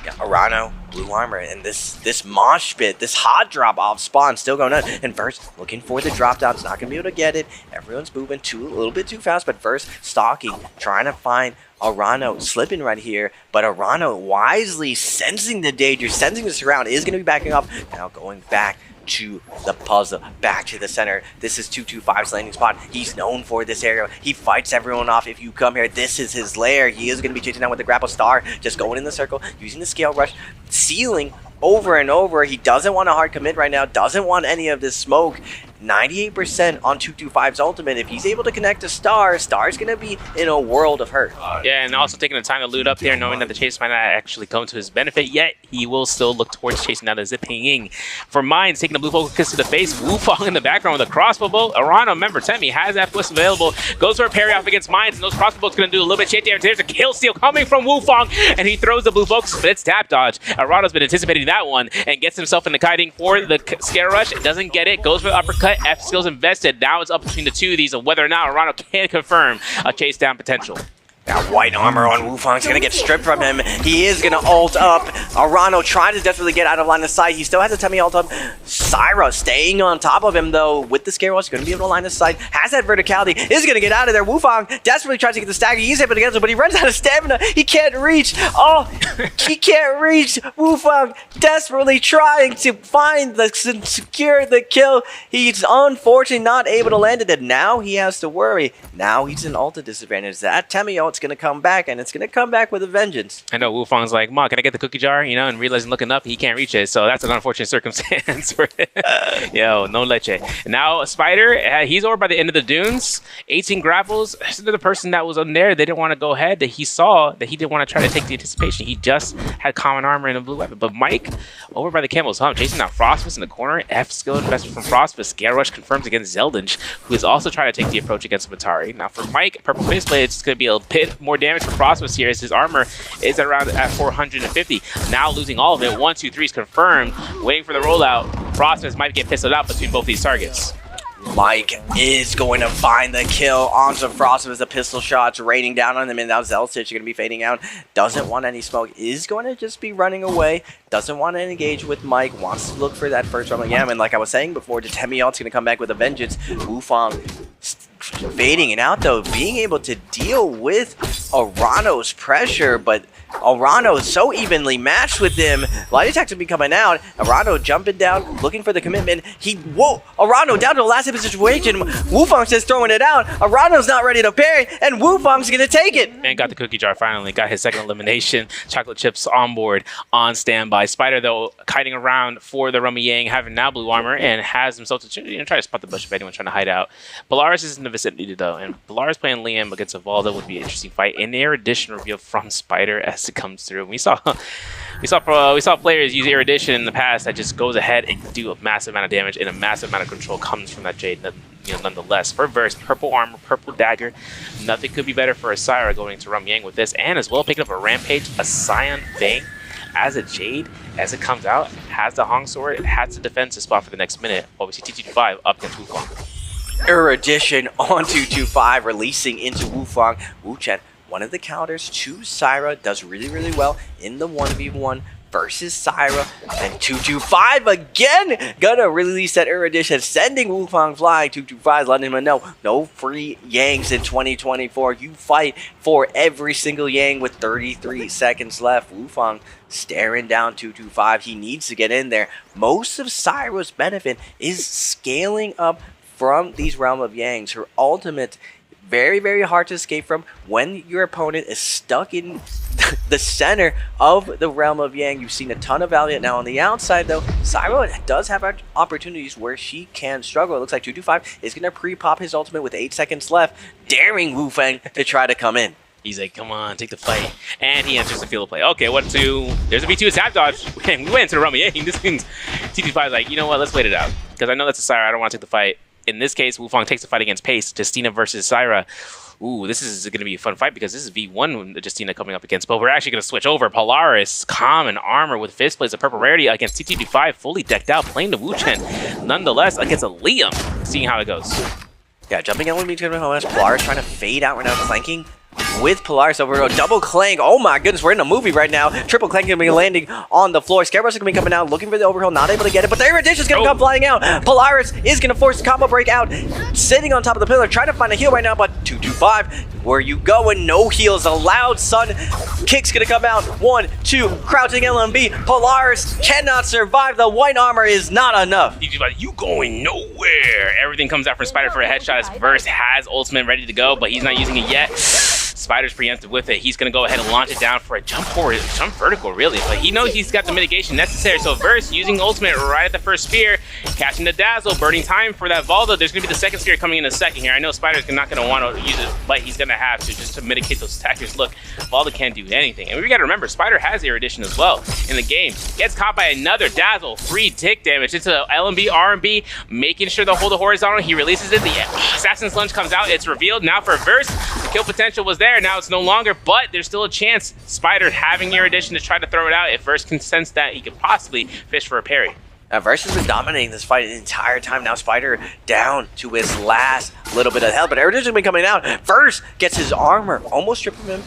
Yeah, Arano, blue armor, and this mosh pit, this hot drop off spawn still going on. And Verse looking for the drop down. It's not going to be able to get it. Everyone's moving a little bit too fast, but Verse stalking, trying to find Arano slipping right here. But Arano wisely sensing the danger, sensing the surround, is going to be backing up. Now going back to the puzzle, back to the center. This is 225's landing spot. He's known for this area. He fights everyone off. If you come here, this is his lair. He is going to be chasing down with the grapple star, just going in the circle, using the scale rush, sealing over and over. He doesn't want a hard commit right now, doesn't want any of this smoke. 98% on 225's ultimate. If he's able to connect to Star, Star's going to be in a world of hurt. Yeah, and also taking the time to loot up there, knowing that the chase might not actually come to his benefit, yet he will still look towards chasing down the Zipping Ying. For Mines, taking a blue focus to the face, Wufang in the background with a crossbow bow. Arano, remember, Temi has that twist available, goes for a parry off against Mines, and those crossbow bows going to do a little bit of shit there. There's a kill steal coming from Wufang, and he throws the blue focus, but it's tap dodge. Arano's been anticipating that one, and gets himself in the kiting for the scare rush. Doesn't get it, goes for the uppercut, F skills invested. Now it's up between the two of these of whether or not Arano can confirm a chase down potential. That white armor on Wufang's gonna get stripped from him. He is gonna ult up. Arano trying to desperately get out of line of sight. He still has a Temi ult up. Syra staying on top of him though with the scare rush. Gonna be able to line of sight. Has that verticality. Is gonna get out of there. Wufang desperately tries to get the stagger. He's able to get it, but he runs out of stamina. He can't reach. Oh, he can't reach. Wufang desperately trying to find the secure the kill. He's unfortunately not able to land it, and now he has to worry. Now he's in ulti disadvantage. That Temi ult going to come back, and it's going to come back with a vengeance. I know Wufang's like, Ma, can I get the cookie jar? You know, and realizing looking up, he can't reach it. So that's an unfortunate circumstance for him. Yo, no leche. Now, Spider, he's over by the end of the dunes. 18 grapples. The person that was on there, they didn't want to go ahead. That he saw that he didn't want to try to take the anticipation. He just had common armor and a blue weapon. But Mike, over by the Camel's Hump, chasing down Frostmas in the corner. F skill investment from Frostmas. Scare Rush confirms against Zeldinch, who is also trying to take the approach against Matari. Now, for Mike, Purple Faceblade, it's going to be a bit more damage for Frostmas here as his armor is around at 450. Now losing all of it. 1, 2, 3 is confirmed. Waiting for the rollout. Frostmas might get pistoled out between both these targets. Mike is going to find the kill onto Frostmas as the pistol shots raining down on him, and now Zelzich is going to be fading out. Doesn't want any smoke. Is going to just be running away. Doesn't want to engage with Mike. Wants to look for that first round. Yeah, and like I was saying before, the Temi ult's going to come back with a vengeance. Wufang fading it out though, being able to deal with Arano's pressure, but Arano is so evenly matched with him. Light attacks will be coming out. Arano jumping down, looking for the commitment. Whoa! Arano down to the last hit of the situation. Wufang's just throwing it out. Arano's not ready to parry, and Wufang's gonna take it. And got the cookie jar finally. Got his second elimination. Chocolate chips on board, on standby. Spider though, kiting around for the Rummy Yang, having now blue armor, and has himself to try to spot the bush if anyone's trying to hide out. Polaris is in the vicinity though, and Polaris playing Liam against Evalda would be an interesting fight. An erudition reveal from Spider as it comes through. We saw players use erudition in the past that just goes ahead and do a massive amount of damage, and a massive amount of control comes from that Jade. Nonetheless, for Verse, purple armor, purple dagger, nothing could be better for a Syra going to Rum Yang with this, and as well picking up a Rampage, a Scion Fang as a Jade as it comes out, has the Hong Sword, it has the defensive spot for the next minute. Obviously, T25 up against Wufang. Erudition on 225, releasing into Wufang. Wu Chen, one of the counters to Syra, does really, really well in the 1v1 versus Syra. And 225 again gonna release that erudition, sending Wufang flying. 225 letting him know no free Yangs in 2024. You fight for every single Yang with 33 seconds left. Wufang staring down 225. He needs to get in there. Most of Syra's benefit is scaling up from these Realm of Yangs. Her ultimate, very, very hard to escape from when your opponent is stuck in the center of the Realm of Yang. You've seen a ton of Valiant. Now on the outside though, Syra does have opportunities where she can struggle. It looks like 225 is going to pre-pop his ultimate with 8 seconds left, daring Wufang to try to come in. He's like, come on, take the fight. And he enters the field of play. Okay, 1-2. There's a V2 tap dodge. We went into the Realm of Yang. This means T25 is like, you know what, let's wait it out. Because I know that's a Syra. I don't want to take the fight. In this case, Wufang takes the fight against Pace. Justina versus Syra. Ooh, this is going to be a fun fight because this is V1 Justina coming up against. But we're actually going to switch over. Polaris, common armor with fist plays a purple rarity against TT25, fully decked out, playing the Wu Chen. Nonetheless, against a Liam, seeing how it goes. Yeah, jumping out with me to Polaris trying to fade out right now, flanking with Polaris over a double clank. Oh my goodness, we're in a movie right now. Triple clank gonna be landing on the floor. Scarecrow's gonna be coming out, looking for the overhill, not able to get it, but the erudition's gonna come flying out. Polaris is gonna force the combo break out, sitting on top of the pillar, trying to find a heal right now, but 225, where you going? No heals allowed. Sun kick's gonna come out. 1, 2, crouching LMB. Polaris cannot survive. The white armor is not enough. You going nowhere. Everything comes out from Spider for a headshot. His Verse has ultimate ready to go, but he's not using it yet. Spider's preemptive with it. He's going to go ahead and launch it down for a jump forward, jump vertical, really. But he knows he's got the mitigation necessary. So Verse using ultimate right at the first spear, catching the dazzle, burning time for that Valda. There's going to be the second spear coming in a second here. I know Spider's not going to want to use it, but he's going to have to just to mitigate those attackers. Look, Valda can't do anything. And we got to remember, Spider has erudition as well in the game. Gets caught by another dazzle, free tick damage. It's a LMB, RMB, making sure to hold the horizontal. He releases it. The Assassin's Lunge comes out. It's revealed now for Verse. The kill potential was there. Now it's no longer, but there's still a chance. Spider having erudition to try to throw it out. If Verse can sense that, he could possibly fish for a parry. Verse has been dominating this fight the entire time. Now Spider down to his last little bit of health, but erudition has been coming out. Verse gets his armor, almost stripping him.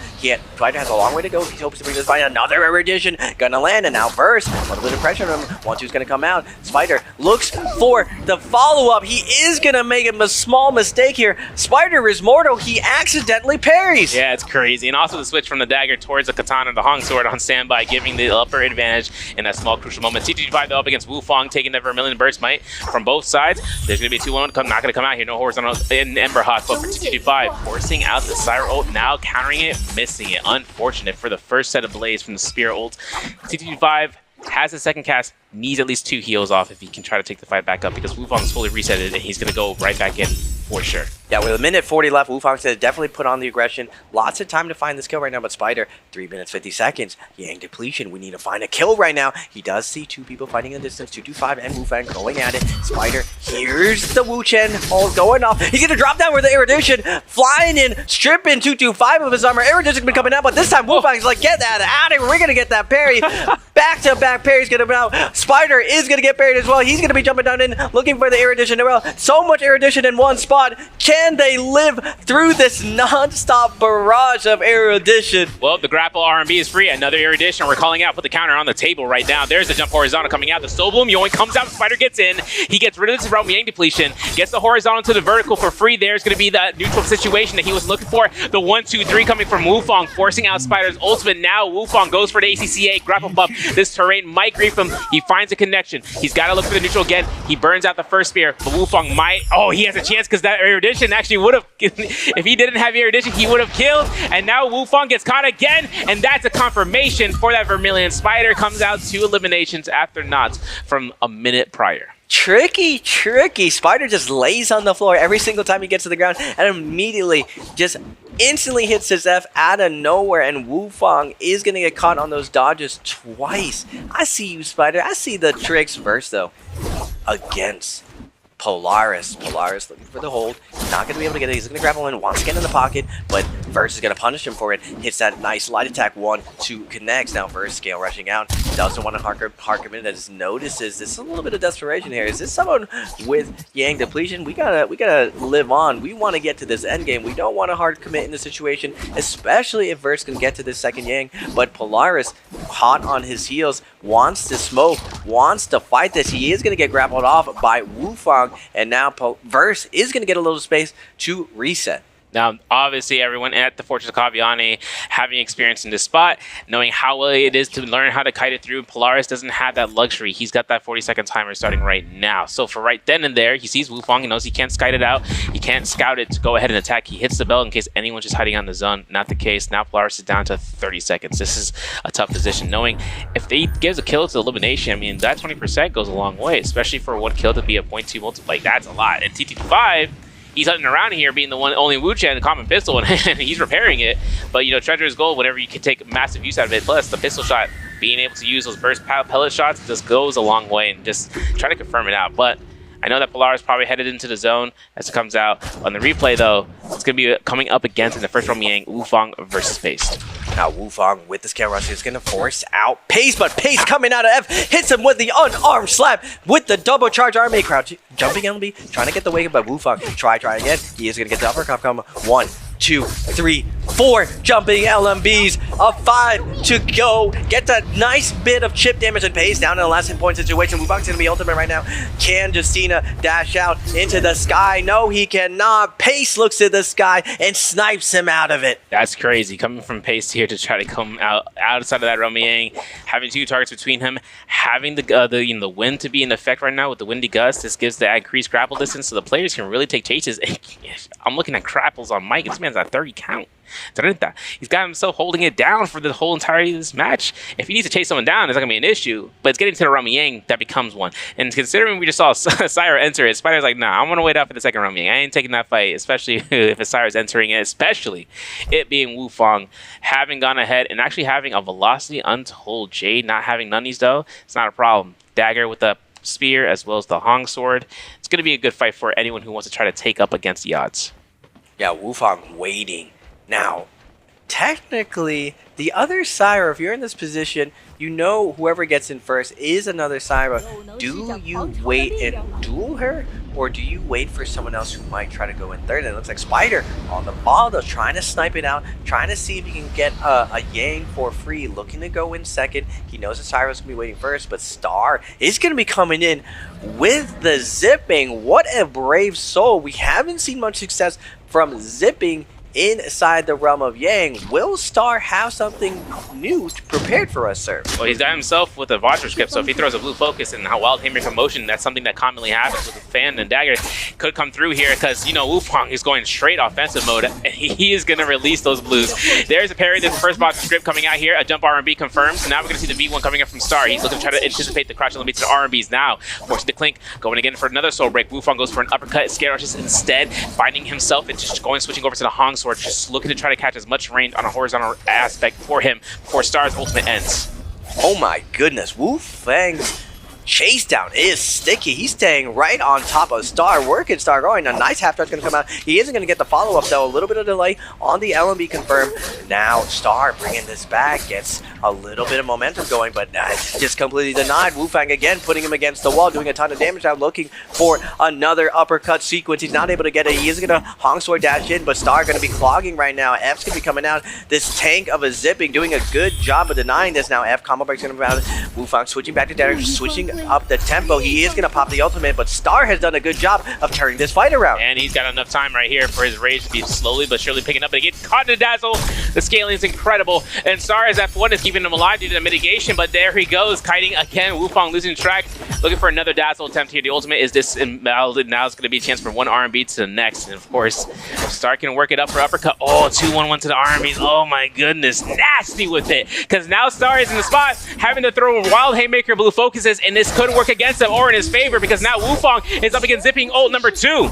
Spider has a long way to go. He hopes to bring this fight. Another erudition gonna land, and now Verse, a little bit of pressure on him. 1-2's gonna come out. Spider looks for the follow-up. He is gonna make a small mistake here. Spider is mortal. He accidentally parries. Yeah, it's crazy. And also the switch from the dagger towards the katana, the Hong sword on standby, giving the upper advantage in that small crucial moment. CT5 though up against Wufang, taking that Vermilion Burst Might from both sides. There's going to be a 2-1, not going to come out here. No horizontal in Ember Hawk, but for TT5, forcing out the Syra ult, now countering it, missing it. Unfortunate for the first set of Blaze from the Spear ult. TT5 has the second cast, needs at least 2 heals off if he can try to take the fight back up, because Wufang's fully resetted and he's going to go right back in for sure. Yeah, with 1:40 left, Wufang said definitely put on the aggression. Lots of time to find this kill right now, but Spider, 3 minutes 50 seconds. Yang depletion, we need to find a kill right now. He does see 2 people fighting in the distance, 225 and Wufang going at it. Spider, here's the Wu Chen, all going off. He's gonna drop down with the erudition, flying in, stripping 225 of his armor. Erudition's been coming out, but this time Wufang's like, get that out of here, we're gonna get that parry. Back-to-back parry's gonna be out. Spider is gonna get parried as well. He's gonna be jumping down in, looking for the erudition as well. So much erudition in one spot. Can they live through this non-stop barrage of erudition? Well, the grapple RMB is free. Another erudition. We're calling out. Put the counter on the table right now. There's the jump horizontal coming out. The Soul Bloom Yoink comes out. Spider gets in. He gets rid of this Realm Yang depletion. Gets the horizontal to the vertical for free. There's going to be that neutral situation that he was looking for. The 1-2-3 coming from Wufang, forcing out Spider's ultimate. Now Wufang goes for the ACCA grapple buff. This terrain might grief him. He finds a connection. He's got to look for the neutral again. He burns out the first spear. But Wufang might... Oh, he has a chance because that erudition actually would have... If he didn't have erudition, he would have killed. And now Wufang gets caught again. And that's a confirmation for that Vermilion. Spider comes out 2 eliminations after knots from a minute prior. Tricky. Spider just lays on the floor every single time he gets to the ground and immediately just instantly hits his F out of nowhere, and Wufang is going to get caught on those dodges twice. I see you, Spider. I see the tricks. Verse, though, against Polaris. Polaris looking for the hold. He's not going to be able to get it. He's going to grapple in, wants to get in the pocket, but Verse is going to punish him for it. Hits that nice light attack 1-2 connects. Now Verse scale rushing out. Doesn't want to harken in. That just notices this is a little bit of desperation here. Is this someone with Yang depletion? We gotta live on. We want to get to this end game. We don't want to hard commit in the situation, especially if Verse can get to this second Yang. But Polaris hot on his heels, wants to smoke, wants to fight this. He is going to get grappled off by Wufang, and now Verse is going to get a little space to reset. Now, obviously, everyone at the Fortress of Kaviane having experience in this spot, knowing how well it is to learn how to kite it through, Polaris doesn't have that luxury. He's got that 40-second timer starting right now. So for right then and there, he sees Wufang, he knows he can't kite it out, he can't scout it to go ahead and attack. He hits the bell in case anyone's just hiding on the zone. Not the case. Now Polaris is down to 30 seconds. This is a tough position, knowing if he gives a kill to elimination, I mean, that 20% goes a long way, especially for one kill to be a 0.2 multi. Like, that's a lot. And TT5, he's hunting around here, being the only Wu-Chan, the common pistol, and he's repairing it. But, you know, treasure is gold whenever you can take massive use out of it. Plus, the pistol shot, being able to use those burst pellet shots just goes a long way, and just try to confirm it out. But I know that Polaris probably headed into the zone as it comes out. On the replay, though, it's going to be coming up against, in the first round, Yang, Wufang versus Pace. Now Wufang with the scale rush is going to force out Pace, but Pace coming out of F hits him with the unarmed slap with the double charge RMA crowd. Jumping LB, trying to get the wake up, but Wufang try again. He is going to get the uppercut come. 1, 2, 3, 4 jumping LMBs, a 5 to go. Get that nice bit of chip damage and Pace down in the last hit point situation. Wufang's going to be ultimate right now. Can Justina dash out into the sky? No, he cannot. Pace looks at the sky and snipes him out of it. That's crazy. Coming from Pace here to try to come outside of that Yang, having 2 targets between him, having the wind to be in effect right now with the windy gust. This gives the increased grapple distance, so the players can really take chases. I'm looking at grapples on Mike. This man's at 30 count. He's got himself holding it down for the whole entirety of this match. If he needs to chase someone down, it's not going to be an issue, but it's getting to the Yang that becomes one. And considering we just saw Syra enter it, Spider's like, nah, I'm going to wait out for the second Yang. I ain't taking that fight, especially if Syra's entering it, especially it being Wufang having gone ahead and actually having a velocity untold. Jade not having nunnies, though, it's not a problem. Dagger with the spear as well as the Hong sword. It's going to be a good fight for anyone who wants to try to take up against the odds. Yeah, Wufang waiting. Now, technically, the other Syra, if you're in this position, you know whoever gets in first is another Syra. Do you wait and duel her? Or do you wait for someone else who might try to go in third? And it looks like Spider on the ball, though, trying to snipe it out, trying to see if he can get a Yang for free, looking to go in second. He knows that Syra's going to be waiting first, but Star is going to be coming in with the zipping. What a brave soul. We haven't seen much success from zipping inside the realm of Yang. Will Star have something new prepared for us, sir? Well, he's got himself with a Vajra script, so if he throws a blue focus and a wild haymaker motion, that's something that commonly happens with a fan and dagger. Could come through here because, you know, Wufang is going straight offensive mode, and he is going to release those blues. There's a parry. This first Vajra script coming out here. A jump R&B confirms. Now we're going to see the V1 coming up from Star. He's looking to try to anticipate the crouch LMB to the R&Bs now. Forcing the clink. Going again for another soul break. Wufang goes for an uppercut. Scare rushes instead, finding himself and just switching over to the Hong sword, just looking to try to catch as much range on a horizontal aspect for him before Star's ultimate ends. Oh my goodness, Wufang's chase down is sticky. He's staying right on top of Star, working Star, going. A nice half charge going to come out. He isn't going to get the follow-up, though. A little bit of delay on the LMB confirmed. Now Star bringing this back, gets a little bit of momentum going, but just completely denied. Wufang again putting him against the wall, doing a ton of damage now, looking for another uppercut sequence. He's not able to get it. He is going to Hong Sword dash in, but Star going to be clogging right now. F's going to be coming out. This tank of a zipping, doing a good job of denying this now. F combo break's going to be out. Wufang switching back to damage, switching up the tempo. He is going to pop the ultimate, but Star has done a good job of turning this fight around. And he's got enough time right here for his rage to be slowly but surely picking up. But he gets caught in a dazzle. The scaling is incredible. And Star as F1 is keeping him alive due to the mitigation, but there he goes, kiting again. Wufang losing track, looking for another dazzle attempt here. The ultimate is disemboweled. Now it's going to be a chance for one R&B to the next. And of course, Star can work it up for uppercut. Oh, 2-1-1 to the R&Bs. Oh my goodness, nasty with it. Because now Star is in the spot, having to throw wild haymaker blue focuses, and this could work against him or in his favor, because now Wufang is up against zipping ult number 2.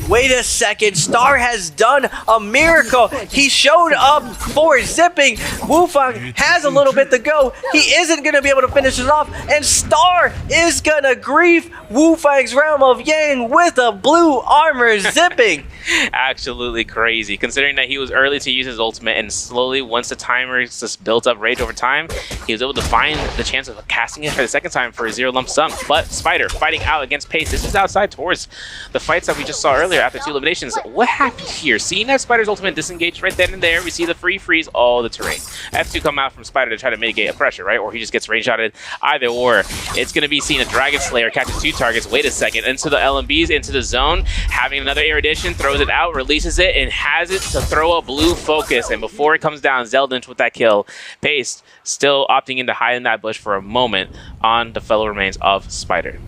Wait a second, Star has done a miracle. He showed up for zipping. Wufang has a little bit to go. He isn't going to be able to finish it off, and Star is going to grief Wufang's realm of Yang with a blue armor zipping. Absolutely crazy, considering that he was early to use his ultimate, and slowly, once the timer just built up rage over time, he was able to find the chance of casting it for the second time for a 0 lump sum. But Spider fighting out against Pace. This is outside towards the fights that we just saw earlier. earlier after 2 eliminations. What happened here? Seeing that Spider's ultimate disengaged right then and there, we see the free freeze all the terrain. F2 come out from Spider to try to mitigate a pressure, right? Or he just gets range shotted. Either or. It's going to be seeing a Dragon Slayer catches 2 targets. Wait a second. Into the LMBs, into the zone. Having another erudition, throws it out, releases it, and has it to throw a blue focus. And before it comes down, Zeldinch with that kill. Pace still opting in to hide in that bush for a moment on the fellow remains of Spider.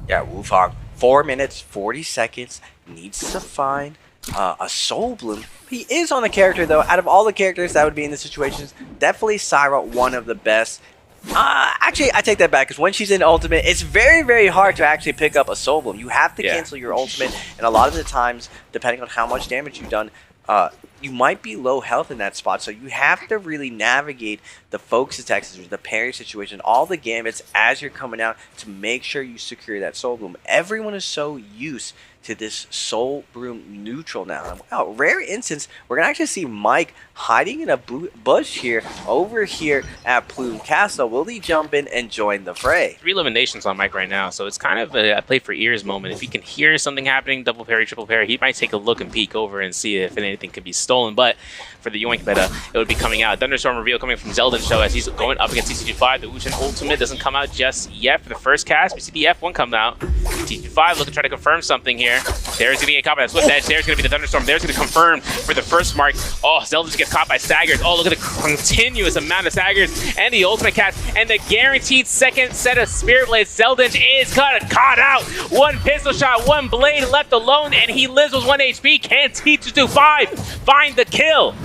Yeah, Wufang, 4 minutes, 40 seconds, needs to find a Soul Bloom. He is on the character, though. Out of all the characters that would be in the situations, definitely Syra, one of the best. Actually, I take that back, because when she's in Ultimate, it's very, very hard to actually pick up a Soul Bloom. You have to cancel your Ultimate, and a lot of the times, depending on how much damage you've done, you might be low health in that spot, so you have to really navigate the focus attacks, the parry situation, all the gambits as you're coming out to make sure you secure that Soul Bloom. Everyone is so used to this Soul Bloom neutral now. And wow, rare instance, we're going to actually see Mike hiding in a bush here, over here at Plume Castle. Will he jump in and join the fray? 3 eliminations on Mike right now, so it's kind of a play for ears moment. If he can hear something happening, double parry, triple parry, he might take a look and peek over and see if anything could be stolen. But for the Yoink meta, it would be coming out. Thunderstorm reveal coming from Zeldin show as he's going up against TCG5. The Wuchen ultimate doesn't come out just yet for the first cast. We see the F1 come out. TCG5 looking to try to confirm something here. There's going to get caught by that Swift Edge. There's going to be the Thunderstorm. There's going to confirm for the first mark. Oh, Zeldin just gets caught by staggers. Oh, look at the continuous amount of staggers and the ultimate cast and the guaranteed second set of Spirit Blades. Zeldin is caught out. 1 pistol shot, 1 blade left alone, and he lives with 1 HP. Can TCG5 find the kill?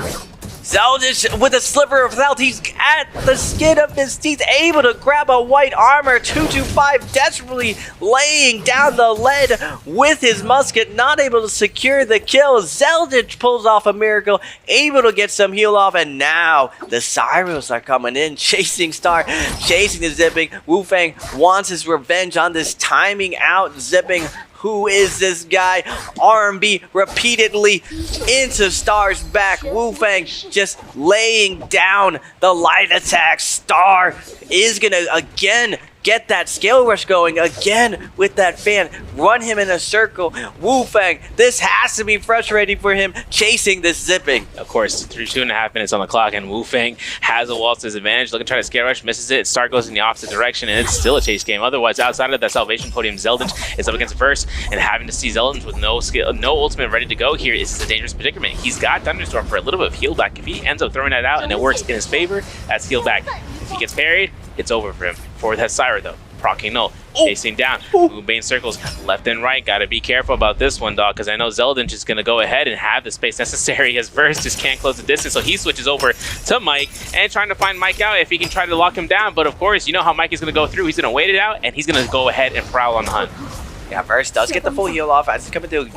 Zeldin with a sliver of health, he's at the skin of his teeth, able to grab a white armor. 225 desperately laying down the lead with his musket, not able to secure the kill. Zeldin pulls off a miracle, able to get some heal off, and now the Sirens are coming in, chasing Star, chasing the Zipping. Wufang wants his revenge on this timing out Zipping. Who is this guy? R&B repeatedly into Star's back. Wufang just laying down the light attack. Star is going to again get that scale rush going again with that fan. Run him in a circle. Wufang, this has to be frustrating for him chasing this Zipping. Of course, through 2.5 minutes on the clock, and Wufang has a waltz to his advantage. Looking to try to scale rush, misses it. Star goes in the opposite direction, and it's still a chase game. Otherwise, outside of that salvation podium, Zeldin is up against Verse, and having to see Zeldin with no skill, no ultimate ready to go here is a dangerous predicament. He's got Thunderstorm for a little bit of heal back. If he ends up throwing that out and it works in his favor, that's heal back. If he gets parried, it's over for him. Forward has Syra though. Procking null. Chasing down. Moonbane circles left and right. Gotta be careful about this one, dog, because I know Zeldin is gonna go ahead and have the space necessary as Verse just can't close the distance. So he switches over to Mike and trying to find Mike out if he can try to lock him down. But of course, you know how Mike is gonna go through. He's gonna wait it out and he's gonna go ahead and prowl on the hunt. Yeah, Verse does get the full heal off as he's coming through.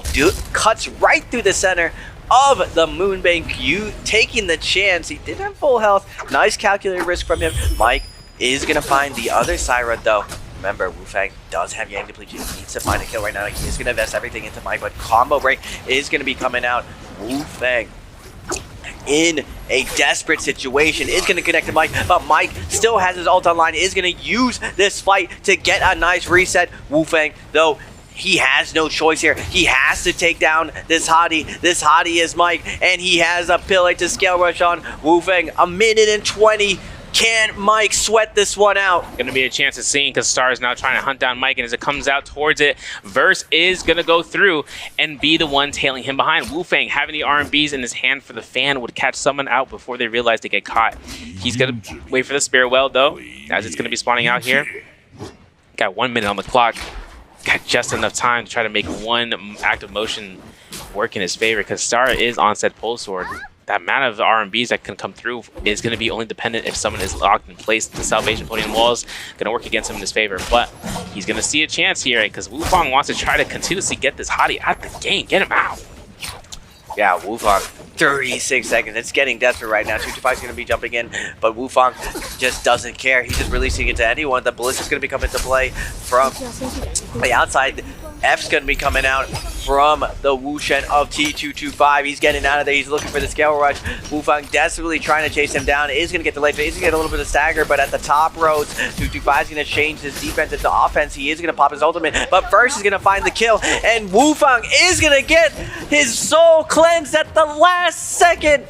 Cuts right through the center of the Moonbank. You taking the chance. He did have full health. Nice calculated risk from him. Mike is going to find the other Siren, though. Remember, Wufang does have Yang depletion. He needs to find a kill right now. He is going to invest everything into Mike, but combo break is going to be coming out. Wufang in a desperate situation is going to connect to Mike, but Mike still has his ult online, is going to use this fight to get a nice reset. Wufang, though, he has no choice here. He has to take down this hottie. This hottie is Mike, and he has a pillar to scale rush on. Wufang, 1:20. Can Mike sweat this one out? Gonna be a chance of seeing because Star is now trying to hunt down Mike, and as it comes out towards it, Verse is gonna go through and be the one tailing him behind. Wufang having the R&Bs in his hand for the fan would catch someone out before they realize they get caught. He's gonna wait for the Spirit Well though, as it's gonna be spawning out here. Got 1 minute on the clock. Got just enough time to try to make one active motion work in his favor because Star is on set pole sword. That amount of R&Bs that can come through is going to be only dependent if someone is locked in place. The salvation podium walls going to work against him in his favor, but he's going to see a chance here because Wufang wants to try to continuously get this hottie out the game, get him out. Yeah, Wufang, 36 seconds. It's getting desperate right now. 225 is going to be jumping in, but Wufang just doesn't care. He's just releasing it to anyone. The Ballista's going to be coming into play from the outside. F's going to be coming out from the Wushen of T225. He's getting out of there. He's looking for the scale rush. Wufang desperately trying to chase him down. Is going to get the late phase. He's going to get a little bit of stagger, but at the top roads, 225 is going to change his defense into offense. He is going to pop his ultimate, but first is going to find the kill, and Wufang is going to get his soul cleansed at the last second.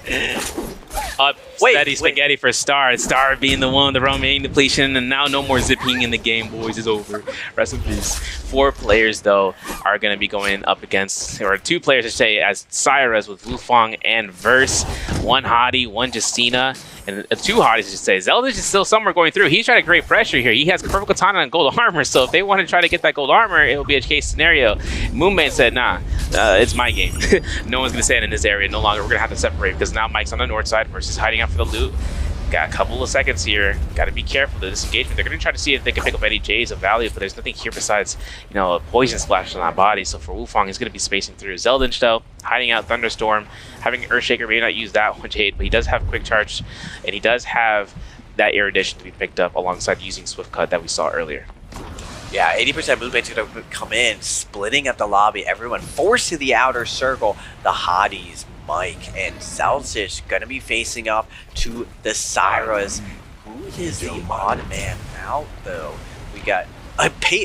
Up steady spaghetti for Star. Star being the one, the roaming depletion, and now no more zipping in the game, boys. Is over. Rest in peace. 4 players, though, are going to be going up against, or 2 players, I say, as Cyrus with Wufang and Verse. 1 Hottie, 1 Justina, and 2 Hotties, I should say. Zeldin is still somewhere going through. He's trying to create pressure here. He has purple katana and gold armor, so if they want to try to get that gold armor, it will be a case scenario. Moonbane said, nah, it's my game. No one's going to stand in this area no longer. We're going to have to separate because now Mike's on the north side versus hiding out for the loot. Got a couple of seconds here. Got to be careful of this engagement. They're going to try to see if they can pick up any J's of value, but there's nothing here besides, you know, a poison splash on that body. So for Wufang, he's going to be spacing through. Zeldin, though, hiding out Thunderstorm, having Earthshaker, may not use that one Jade, but he does have Quick Charge, and he does have that Erudition to be picked up alongside using Swift Cut that we saw earlier. Yeah, 80% Moonbane's going to come in, splitting up the lobby. Everyone forced to the outer circle. The Hotties, Mike, and Zalcic going to be facing off to the Cyrus. Who is the odd man out, though? We got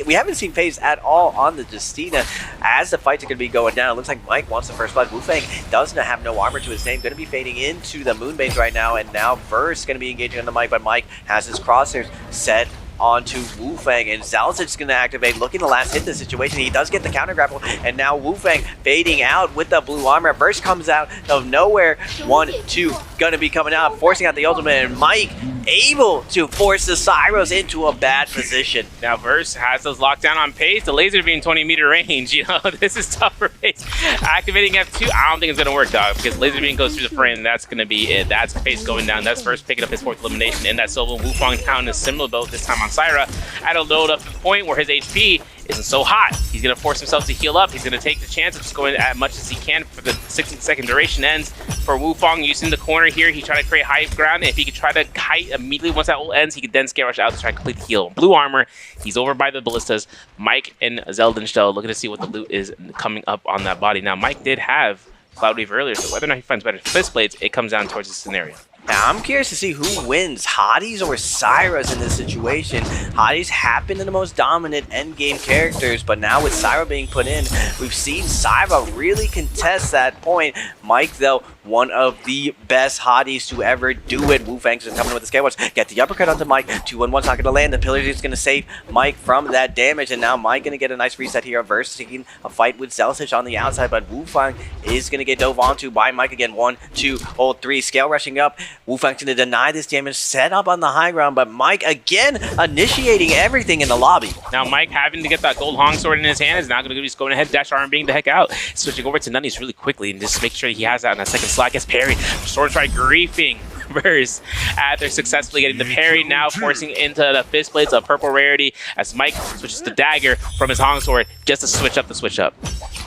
we haven't seen Phase at all on the Justina as the fights are going to be going down. It looks like Mike wants the first blood. Wufang doesn't have no armor to his name. Going to be fading into the Moonbase right now, and now Verse going to be engaging on the Mike, but Mike has his crosshairs set onto Wufang, and Zalcic is going to activate, looking to last hit the situation. He does get the counter grapple, and now Wufang fading out with the blue armor. Verse comes out of nowhere. 1, 2, going to be coming out, forcing out the ultimate, and Mike able to force the Cyrus into a bad position. Now Verse has those locked down on Pace. The laser being 20-meter range. You know, this is tough for Pace. Activating F2, I don't think it's going to work, dog, because laser beam goes through the frame. That's going to be it. That's Pace going down. That's Verse picking up his 4th elimination in that solo. Wufang down is similar, though, this time on Syra at a load up to the point where his HP isn't so hot. He's going to force himself to heal up. He's going to take the chance of just going as much as he can for the 16-second duration ends. For Wufang, using the corner here, he's trying to create high ground. If he could try to kite immediately once that ult ends, he could then scale rush out to try to complete the heal. Blue armor, he's over by the ballistas. Mike and Zeldin still looking to see what the loot is coming up on that body. Now, Mike did have Cloud Weave earlier, so whether or not he finds better fist blades, it comes down towards this scenario. Now, I'm curious to see who wins, Hotties or Cyrus in this situation. Hotties have been the most dominant endgame characters, but now with Syra being put in, we've seen Syra really contest that point. Mike, though, one of the best Hotties to ever do it. Wufang's coming in with the scale watch. Get the uppercut onto Mike. 2-1-1's not going to land. The pillar is going to save Mike from that damage, and now Mike going to get a nice reset here. Verse taking a fight with Zalcic on the outside, but Wufang is going to get dove onto by Mike again. 1, 2, ult 3. Scale rushing up. Wufang's going to deny this damage, set up on the high ground, but Mike again initiating everything in the lobby. Now Mike having to get that gold Hong sword in his hand is now going to be going ahead, dash arm being the heck out. Switching over to Nunnies really quickly and just make sure he has that in that second slot. Gets parried. Sword try griefing Verse after successfully getting the parry, now forcing into the fist blades of purple rarity as Mike switches the dagger from his Hong sword just to switch up the switch up.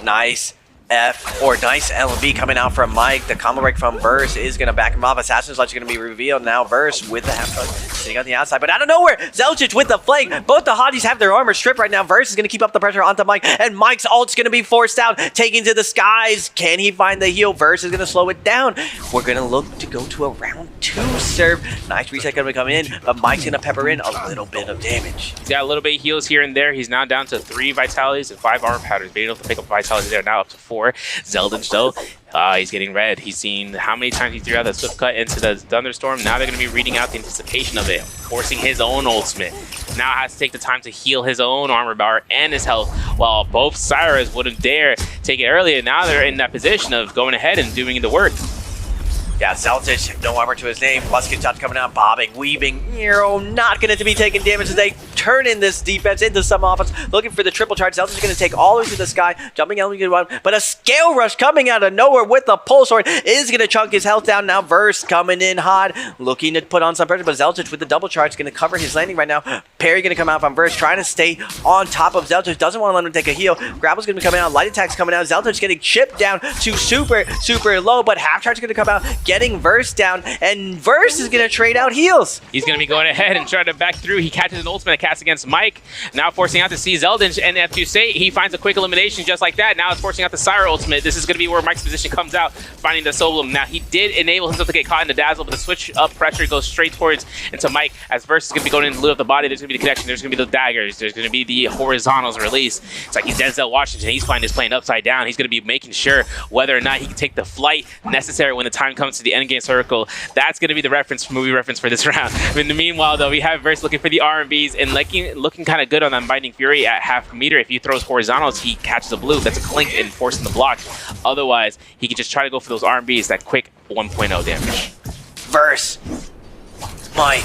Nice F or nice LB coming out from Mike. The combo break from Verse is going to back him off. Assassin's Clutch is going to be revealed now. Verse with the half sitting on the outside, but out of nowhere, Zalcic with the flank. Both the Hotties have their armor stripped right now. Verse is going to keep up the pressure onto Mike, and Mike's ult's going to be forced out, taking to the skies. Can he find the heal? Verse is going to slow it down. We're going to look to go to a round 2 serve. Nice reset going to come in, but Mike's going to pepper in a little bit of damage. He's got a little bit of heals here and there. He's now down to 3 vitalities and 5 armor patterns. Being able to pick up vitalities there, now up to 4. Zeldin still, he's getting red. He's seen how many times he threw out that swift cut into the thunderstorm. Now they're going to be reading out the anticipation of it, forcing his own ultimate. Now has to take the time to heal his own armor bar and his health, while both Cyrus wouldn't dare take it earlier. Now they're in that position of going ahead and doing the work. Yeah, Zalcic, no armor to his name. Musket shots coming out, bobbing, weaving. Not going to be taking damage as they turn in this defense into some offense. Looking for the triple charge. Zalcic is going to take all the way to the sky, jumping out, but a scale rush coming out of nowhere with a pulse sword is going to chunk his health down. Now Verse coming in hot, looking to put on some pressure, but Zalcic with the double charge is going to cover his landing right now. Parry going to come out from Verse, trying to stay on top of Zalcic. Doesn't want to let him take a heal. Grapple's going to come out, light attack's coming out. Zalcic getting chipped down to super low, but half charge is going to come out, getting Verse down, and Verse is going to trade out heals. He's going to be going ahead and trying to back through. He catches an ultimate, cast against Mike. Now forcing out to see Zeldin and F2 State. He finds a quick elimination just like that. Now it's forcing out the Syra ultimate. This is going to be where Mike's position comes out, finding the Soblum. Now he did enable himself to get caught in the dazzle, but the switch up pressure goes straight towards into Mike, as Verse is going to be going in lieu of the body. There's going to be the connection. There's going to be the daggers. There's going to be the horizontals release. It's like he's Denzel Washington. He's finding his plane upside down. He's going to be making sure whether or not he can take the flight necessary when the time comes to the endgame circle. That's going to be the movie reference for this round. In the meanwhile, though, we have Verse looking for the R&Bs and looking kind of good on that Binding Fury at half meter. If he throws horizontals, he catches a blue. That's a clink and forcing the block. Otherwise, he can just try to go for those R&Bs, that quick 1.0 damage. Verse. Mike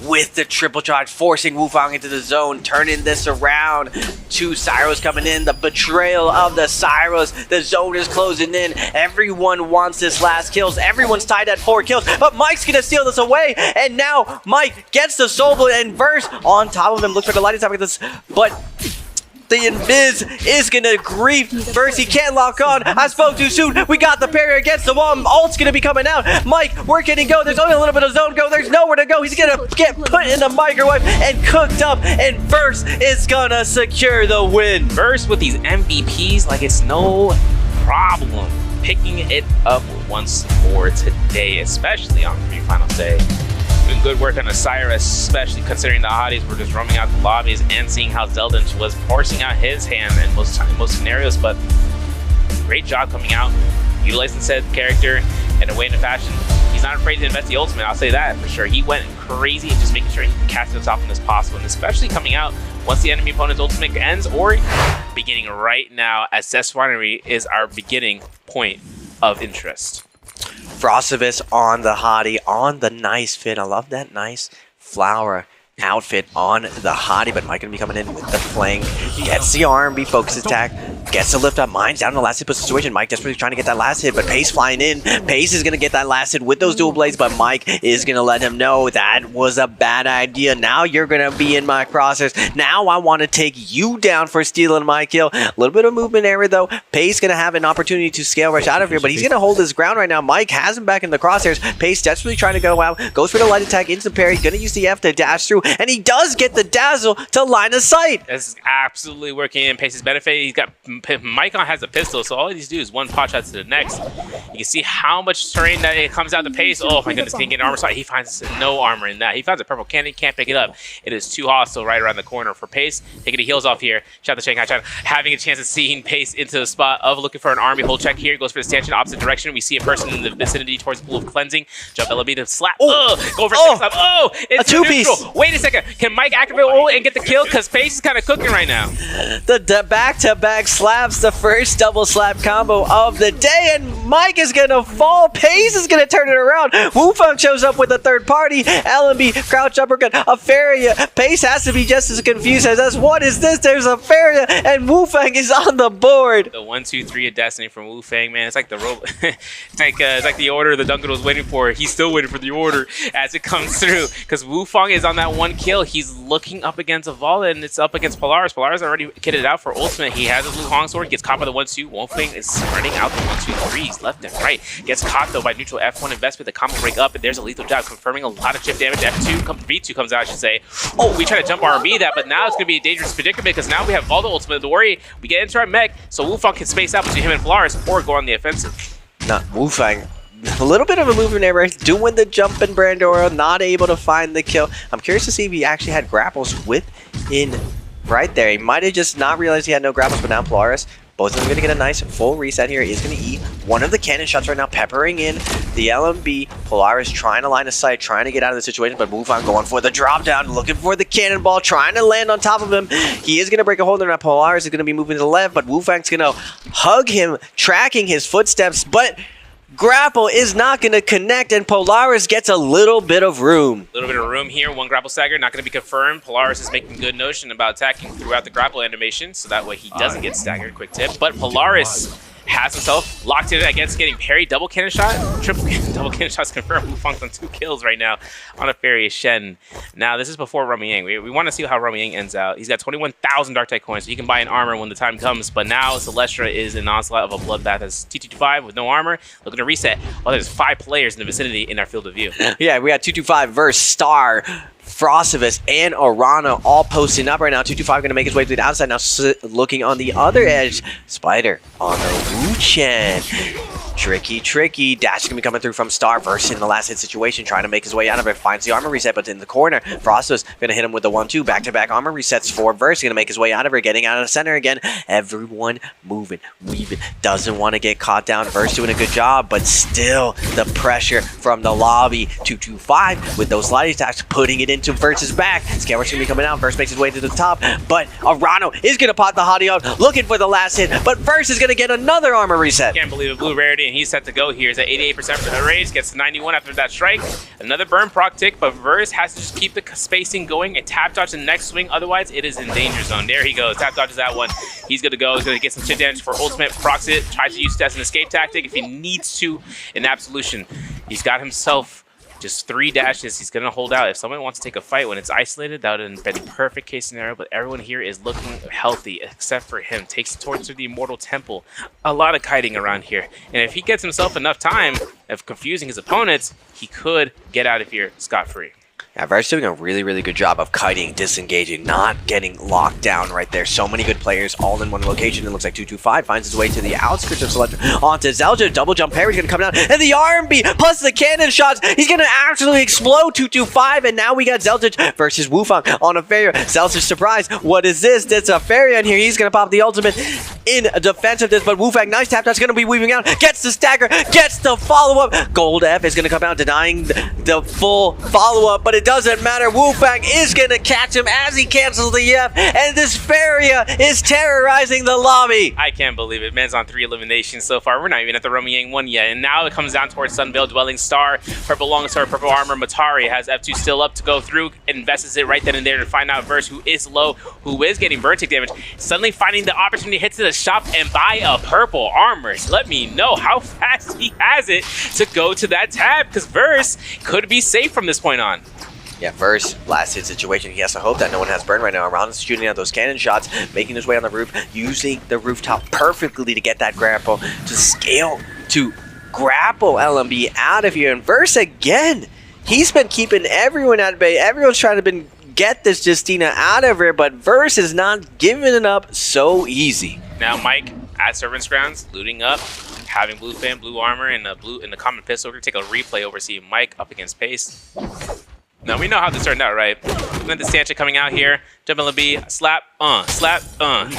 with the triple charge, forcing Wufang into the zone, turning this around. 2 Syros coming in, the betrayal of the Syros. The zone is closing in. Everyone wants this last kills. Everyone's tied at 4 kills, but Mike's gonna steal this away, and now Mike gets the Soul and Verse on top of him. Looks for the lighting top with this, but the Invis is gonna grief Verse. He can't lock on. I spoke too soon. We got the parry against the wall. Ult's gonna be coming out. Mike, where can he go? There's only a little bit of zone go. There's nowhere to go. He's gonna get put in the microwave and cooked up, and Verse is gonna secure the win. Verse with these MVPs like it's no problem. Picking it up once more today, especially on the finals day. Doing good work on Osiris, especially considering the hotties were just roaming out the lobbies and seeing how Zeldin was forcing out his hand in most scenarios, but great job coming out, utilizing said character in a way and a fashion. He's not afraid to invest the ultimate, I'll say that for sure. He went crazy and just making sure he can cast it as often as possible, and especially coming out once the enemy opponent's ultimate ends or beginning right now, as Seswinery is our beginning point of interest. Frostivus on the hottie, on the nice fit. I love that nice flower outfit on the hottie, but Mike gonna be coming in with the flank. Gets the R&B focus attack, gets the lift up. Mine's down in the last hit situation. Mike desperately trying to get that last hit, but Pace flying in. Pace is gonna get that last hit with those dual blades, but Mike is gonna let him know that was a bad idea. Now you're gonna be in my crosshairs. Now I want to take you down for stealing my kill. A little bit of movement error though. Pace gonna have an opportunity to scale rush out of here, but he's gonna hold his ground right now. Mike has him back in the crosshairs. Pace desperately trying to go out, goes for the light attack into the parry, gonna use the F to dash through, and he does get the dazzle to line of sight. That's absolutely working in Pace's benefit. He's got Mike has a pistol, so all he needs to do is one pot shot to the next. You can see how much terrain that it comes out to Pace. Oh my goodness, can't get an armor slot. He finds no armor in that. He finds a purple cannon, can't pick it up. It is too hostile right around the corner for Pace. Taking the heals off here. Shout out to Shanghai China. Having a chance of seeing Pace into the spot of looking for an army. Hold check here. Goes for the stanchion, opposite direction. We see a person in the vicinity towards the pool of cleansing. Jump LB to slap. Oh, go for a slap. Oh, it's a two-piece. Wait a second. Can Mike activate ult and get the kill? Because Pace is kind of cooking right now. The back-to-back slaps, the first double slap combo of the day, and Mike is gonna fall. Pace is gonna turn it around. Wufang shows up with a third party. LMB, crouch uppercut, a Faria. Pace has to be just as confused as us. What is this? There's a Faria, and Wufang is on the board. The 1, 2, 3 of Destiny from Wufang, man. It's like the it's like the order the Duncan was waiting for. He's still waiting for the order as it comes through, because Wufang is on that one kill. He's looking up against Avala, and it's up against Polaris. Polaris already kitted out for ultimate. He has a blue Hong sword. He gets caught by the 1-2. Wufang is spreading out the 1-2-3s left and right. Gets caught though by neutral F1 investment. The combo break up, and there's a lethal jab confirming a lot of chip damage. V2 comes out, I should say. Oh, we try to jump R&B that, but now it's going to be a dangerous predicament because now we have Valdo ultimate. The worry, we get into our mech, so Wufang can space out between him and Polaris or go on the offensive. Not Wufang. A little bit of a movement error, doing the jump in Brandora, not able to find the kill. I'm curious to see if he actually had grapples within right there. He might have just not realized he had no grapples, but now Polaris, both of them going to get a nice full reset here. He's going to eat one of the cannon shots right now, peppering in the LMB. Polaris trying to line of sight, trying to get out of the situation, but Wufang going for the drop down, looking for the cannonball, trying to land on top of him. He is going to break a hold on that. Polaris is going to be moving to the left, but Wufang's going to hug him, tracking his footsteps, but grapple is not going to connect, and Polaris gets a little bit of room. A little bit of room here. One grapple stagger, not going to be confirmed. Polaris is making good notion about attacking throughout the grapple animation, so that way he doesn't get staggered. Quick tip. But Polaris has himself locked in against getting parried. Double cannon shot, double cannon shots confirmed. Wufang's on 2 kills right now on a Fairy Shen. Now, this is before Romy Yang. We want to see how Romy Yang ends out. He's got 21,000 Dark Tide coins, so he can buy an armor when the time comes. But now, Celestra is an onslaught of a bloodbath as T225 with no armor, looking to reset. Well, there's 5 players in the vicinity in our field of view. Yeah, we got 225 versus Star. Frostivus and Arana all posting up right now. 225 going to make his way to the outside. Now looking on the other edge. Spider on the Wu-Chen. Tricky. Dash gonna be coming through from Star. Verse in the last hit situation, trying to make his way out of it. Finds the armor reset, but in the corner. Frostus gonna hit him with the 1-2. Back-to-back armor resets for Verse. Gonna make his way out of it, getting out of the center again. Everyone moving, weaving. Doesn't want to get caught down. Verse doing a good job, but still the pressure from the lobby. 225 with those sliding attacks, putting it into Verse's back. Scarework's gonna be coming out. Verse makes his way to the top, but Arano is gonna pop the hottie out, looking for the last hit, but Verse is gonna get another armor reset. Can't believe it. Blue rarity, and he's set to go here. He's at 88% for the rage, gets to 91 after that strike. Another burn proc tick, but Verse has to just keep the spacing going and tap dodge the next swing, otherwise it is in danger zone. There he goes, tap dodges that one. He's gonna go, he's gonna get some chip damage for ultimate, procs it, tries to use it as an escape tactic if he needs to in Absolution. He's got himself just 3 dashes. He's going to hold out. If someone wants to take a fight when it's isolated, that would have been perfect case scenario, but everyone here is looking healthy except for him. Takes it towards the Immortal Temple. A lot of kiting around here. And if he gets himself enough time of confusing his opponents, he could get out of here scot-free. Yeah, Verse doing a really good job of kiting, disengaging, not getting locked down right there. So many good players all in one location. It looks like 225 finds his way to the outskirts of Selector onto Zelja. Double jump parry's gonna come down, and the RMB plus the cannon shots. He's gonna absolutely explode 225, and now we got Zelja versus Wufang on a Faria. Zelja's surprised. What is this? It's a Faria in here. He's gonna pop the ultimate in defense of this, but Wufang, nice tap that's gonna be weaving out. Gets the stagger, gets the follow-up. Gold F is gonna come out denying the full follow-up, but it doesn't matter. Wufang is gonna catch him as he cancels the F, and this Faria is terrorizing the lobby. I can't believe it. Man's on 3 eliminations so far. We're not even at the Romyang 1 yet, and now it comes down towards Sunveil, Dwelling Star, Purple Longsword, Purple Armor. Matari has F2 still up to go through, invests it right then and there to find out Verse, who is low, who is getting burn tick damage, suddenly finding the opportunity to hit to the shop and buy a Purple Armor. Let me know how fast he has it to go to that tab, because Verse could be safe from this point on. Yeah, Verse, last hit situation. He has to hope that no one has burn right now. Around shooting out those cannon shots, making his way on the roof, using the rooftop perfectly to get that grapple, to scale, to grapple LMB out of here. And Verse again, he's been keeping everyone at bay. Everyone's trying to get this Justina out of here, but Verse is not giving it up so easy. Now Mike at Servant's Grounds, looting up, having blue fan, blue armor, and the common pistol. We're gonna take a replay over, see Mike up against Pace. Now we know how this turned out, right? Then the Stancha coming out here, jump LMB, slap,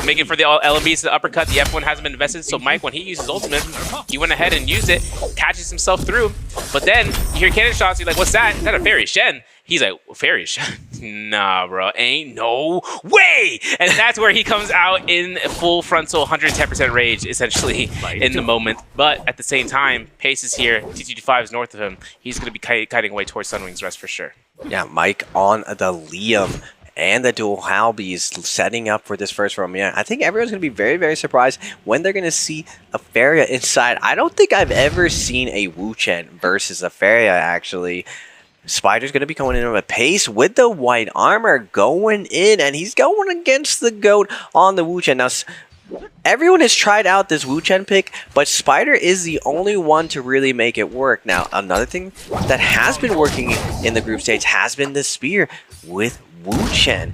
making for the LMBs to the uppercut. The F1 hasn't been invested, so Mike, when he uses ultimate, he went ahead and used it, catches himself through. But then you hear cannon shots, you're like, what's that? Is that a Fairy Shen? He's like, Fairy Shen? Nah, bro, ain't no way! And that's where he comes out in full frontal 110% rage, essentially, in the moment. But at the same time, Pace is here, T225 is north of him. He's going to be kiting away towards Sunwing's Rest for sure. Yeah, Mike on the Liam and the dual Halbies setting up for this first round. Yeah, I think everyone's going to be very surprised when they're going to see a Faria inside. I don't think I've ever seen a Wu-Chen versus a Faria, actually. Spider's going to be going in with Pace with the white armor going in, and he's going against the GOAT on the Wu-Chen. Now, everyone has tried out this Wu-Chen pick, but Spider is the only one to really make it work. Now, another thing that has been working in the group stage has been the spear with Wu-Chen.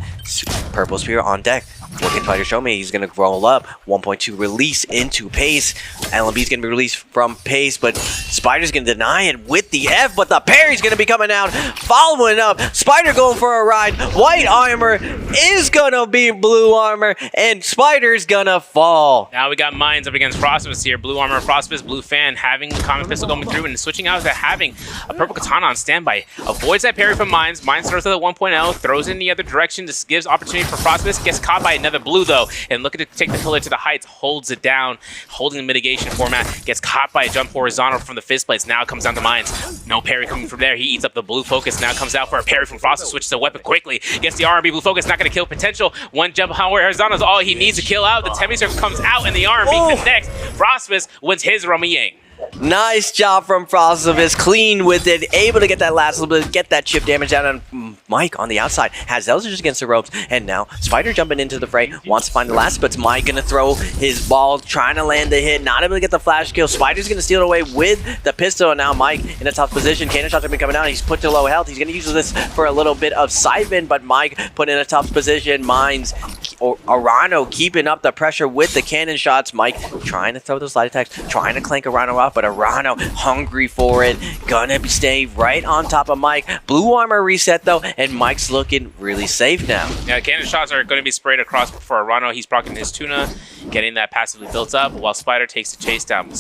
Purple spear on deck. What can Spider show me? He's going to roll up. 1.2 release into Pace. LMB is going to be released from Pace, but Spider's going to deny it with the F, but the parry's going to be coming out. Following up. Spider going for a ride. White armor is going to be blue armor, and Spider's going to fall. Now we got Mines up against Frostivus here. Blue armor, Frostivus, blue fan, having the common pistol going through and switching out to having a purple katana on standby. Avoids that parry from Mines. Mines throws to the 1.0, throws in the other direction. This gives opportunity for Frostivus. Gets caught by another blue though, and looking to take the pillar to the heights, holds it down, holding the mitigation format, gets caught by a jump horizontal from the fist plates. Now it comes down to Mines. No parry coming from there. He eats up the blue focus. Now comes out for a parry from Frostivus, switches the weapon quickly. Gets the RMB blue focus, not going to kill potential. One jump horizontal is all he needs to kill out. The Temi Circle comes out, and the RMB connects. Frostivus wins his Romyang. Nice job from Frostovus, clean with it, able to get that last little bit, get that chip damage down on Mike on the outside. Has Zelda just against the ropes, and now Spider jumping into the fray, wants to find the last, but Mike gonna throw his ball, trying to land the hit, not able to get the flash kill. Spider's gonna steal it away with the pistol, and now Mike in a tough position. Cannon shots are coming down, he's put to low health. He's gonna use this for a little bit of siphon, but Mike put in a tough position. Mines, Arano keeping up the pressure with the cannon shots. Mike trying to throw those light attacks, trying to clank Arano off, but Arano hungry for it, gonna stay right on top of Mike. Blue armor reset though, and Mike's looking really safe now. Yeah, cannon shots are going to be sprayed across for Arano. He's proccing his tuna, getting that passively built up, while Spider takes the chase down.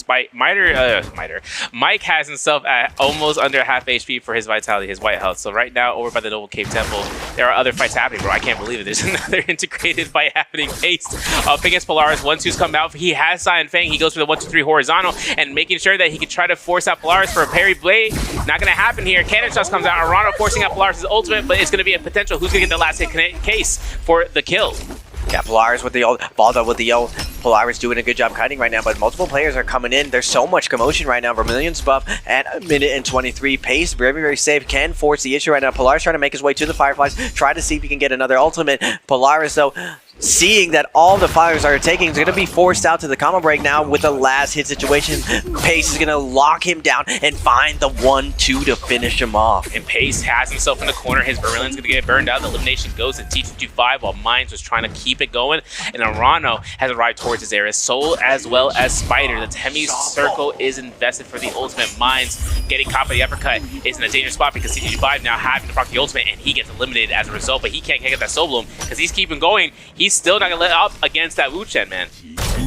Mike has himself at almost under half HP for his vitality, his white health. So right now, over by the Noble Cave Temple, there are other fights happening, bro. I can't believe it. There's another integrated fight happening. Pace up against Polaris. 1-2's come out. He has Cyan Fang. He goes for the 1-2-3 horizontal and making sure that he can try to force out Polaris for a parry blade. Not going to happen here. Cannon shots comes out. Arano forcing out Polaris' ultimate, but it's going to be a potential who's going to get the last hit case for the kill. Yeah, Polaris with the ult, Baldo with the ult. Polaris doing a good job kiting right now, but multiple players are coming in. There's so much commotion right now. Vermilion's buff at 1:23. Pace, very, very safe. Can force the issue right now. Polaris trying to make his way to the Fireflies. Try to see if he can get another ultimate. Polaris, though, seeing that all the fires are taking, is going to be forced out to the combo break now with a last hit situation. Pace is going to lock him down and find the 1-2 to finish him off. And Pace has himself in the corner. His Vermilion's going to get burned out. The elimination goes to T225 while Mines was trying to keep it going. And Arano has arrived towards his area. Soul as well as Spider. The Temmie circle is invested for the ultimate. Mines getting caught by the uppercut is in a dangerous spot because T225 now having to proc the ultimate, and he gets eliminated as a result. But he can't get that Soul Bloom because he's keeping going. He's still not gonna let up against that Wu Chen, man.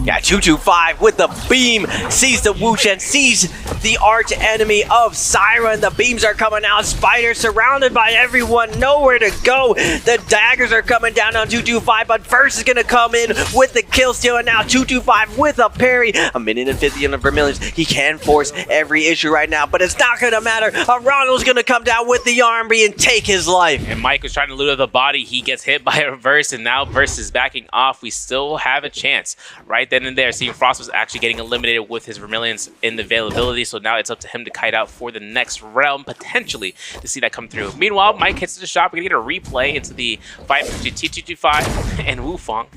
Yeah, 225 with the beam, sees the Wu Chen, sees the arch enemy of Syra, and the beams are coming out. Spider surrounded by everyone, nowhere to go. The daggers are coming down on 225, but first is gonna come in with the kill steal, and now 225 with a parry. 1:50 on the Vermilions. He can force every issue right now, but it's not gonna matter. Arano's gonna come down with the RMB and take his life. And Mike was trying to loot up the body. He gets hit by a reverse, and now Verse is backing off. We still have a chance. Right then and there, seeing Frost was actually getting eliminated with his Vermilions in the availability, so now it's up to him to kite out for the next realm, potentially, to see that come through. Meanwhile, Mike hits the shot. We're going to get a replay into the fight between T225 and Wu Fang.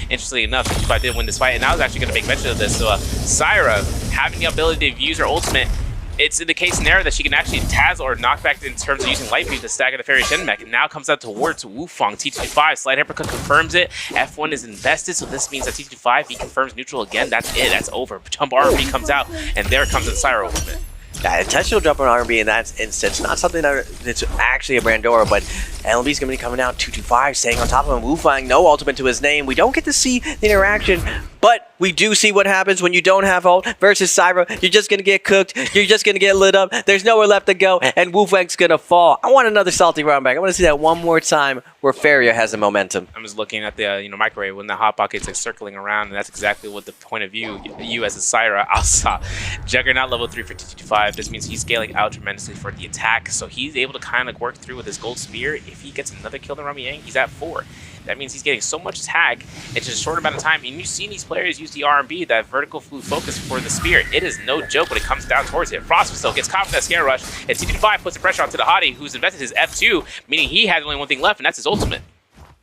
Interestingly enough, T225 did win this fight, and I was actually going to make mention of this. So Syra, having the ability to use her ultimate, it's in the case scenario that she can actually Taz or knock back in terms of using Light Beam to stagger the Fairy Shen mech. It now comes out towards Wu Fang. T225, Slide Hypercut confirms it. F1 is invested, so this means that T225, he confirms neutral again. That's it. That's over. Jump RB comes out, and there comes the Syra ultimate. Yeah, intentional jump on R&B in that instance, not something that's actually a Brandora, but LB's going to be coming out 225, staying on top of him. Wu Fang, no ultimate to his name. We don't get to see the interaction, but we do see what happens when you don't have ult versus Syra. You're just going to get cooked. You're just going to get lit up. There's nowhere left to go, and Wu Fang's going to fall. I want another salty round back. I want to see that one more time where Faria has the momentum. I'm just looking at the microwave when the hot pocket's like circling around, and that's exactly what the point of view you as a Syra also. Juggernaut level 3 for T225. This means he's scaling out tremendously for the attack, so he's able to kind of work through with his gold spear. If he gets another kill in Rami Yang, he's at 4. That means he's getting so much attack in just a short amount of time. And you've seen these players use the RMB, that vertical flu focus for the spear. It is no joke when it comes down towards it. Frost still gets caught with that scare rush, and T225 puts the pressure onto the Hottie, who's invested his F2, meaning he has only one thing left, and that's his ultimate.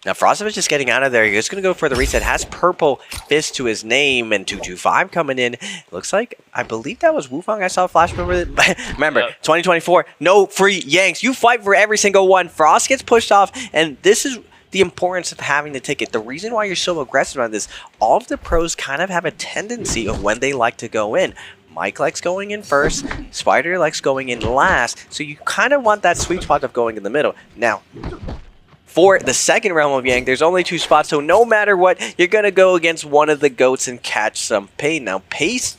Now, Frostovich just getting out of there. He's going to go for the reset. Has purple fist to his name, and 225 coming in. Looks like, I believe that was Wu Fang. I saw a flash. Remember, 2024, no free yanks. You fight for every single one. Frost gets pushed off, and this is the importance of having the ticket. The reason why you're so aggressive on this, all of the pros kind of have a tendency of when they like to go in. Mike likes going in first, Spider likes going in last, so you kind of want that sweet spot of going in the middle. Now, for the second realm of Yang, there's only 2 spots, so no matter what, you're going to go against one of the goats and catch some pain. Now, Pace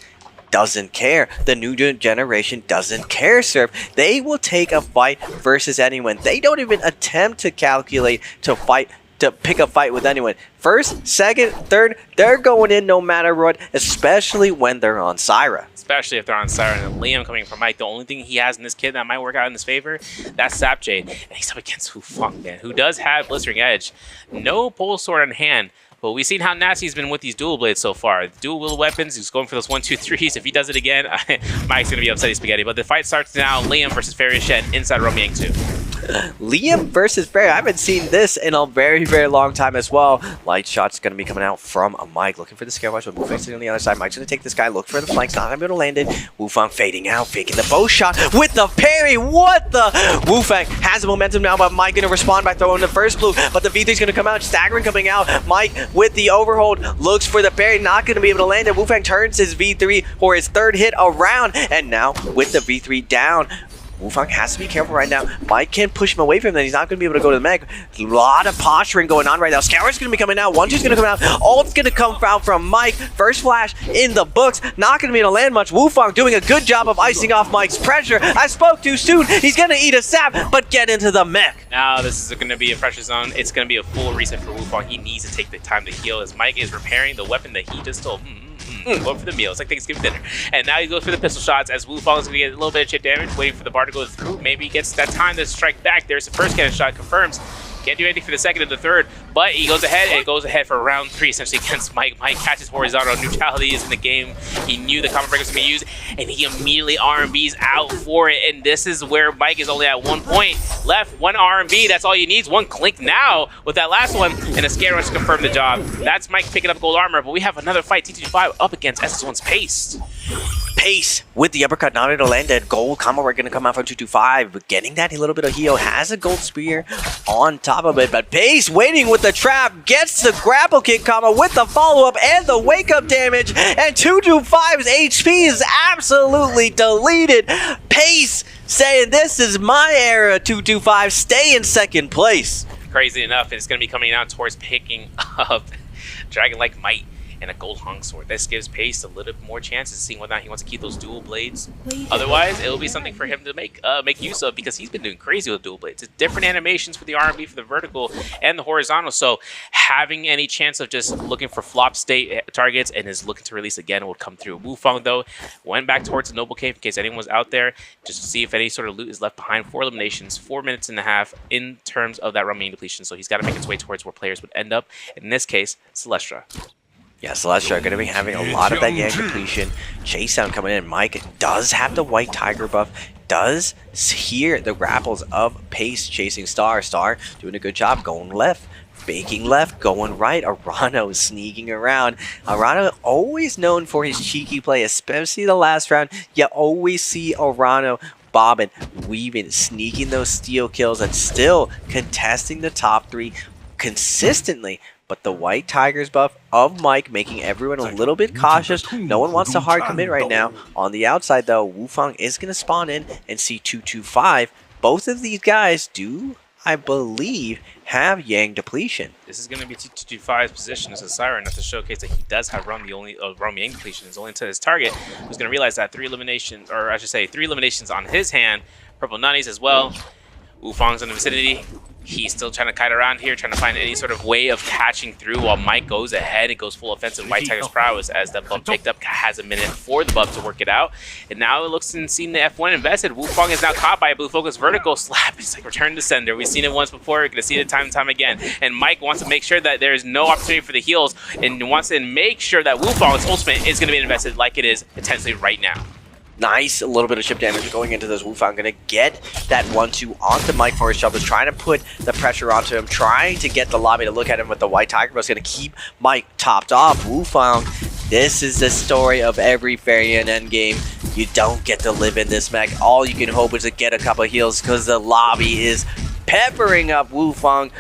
doesn't care. The new generation doesn't care, Surf. They will take a fight versus anyone. They don't even attempt to calculate to pick a fight with anyone. First, second, third, they're going in no matter what, especially when they're on Syra. Especially if they're on Syra, and Liam coming from Mike. The only thing he has in this kid that might work out in his favor, that's Sapjade. And he's up against Wu Fang, man, who does have Blistering Edge. No pole sword in hand, But we've seen how nasty he's been with these dual blades so far. Dual weapons, he's going for those 1-2-3s. If he does it again, Mike's going to be upsetting spaghetti. But the fight starts now. Liam versus Fairy Shen inside Romiang 2. Liam versus Fairy. I haven't seen this in a very, very long time as well. Light shot's going to be coming out from Mike. Looking for the scare watch, but Wu Fang's on the other side. Mike's going to take this guy, look for the flanks, not able to land it. Wu Fang fading out, faking the bow shot with the parry. What the? Wu Fang has the momentum now, but Mike going to respond by throwing the first blue. But the V3's going to come out, staggering coming out. Mike with the overhold looks for the parry, not going to be able to land it. Wu Fang turns his V3 for his third hit around, and now with the V3 down, Wu Fang has to be careful right now. Mike can't push him away from him. He's not going to be able to go to the mech. A lot of posturing going on right now. Scour's going to be coming out. 1-2's going to come out. Ult's going to come out from Mike. First flash in the books. Not going to be able to land much. Wu Fang doing a good job of icing off Mike's pressure. I spoke too soon. He's going to eat a sap, but get into the mech. Now this is going to be a pressure zone. It's going to be a full reset for Wu Fang. He needs to take the time to heal as Mike is repairing the weapon that he just stole. Going for the meal. It's like Thanksgiving dinner. And now he goes for the pistol shots as Wu Fang is going to get a little bit of chip damage, waiting for the bar to go through. Maybe he gets that time to strike back. There's the first cannon shot, confirms. Can't do anything for the second and the third, but he goes ahead and goes ahead for round 3 essentially against Mike. Mike catches horizontal. Neutrality is in the game. He knew the combo break was going to be used, and he immediately R&B's out for it. And this is where Mike is only at 1 point left. 1 R&B, that's all you need. 1 clink now with that last one, and a scare rush to confirm the job. That's Mike picking up gold armor, but we have another fight, T25 up against SS1's Pace. Pace with the uppercut, not able to land it. Gold combo we're going to come out from 225, but getting that little bit of heal, has a gold spear on top of it, but Pace waiting with the trap, gets the grapple kick combo with the follow-up and the wake-up damage, and 225's HP is absolutely deleted. Pace saying, this is my era, 225, stay in second place. Crazy enough, it's going to be coming out towards picking up Dragon-like Might and a gold hung sword. This gives Pace a little bit more chances of seeing whether or not he wants to keep those dual blades. Otherwise, it'll be something for him to make use of, because he's been doing crazy with dual blades. It's different animations for the R&B for the vertical and the horizontal, so having any chance of just looking for flop state targets and is looking to release again would come through. Wu Fang, though, went back towards the Noble Cave in case anyone was out there, just to see if any sort of loot is left behind. 4 eliminations, 4 minutes and a half in terms of that remaining depletion, so he's got to make his way towards where players would end up. In this case, Celestra. Yeah, Celestia are going to be having a lot of that Yang depletion. Chase down coming in. Mike does have the white tiger buff. Does hear the grapples of Pace chasing Star. Star doing a good job going left. Faking left, going right. Arano sneaking around. Arano always known for his cheeky play, especially the last round. You always see Arano bobbing, weaving, sneaking those steal kills, and still contesting the top 3 consistently. But the White Tigers buff of Mike making everyone a little bit cautious. No one wants to hard commit right now. On the outside, though, Wu Fang is going to spawn in and see 225. Both of these guys do, I believe, have Yang depletion. This is going to be 225's position as a Siren, not to showcase that he does have Rom Yang depletion. Is only to his target, who's going to realize that 3 eliminations, or I should say 3 eliminations on his hand. Purple Nunnies as well. Wu Fang's in the vicinity. He's still trying to kite around here, trying to find any sort of way of catching through while Mike goes ahead and goes full offensive. White Tiger's prowess as that buff picked up, has a minute for the buff to work it out. And now it looks and seen the F1 invested. Wu Fang is now caught by a Blue Focus vertical slap. It's like return to sender. We've seen it once before. We're going to see it time and time again. And Mike wants to make sure that there is no opportunity for the heals and wants to make sure that Wu Fang's ultimate is going to be invested like it is potentially right now. Nice, a little bit of chip damage going into this. Wu Fang going to get that 1-2 onto Mike for his shovels, trying to put the pressure onto him, trying to get the lobby to look at him with the White Tiger, but it's going to keep Mike topped off. Wu Fang, this is the story of every Fairy and endgame. You don't get to live in this mech. All you can hope is to get a couple heals because the lobby is peppering up Wu Fang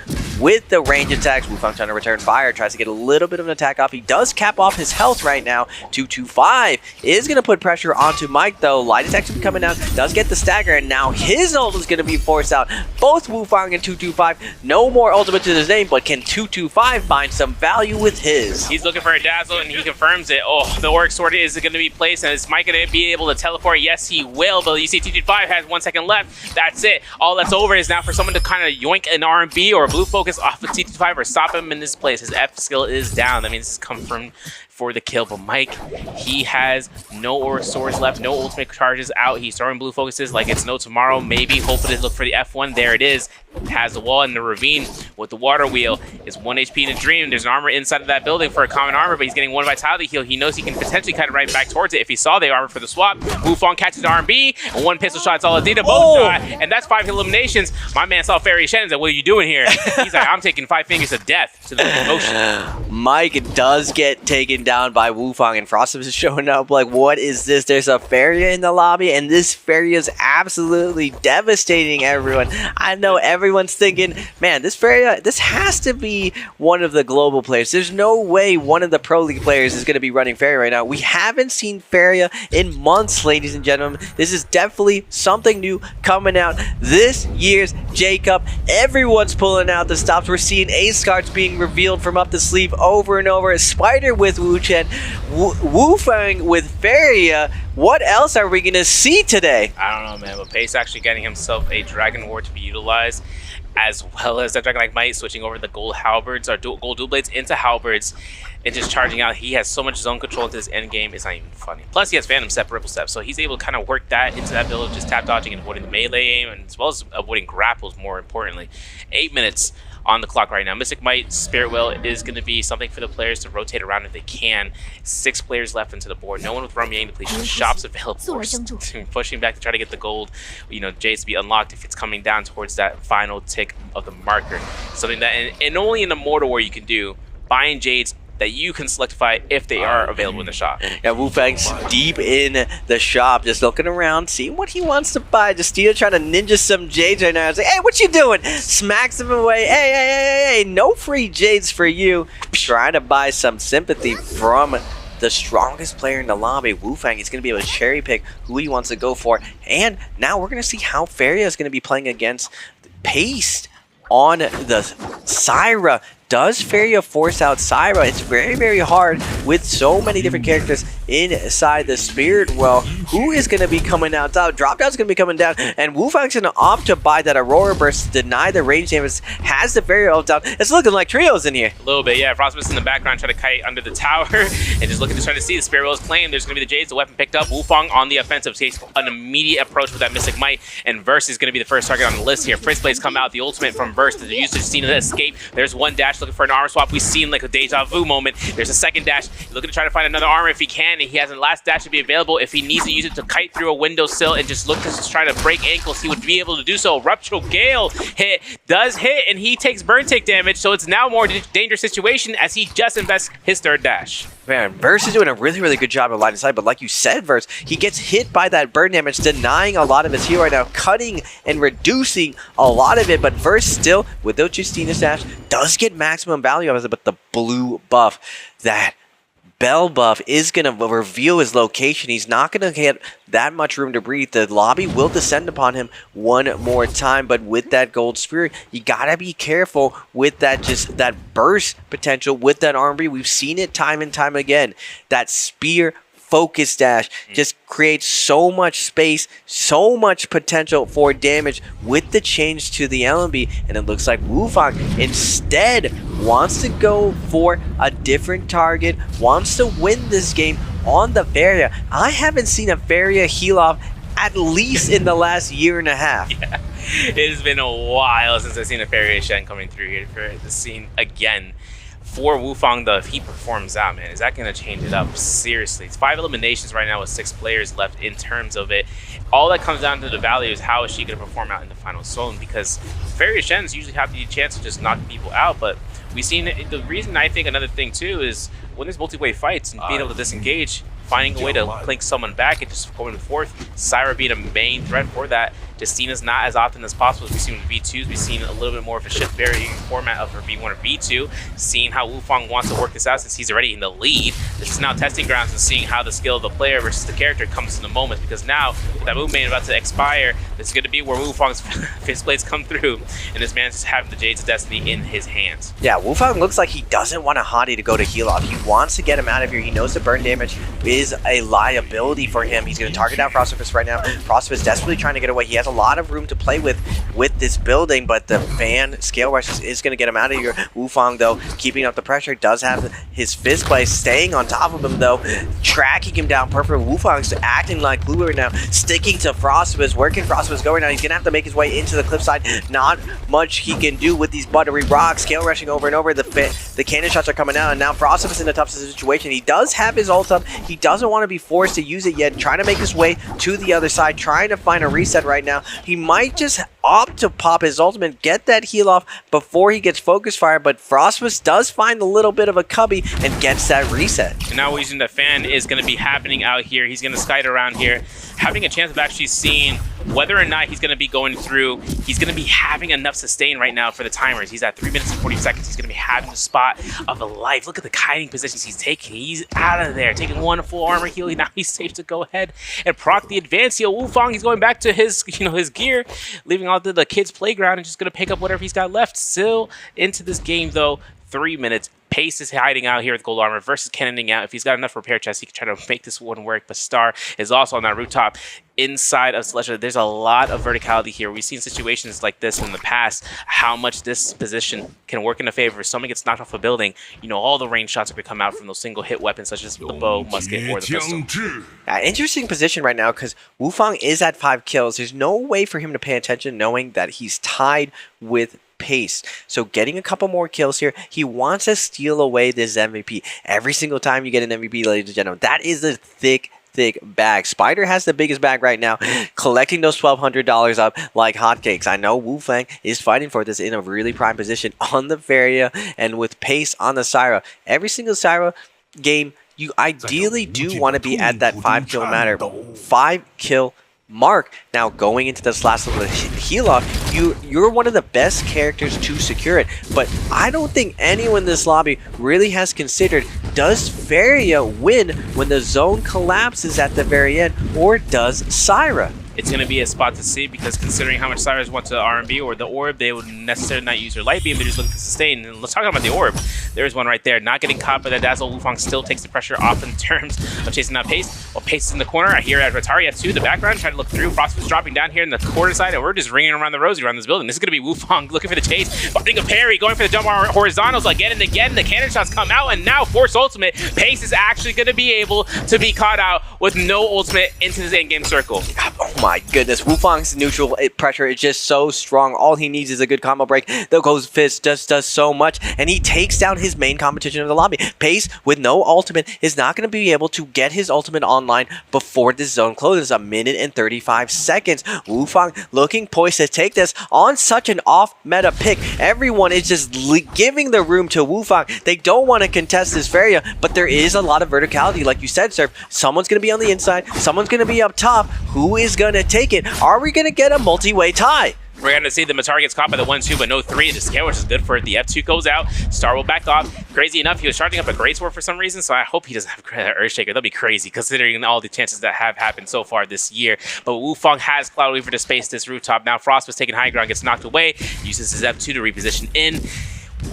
with the range attacks. Wu Fang trying to return fire, tries to get a little bit of an attack off. He does cap off his health right now. 225 is going to put pressure onto Mike, though. Light attacks will be coming out, does get the stagger, and now his ult is going to be forced out. Both Wu Fang and 225, no more ultimate to his name, but can 225 find some value with his? He's looking for a dazzle, and he confirms it. Oh, the Orc Sword is going to be placed, and is Mike going to be able to teleport? Yes, he will, but you see 225 has 1 second left. That's it. All that's over is now for someone to kind of yoink an R&B or a Blue Focus off of T25 or stop him in this place. His F skill is down. That means it's come from for the kill. But Mike, he has no Auric Swords left, no ultimate charges out. He's throwing Blue Focuses like it's no tomorrow. Maybe hoping to look for the F1. There it is. has the wall in the ravine with the water wheel. Is 1 HP in a dream. There's an armor inside of that building for a common armor, but he's getting 1 vitality heal. He knows he can potentially cut it right back towards it if he saw the armor for the swap. Wufang catches the R&B, and 1 pistol shot's all it needed. Both shot, and that's 5 eliminations. My man saw Fairy Shen and said, what are you doing here? He's like, I'm taking 5 fingers of death to the motion. Mike does get taken down by Wufang, and Frostus is showing up like, what is this? There's a Faria in the lobby, and this Faria is absolutely devastating everyone. I know everyone's thinking, man, this Faria, this has to be one of the global players. There's no way one of the Pro League players is going to be running Faria right now. We haven't seen Faria in months, ladies and gentlemen. This is definitely something new coming out this year's J Cup. Everyone's pulling out the stops. We're seeing ace cards being revealed from up the sleeve over and over. Spider with Wu Chen, Wufang with Faria. What else are we going to see today? I don't know, man, but Pace actually getting himself a Dragon Ward to be utilized, as well as that Dragon Might switching over the gold halberds or gold dual blades into halberds and just charging out. He has so much zone control into this end game, it's not even funny. Plus he has Phantom Step, Ripple Step, so he's able to kind of work that into that build of just tap dodging and avoiding the melee aim, and as well as avoiding grapples more importantly. 8 minutes on the clock right now. Mystic Might, Spirit Well is going to be something for the players to rotate around if they can. 6 players left into the board. No one with Rum Yang depletion. Shops available. We're pushing back to try to get the gold, Jades to be unlocked if it's coming down towards that final tick of the marker. Something that, and only in Immortal War you can do, buying Jades that you can selectify if they are available in the shop. Yeah, Wufang's deep in the shop, just looking around, seeing what he wants to buy. Justina trying to ninja some Jades right now. It's like, hey, what you doing? Smacks him away. Hey, no free Jades for you. Trying to buy some sympathy from the strongest player in the lobby. Wufang is going to be able to cherry pick who he wants to go for. And now we're going to see how Faria is going to be playing against Paste on the Syra. Does Faria force out Syra? It's very, very hard with so many different characters inside the Spirit Well. Who is going to be coming out top? Drop down's going to be coming down, and Wufang's going to opt to buy that Aurora Burst to deny the range damage. Has the Faria ult down. It's looking like trios in here. A little bit, yeah. Frostbus in the background trying to kite under the tower and just looking to try to see the Spirit Well's claim. There's going to be the Jades, the weapon picked up. Wufang on the offensive takes an immediate approach with that Mystic Might, and Verse is going to be the first target on the list here. Frizz Blades come out, the ultimate from Verse. The usage seen to escape. There's one dash looking for an armor swap. We've seen like a deja vu moment. There's a second dash. He's looking to try to find another armor if he can, and he has a last dash to be available. If he needs to use it to kite through a windowsill and just look to just try to break ankles, he would be able to do so. Ruptural Gale does hit, and he takes burn tick damage, so it's now a more dangerous situation as he just invests his third dash. Man, Verse is doing a really, really good job of line of sight, but like you said, Verse, he gets hit by that burn damage, denying a lot of his heal right now, cutting and reducing a lot of it, but Verse still, without Justina's dash, does get maximum value out of it, but the blue buff, that Bell buff is going to reveal his location. He's not going to get that much room to breathe. The lobby will descend upon him one more time, but with that gold spirit, you got to be careful with that, just that burst potential with that armory. We've seen it time and time again. That spear focus dash just creates so much space, so much potential for damage with the change to the LMB, and it looks like Wufang instead wants to go for a different target, wants to win this game on the Faria. I haven't seen a Faria heal off at least in the last year and a half. Yeah, it has been a while since I've seen a Faria Shen coming through here for the scene again. For Wufang, though, if he performs out, man, is that going to change it up? Seriously. It's 5 eliminations right now with 6 players left in terms of it. All that comes down to the value is how is she going to perform out in the final zone, because Faria Shens usually have the chance to just knock people out, but we've seen it. The reason I think another thing, too, is when there's multi-way fights and being able to disengage, finding a way to clink someone back and just going forth, Syra being a main threat for that. Justina's not as often as possible as we've seen with V2s. We've seen a little bit more of a shift varying format of her V1 or V2. Seeing how Wufang wants to work this out since he's already in the lead. This is now testing grounds and seeing how the skill of the player versus the character comes in the moment. Because now, with that movement about to expire, it's going to be where Wufang's fist blades come through. And this man's just having the Jades of Destiny in his hands. Yeah, Wufang looks like he doesn't want a hottie to go to heal off. He wants to get him out of here. He knows the burn damage is a liability for him. He's going to target down Frostbus right now. Frostbus desperately trying to get away. He has a lot of room to play with this building, but the fan scale rush is going to get him out of here. Wufang, though, keeping up the pressure, does have his fist play, staying on top of him, though, tracking him down perfect. Wufang's acting like glue right now, sticking to Frostbus. Where can Frostbus go right now? He's going to have to make his way into the cliffside. Not much he can do with these buttery rocks. Scale rushing over and over. The cannon shots are coming out, and now Frostbus in a tough situation. He does have his ult up. He doesn't want to be forced to use it yet. Trying to make his way to the other side, trying to find a reset right now. He might just opt to pop his ultimate, get that heal off before he gets focus fire, but Frostbus does find a little bit of a cubby and gets that reset. And now using the fan is going to be happening out here. He's going to skite around here, having a chance of actually seeing whether or not he's going to be going through. He's going to be having enough sustain right now for the timers. He's at 3 minutes and 40 seconds. He's going to be having the spot of a life. Look at the kiting positions he's taking. He's out of there, taking one full armor heal. Now he's safe to go ahead and proc the advance heal. Wufang, he's going back to his, his gear, leaving all the kids' playground and just going to pick up whatever he's got left. Still into this game, though. 3 minutes. Pace is hiding out here with gold armor versus cannoning out. If he's got enough repair chests, he can try to make this one work. But Star is also on that rooftop inside of Celestial. There's a lot of verticality here. We've seen situations like this in the past, how much this position can work in a favor. If someone gets knocked off a building, all the range shots are going to come out from those single hit weapons such as the bow, musket, or the pistol. Interesting position right now because Wufang is at 5 kills. There's no way for him to pay attention knowing that he's tied with Pace. So getting a couple more kills here, he wants to steal away this MVP. Every single time you get an MVP, ladies and gentlemen, that is a thick bag. Spider has the biggest bag right now, collecting those $1,200 up like hotcakes. I know Wufang is fighting for this in a really prime position on the Varia and with Pace on the Syra. Every single Syra game, you ideally do want to be at that 5 kill matter. 5 kill mark. Now going into this last little heal off, you're one of the best characters to secure it, but I don't think anyone in this lobby really has considered, does Varia win when the zone collapses at the very end, or does Syra? It's going to be a spot to see because considering how much Cyrus wants to RMB or the orb, they would necessarily not use their light beam. They're just looking to sustain. And let's talk about the orb. There's one right there. Not getting caught by the dazzle. Wufang still takes the pressure off in terms of chasing out Pace. Well, Pace is in the corner. I hear at Ratari F2, the background, trying to look through. Frost is dropping down here in the corner side, and we're just ringing around the rosy around this building. This is going to be Wufang looking for the chase, finding a parry, going for the jump horizontals again and again. The cannon shots come out, and now Force Ultimate. Pace is actually going to be able to be caught out with no ultimate into his endgame circle. Oh my goodness. Wufang's neutral pressure is just so strong. All he needs is a good combo break. The Ghost Fist just does so much, and he takes down his main competition of the lobby. Pace, with no ultimate, is not going to be able to get his ultimate online before this zone closes. 1 minute and 35 seconds. Wufang looking poised to take this on such an off-meta pick. Everyone is just giving the room to Wufang. They don't want to contest this Varia, but there is a lot of verticality. Like you said, Surf, someone's going to be on the inside, someone's going to be up top. Who is going to take it? Are we going to get a multi-way tie? We're going to see the Matar gets caught by the 1-2, but no 3. The scale, which is good for it. The F2 goes out. Star will back off. Crazy enough, he was charging up a Great Sword for some reason, so I hope he doesn't have Earthshaker. That'll be crazy, considering all the chances that have happened so far this year. But Wufang has Cloud Weaver to space this rooftop. Now Frost was taking high ground, gets knocked away, uses his F2 to reposition in.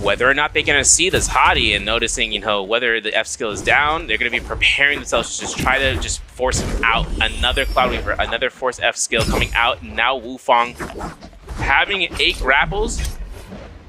Whether or not they're going to see this hottie and noticing, whether the F skill is down, they're going to be preparing themselves to just try to just force him out. Another Cloud Weaver, another Force F skill coming out. Now Wufang having 8 grapples.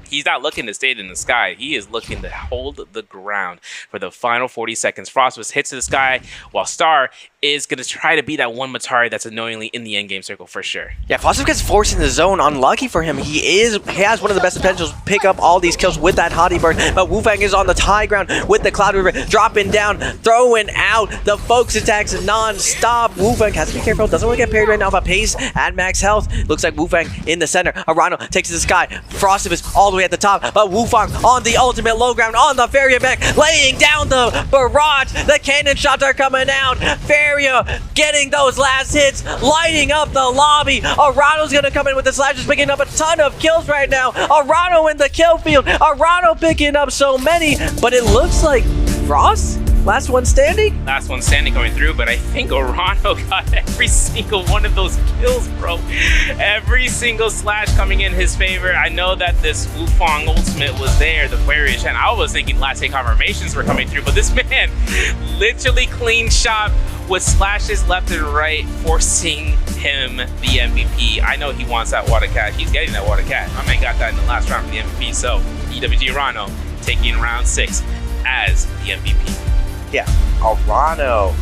He's not looking to stay in the sky. He is looking to hold the ground for the final 40 seconds. Frostbus hits to the sky, while Star is going to try to be that one Matari that's annoyingly in the endgame circle for sure. Yeah, Frostbus gets forced in the zone. Unlucky for him. He has one of the best potentials to pick up all these kills with that hottie burn. But Wufang is on the high ground with the Cloud Weaver, dropping down, throwing out the Focus attacks non-stop. Wufang has to be careful. Doesn't want to get parried right now, but Pace at max health. Looks like Wufang in the center. Arano takes to the sky. Frostbus all the way at the top, but Wufang on the ultimate low ground, on the Varia back, laying down the barrage. The cannon shots are coming out. Varia getting those last hits, lighting up the lobby. Arano's gonna come in with the slashes, picking up a ton of kills right now. Arano in the kill field. Arano picking up so many, but it looks like Frost, last one standing? Last one standing going through, but I think Arano got every single one of those kills, bro. Every single slash coming in his favor. I know that this Wufang ultimate was there, the Aquarius, and I was thinking last hit confirmations were coming through, but this man literally clean shot with slashes left and right, forcing him the MVP. I know he wants that water cat. He's getting that water cat. My man got that in the last round for the MVP. So EWG Rano taking round 6 as the MVP. Yeah, Arano.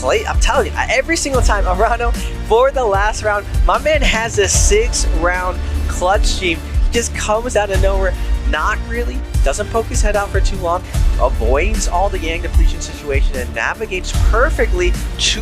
I'm telling you, every single time Arano for the last round, my man has a 6-round clutch stream. He just comes out of nowhere, not really, doesn't poke his head out for too long, avoids all the Yang depletion situation, and navigates perfectly to